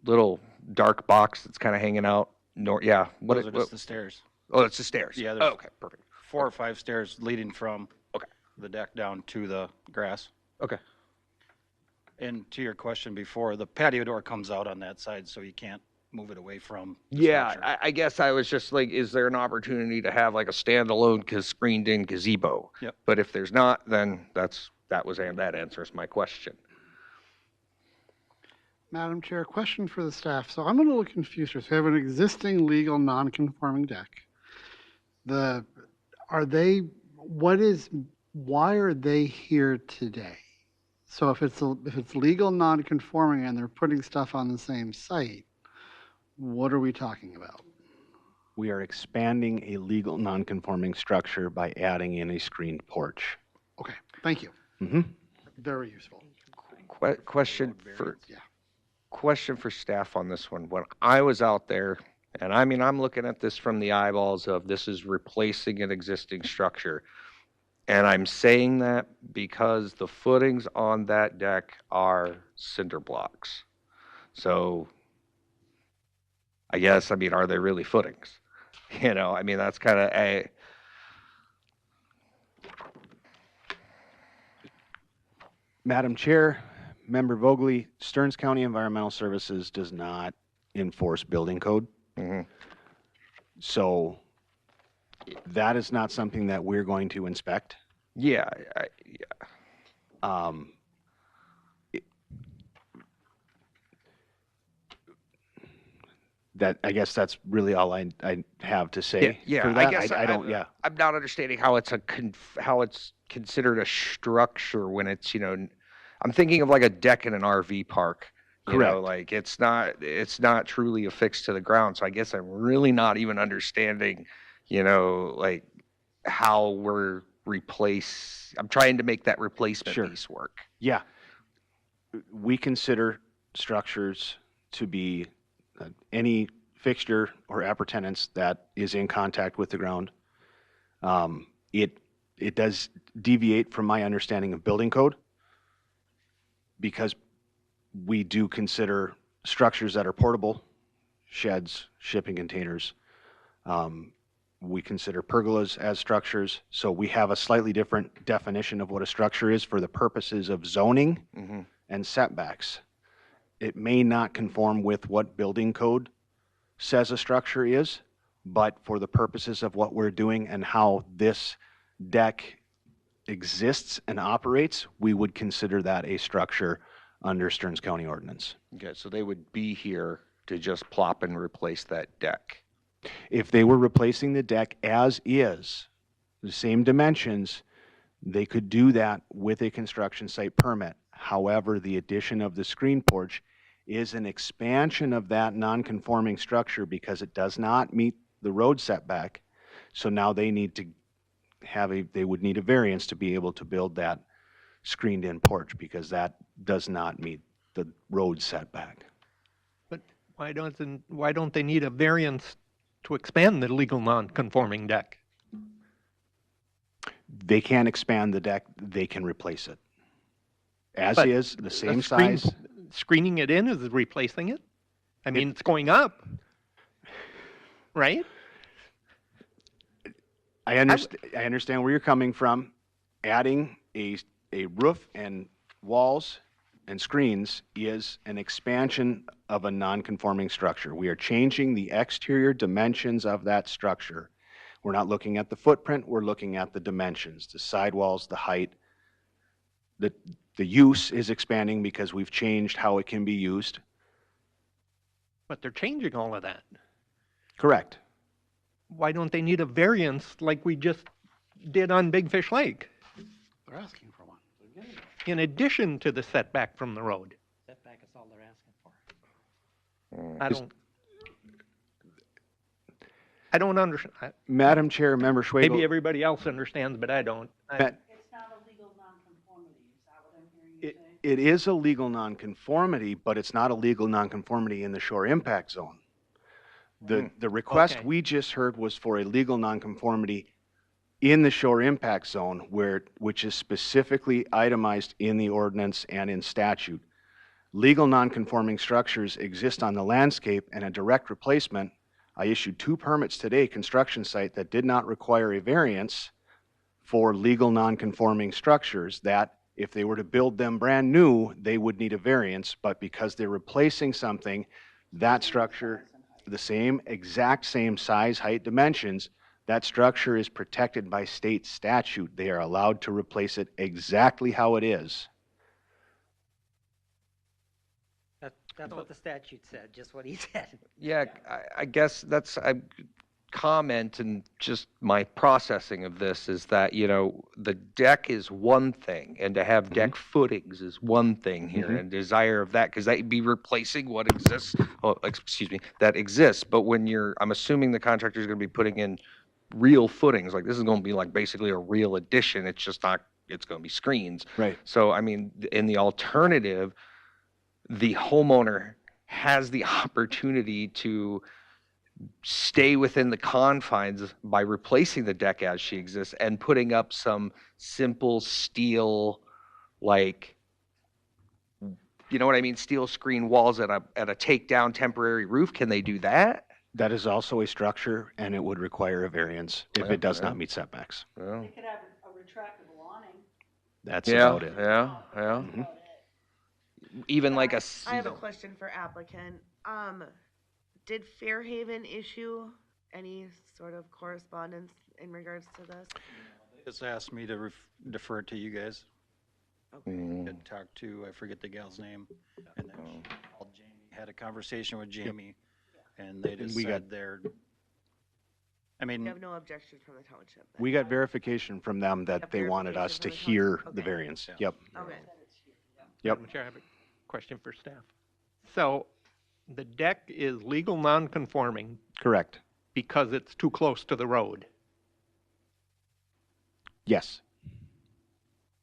little dark box that's kind of hanging out north, yeah. Those are just the stairs. Oh, it's the stairs. Yeah, Oh, there's okay, perfect. 4 or 5 stairs leading from Okay. the deck down to the grass. Okay. And to your question before, the patio door comes out on that side, so you can't move it away from the Yeah, structure. I guess I was just like, is there an opportunity to have like a standalone screened-in gazebo? Yep. But if there's not, then that answers my question. Madam Chair, question for the staff. So I'm a little confused here. So we have an existing legal non-conforming deck. Why are they here today? So if it's legal non-conforming and they're putting stuff on the same site, what are we talking about? We are expanding a legal non-conforming structure by adding in a screened porch. Okay, thank you. Mm-hmm. Very useful. Question for Yeah. question for staff on this one. When I was out there, and I mean, I'm looking at this from the eyeballs of this is replacing an existing structure. And I'm saying that because the footings on that deck are cinder blocks. So I guess, I mean, are they really footings? You know, I mean, that's kind of a, Madam Chair, Member Vogely, Stearns County Environmental Services does not enforce building code. So that is not something that we're going to inspect. yeah, That, I guess that's really all I have to say. yeah, for I that. guess I don't, yeah. I'm not understanding how it's how it's considered a structure when it's, you know, I'm thinking of like a deck in an RV park. You know, Correct. like it's not truly affixed to the ground. So I guess I'm really not even understanding, you know, like how I'm trying to make that replacement Sure. piece work. Yeah. We consider structures to be any fixture or appurtenance that is in contact with the ground. It does deviate from my understanding of building code because we do consider structures that are portable, sheds, shipping containers. We consider pergolas as structures, so we have a slightly different definition of what a structure is for the purposes of zoning and setbacks. It may not conform with what building code says a structure is, but for the purposes of what we're doing and how this deck exists and operates, we would consider that a structure under Stearns County ordinance. Okay, so they would be here to just plop and replace that deck. If they were replacing the deck as is, the same dimensions, they could do that with a construction site permit. However, the addition of the screen porch is an expansion of that non-conforming structure because it does not meet the road setback. So now they need to they would need a variance to be able to build that screened-in porch because that does not meet the road setback. But why don't they need a variance to expand the legal non-conforming deck? They can't expand the deck, they can replace it. As But is, the same a screen- size. Screening it in is replacing it? I mean, it's going up, right? I understand where you're coming from. Adding a roof and walls and screens is an expansion of a non-conforming structure. We are changing the exterior dimensions of that structure. We're not looking at the footprint, we're looking at the dimensions, the sidewalls, the height. The use is expanding because we've changed how it can be used. But they're changing all of that. Correct. Why don't they need a variance like we just did on Big Fish Lake, They're asking for one. in addition to the setback from the road? Setback is all they're asking for. I don't understand. Madam Chair, Member Schwagel. Maybe everybody else understands, but I don't. It is a legal nonconformity, but it's not a legal nonconformity in the shore impact zone. The request Okay. we just heard was for a legal nonconformity in the shore impact zone which is specifically itemized in the ordinance and in statute. Legal nonconforming structures exist on the landscape, and a direct replacement. I issued 2 permits today, construction site, that did not require a variance for legal nonconforming structures that if they were to build them brand new, they would need a variance, but because they're replacing something, that structure, the exact same size, height, dimensions, that structure is protected by state statute. They are allowed to replace it exactly how it is. That's what the statute said, just what he said. Yeah, I guess that's a comment, and just my processing of this is that, the deck is one thing, and to have deck footings is one thing here, and desire of that, because that'd be replacing what exists, that exists. But when I'm assuming the contractor is going to be putting in real footings, like this is going to be like basically a real addition. It's just not, it's going to be screens. Right. So, I mean, in the alternative, the homeowner has the opportunity to stay within the confines by replacing the deck as she exists and putting up some simple steel, like, you know what I mean, steel screen walls at a takedown temporary roof. Can they do that? That is also a structure, and it would require a variance if it does not meet setbacks. Well, They could have a retractable awning. That's about it. Yeah. Even like a. I have a question for applicant. Did Fairhaven issue any sort of correspondence in regards to this? Just asked me to defer it to you guys. Did talk to, I forget the gal's name, and then she called Jamie, had a conversation with Jamie, and they just said they're, I mean. You have no objection from the township? then? We got verification from them that they wanted us to hear the Okay. variance. Yeah. Yep. Okay. Yep. Madam Chair, I have a question for staff. So the deck is legal non-conforming Correct. because it's too close to the road, Yes.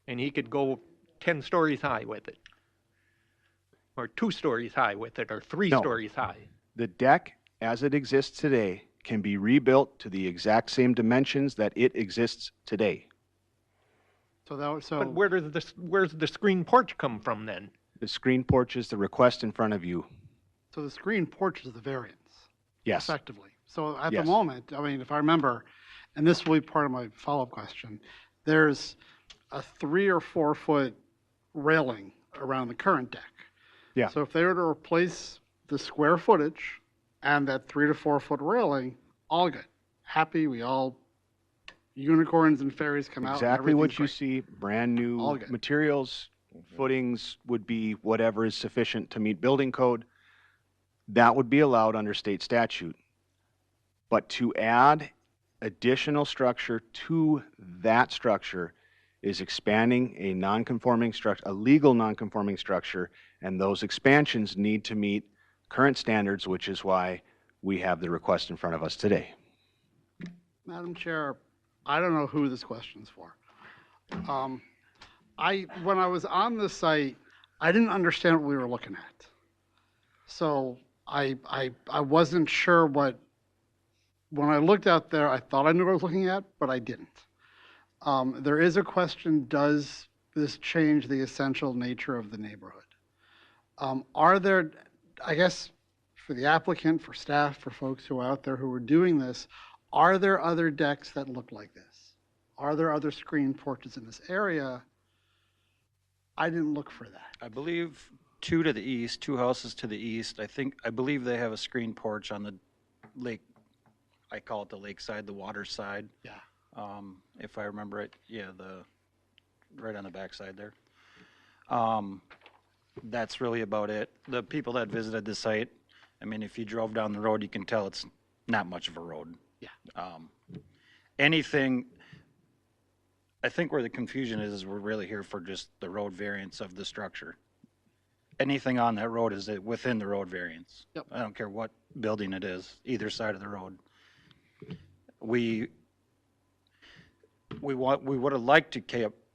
and he could go 10 stories high with it, or 2 stories high with it, or 3 No. stories high. The deck, as it exists today, can be rebuilt to the exact same dimensions that it exists today. But where's the screen porch come from then? The screen porch is the request in front of you. So the screen porch is the variance. Yes. Effectively. So at the Yes. moment, I mean, if I remember, and this will be part of my follow-up question, there's a 3 or 4 foot railing around the current deck. Yeah. So if they were to replace the square footage and that 3 to 4 foot railing, all good. Happy, we all, unicorns and fairies come out. and Exactly what everything's you great. see, brand new All good. materials, footings would be whatever is sufficient to meet building code. That would be allowed under state statute. But to add additional structure to that structure is expanding a non-conforming structure, a legal non-conforming structure, and those expansions need to meet current standards, which is why we have the request in front of us today. Madam Chair, I don't know who this question's for. When I was on the site, I didn't understand what we were looking at. So I wasn't sure when I looked out there, I thought I knew what I was looking at, but I didn't. There is a question, does this change the essential nature of the neighborhood? Are there, I guess, for the applicant, for staff, for folks who are out there who are doing this, are there other decks that look like this? Are there other screen porches in this area? I didn't look for that. I believe 2 to the east, 2 houses to the east. I believe they have a screen porch on the lake. I call it the lakeside, the water side. Yeah. If I remember it, yeah, right on the backside there. That's really about it. The people that visited the site, I mean, if you drove down the road, you can tell it's not much of a road. Yeah. Anything, I think where the confusion is we're really here for just the road variance of the structure. Anything on that road is within the road variance. Yep. I don't care what building it is, either side of the road. We would have liked to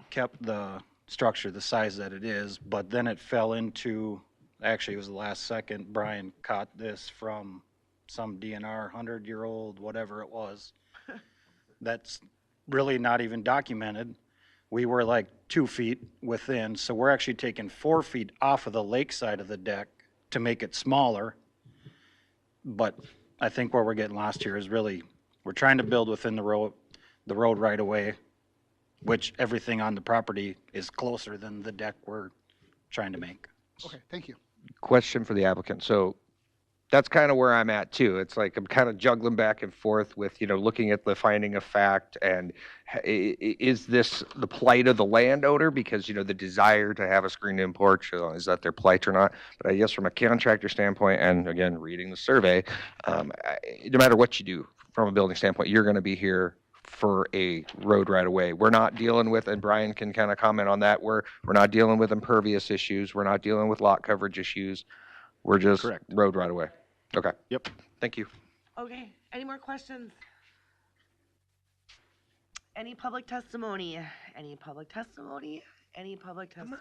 kept the structure the size that it is, but then it fell into, actually it was the last second, Brian caught this from some DNR, 100-year-old, whatever it was. That's really not even documented. We were like 2 feet within, so we're actually taking 4 feet off of the lake side of the deck to make it smaller. But I think where we're getting lost here is really, we're trying to build within the road right away, which everything on the property is closer than the deck we're trying to make. Okay, thank you. Question for the applicant. So that's kind of where I'm at too. It's like I'm kind of juggling back and forth with, looking at the finding of fact and is this the plight of the landowner? Because, the desire to have a screened-in porch, is that their plight or not? But I guess from a contractor standpoint, and again, reading the survey, no matter what you do from a building standpoint, you're going to be here for a road right away. We're not dealing with, and Brian can kind of comment on that, we're not dealing with impervious issues. We're not dealing with lot coverage issues. We're just road right away. Okay. Yep. Thank you. Okay, any more questions? Any public testimony? Any public testimony? Any public testimony?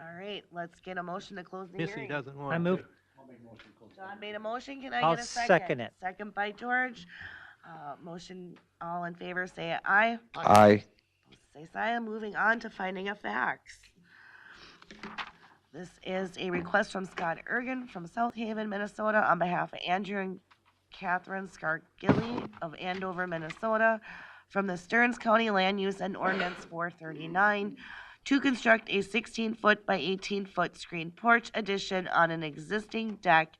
All right, let's get a motion to close the Missy hearing. doesn't want I move. John made a motion, can I I'll get a second? second it. Second by George. Motion, all in favor, say aye. Aye. Say aye. Moving on to finding of facts. This is a request from Scott Ergen from South Haven, Minnesota, on behalf of Andrew and Catherine Scargilli of Andover, Minnesota, from the Stearns County Land Use and Ordinance 439 to construct a 16-foot by 18-foot screened porch addition on an existing deck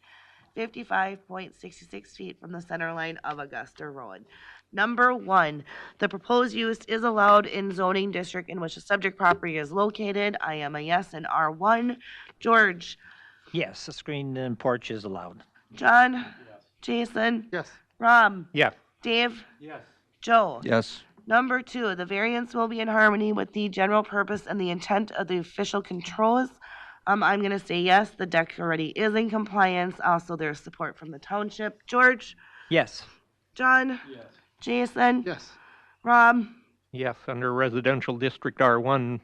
55.66 feet from the center line of Augusta Road. Number one, the proposed use is allowed in zoning district in which the subject property is located. I am a yes in R1. George? Yes, a screened-in porch is allowed. John? Yes. Jason? Yes. Rob? Yeah. Dave? Yes. Joe? Yes. Number two, the variance will be in harmony with the general purpose and the intent of the official controls. I'm going to say yes, the deck already is in compliance. Also, there's support from the township. George? Yes. John? Yes. Jason? Yes. Rob? Yes, under residential district R1,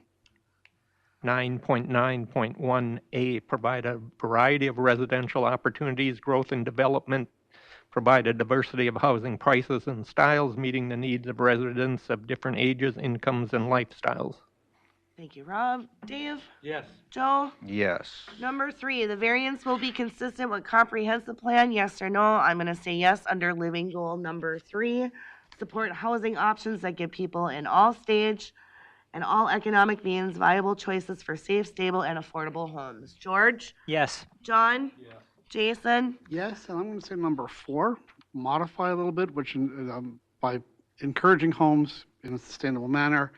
9.9.1A, provide a variety of residential opportunities, growth and development, provide a diversity of housing prices and styles, meeting the needs of residents of different ages, incomes, and lifestyles. Thank you, Rob. Dave? Yes. Joe? Yes. Number three, the variance will be consistent with comprehensive plan, yes or no? I'm going to say yes under living goal number 3. Support housing options that give people in all stage and all economic means viable choices for safe, stable, and affordable homes. George? Yes. John? Yes. Jason? Yes, and I'm going to say number 4, modify a little bit, which by encouraging homes in a sustainable manner,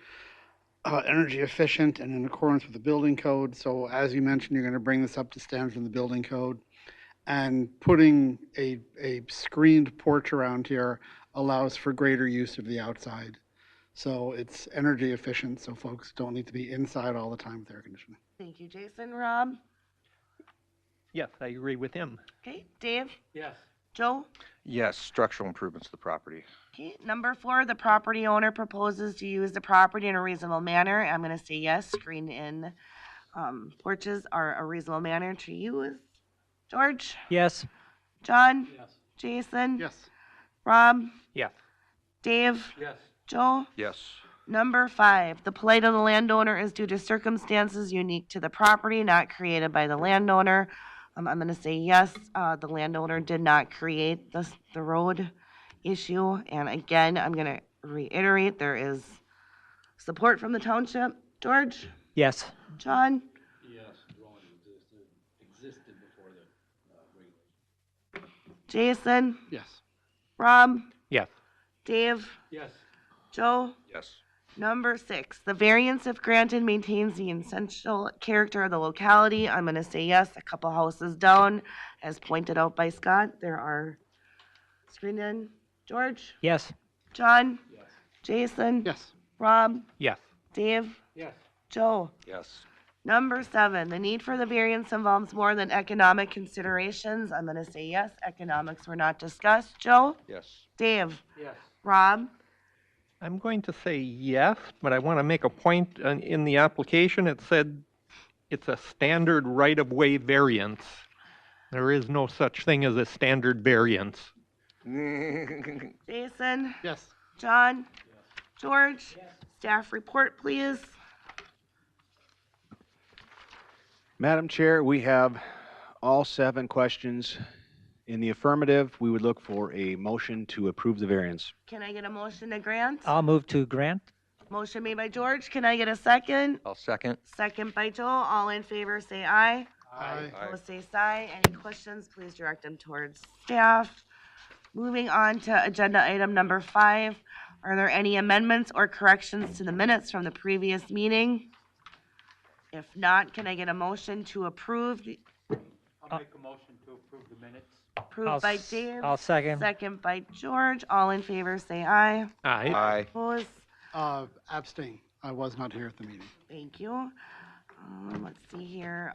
energy efficient and in accordance with the building code. So as you mentioned, you're going to bring this up to standards in the building code. And putting a screened porch around here allows for greater use of the outside. So it's energy efficient, so folks don't need to be inside all the time with air conditioning. Thank you, Jason. Rob? Yes, I agree with him. Okay, Dave? Yes. Joe? Yes, structural improvements to the property. Okay, number 4, the property owner proposes to use the property in a reasonable manner. I'm going to say yes, screened-in porches are a reasonable manner to use. George? Yes. John? Yes. Jason? Yes. Rob? Yes. Dave? Yes. Joe? Yes. Number 5, the plight of the landowner is due to circumstances unique to the property, not created by the landowner. I'm going to say yes, the landowner did not create the road issue. And again, I'm going to reiterate, there is support from the township. George? Yes. John? Yes. Dwelling existed before the Jason? Yes. Rob? Yes. Dave? Yes. Joe? Yes. Number 6, the variance, if granted, maintains the essential character of the locality. I'm going to say yes. A couple houses down, as pointed out by Scott, there are screened-in. George? Yes. John? Yes. Jason? Yes. Rob? Yes. Dave? Yes. Joe? Yes. Number 7, the need for the variance involves more than economic considerations. I'm going to say yes. Economics were not discussed. Joe? Yes. Dave? Yes. Rob? I'm going to say yes, but I want to make a point. In the application, it said it's a standard right-of-way variance. There is no such thing as a standard variance. Jason? Yes. John? George? Staff report, please. Madam Chair, we have all 7 questions in the affirmative. We would look for a motion to approve the variance. Can I get a motion to grant? I'll move to grant. Motion made by George. Can I get a second? I'll second. Second by Joel. All in favor, say aye. Aye. Opposed, say aye. Any questions, please direct them towards staff. Moving on to agenda item number 5. Are there any amendments or corrections to the minutes from the previous meeting? If not, can I get a motion to approve? I'll make a motion to approve the minutes. Approved by Dave. I'll second. Second by George. All in favor, say aye. Aye. Aye. Opposed? Abstain. I was not here at the meeting. Thank you. Let's see here.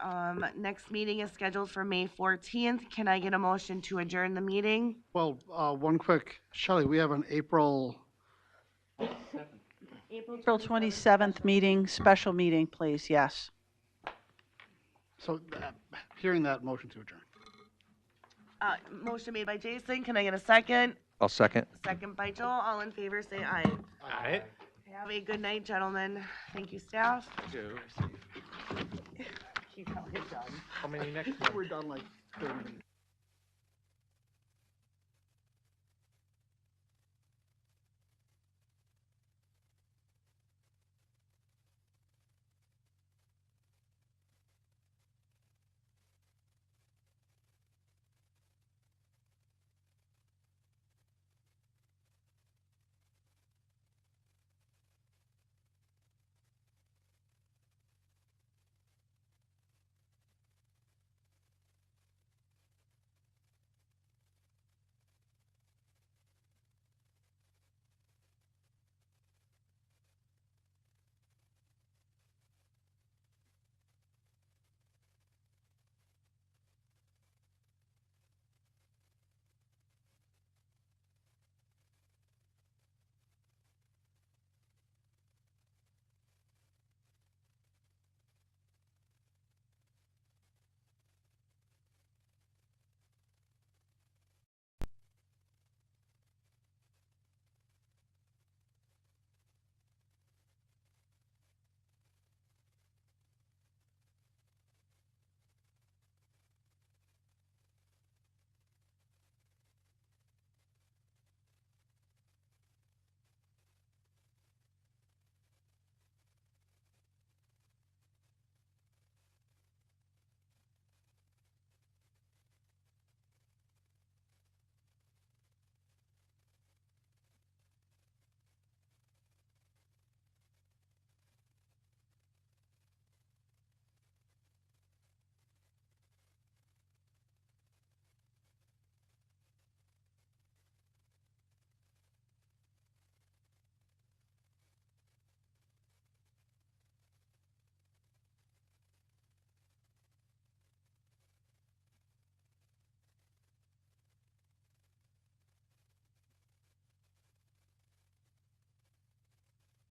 Next meeting is scheduled for May 14th. Can I get a motion to adjourn the meeting? Well, one quick, Shelley, we have an April, April 27th meeting, special meeting, please, yes. so hearing that, motion to adjourn. Motion made by Jason. Can I get a second? I'll second. Second by Joel. All in favor, say aye. Aye. Have a good night, gentlemen. Thank you, staff. How many next? We're done like 30 minutes.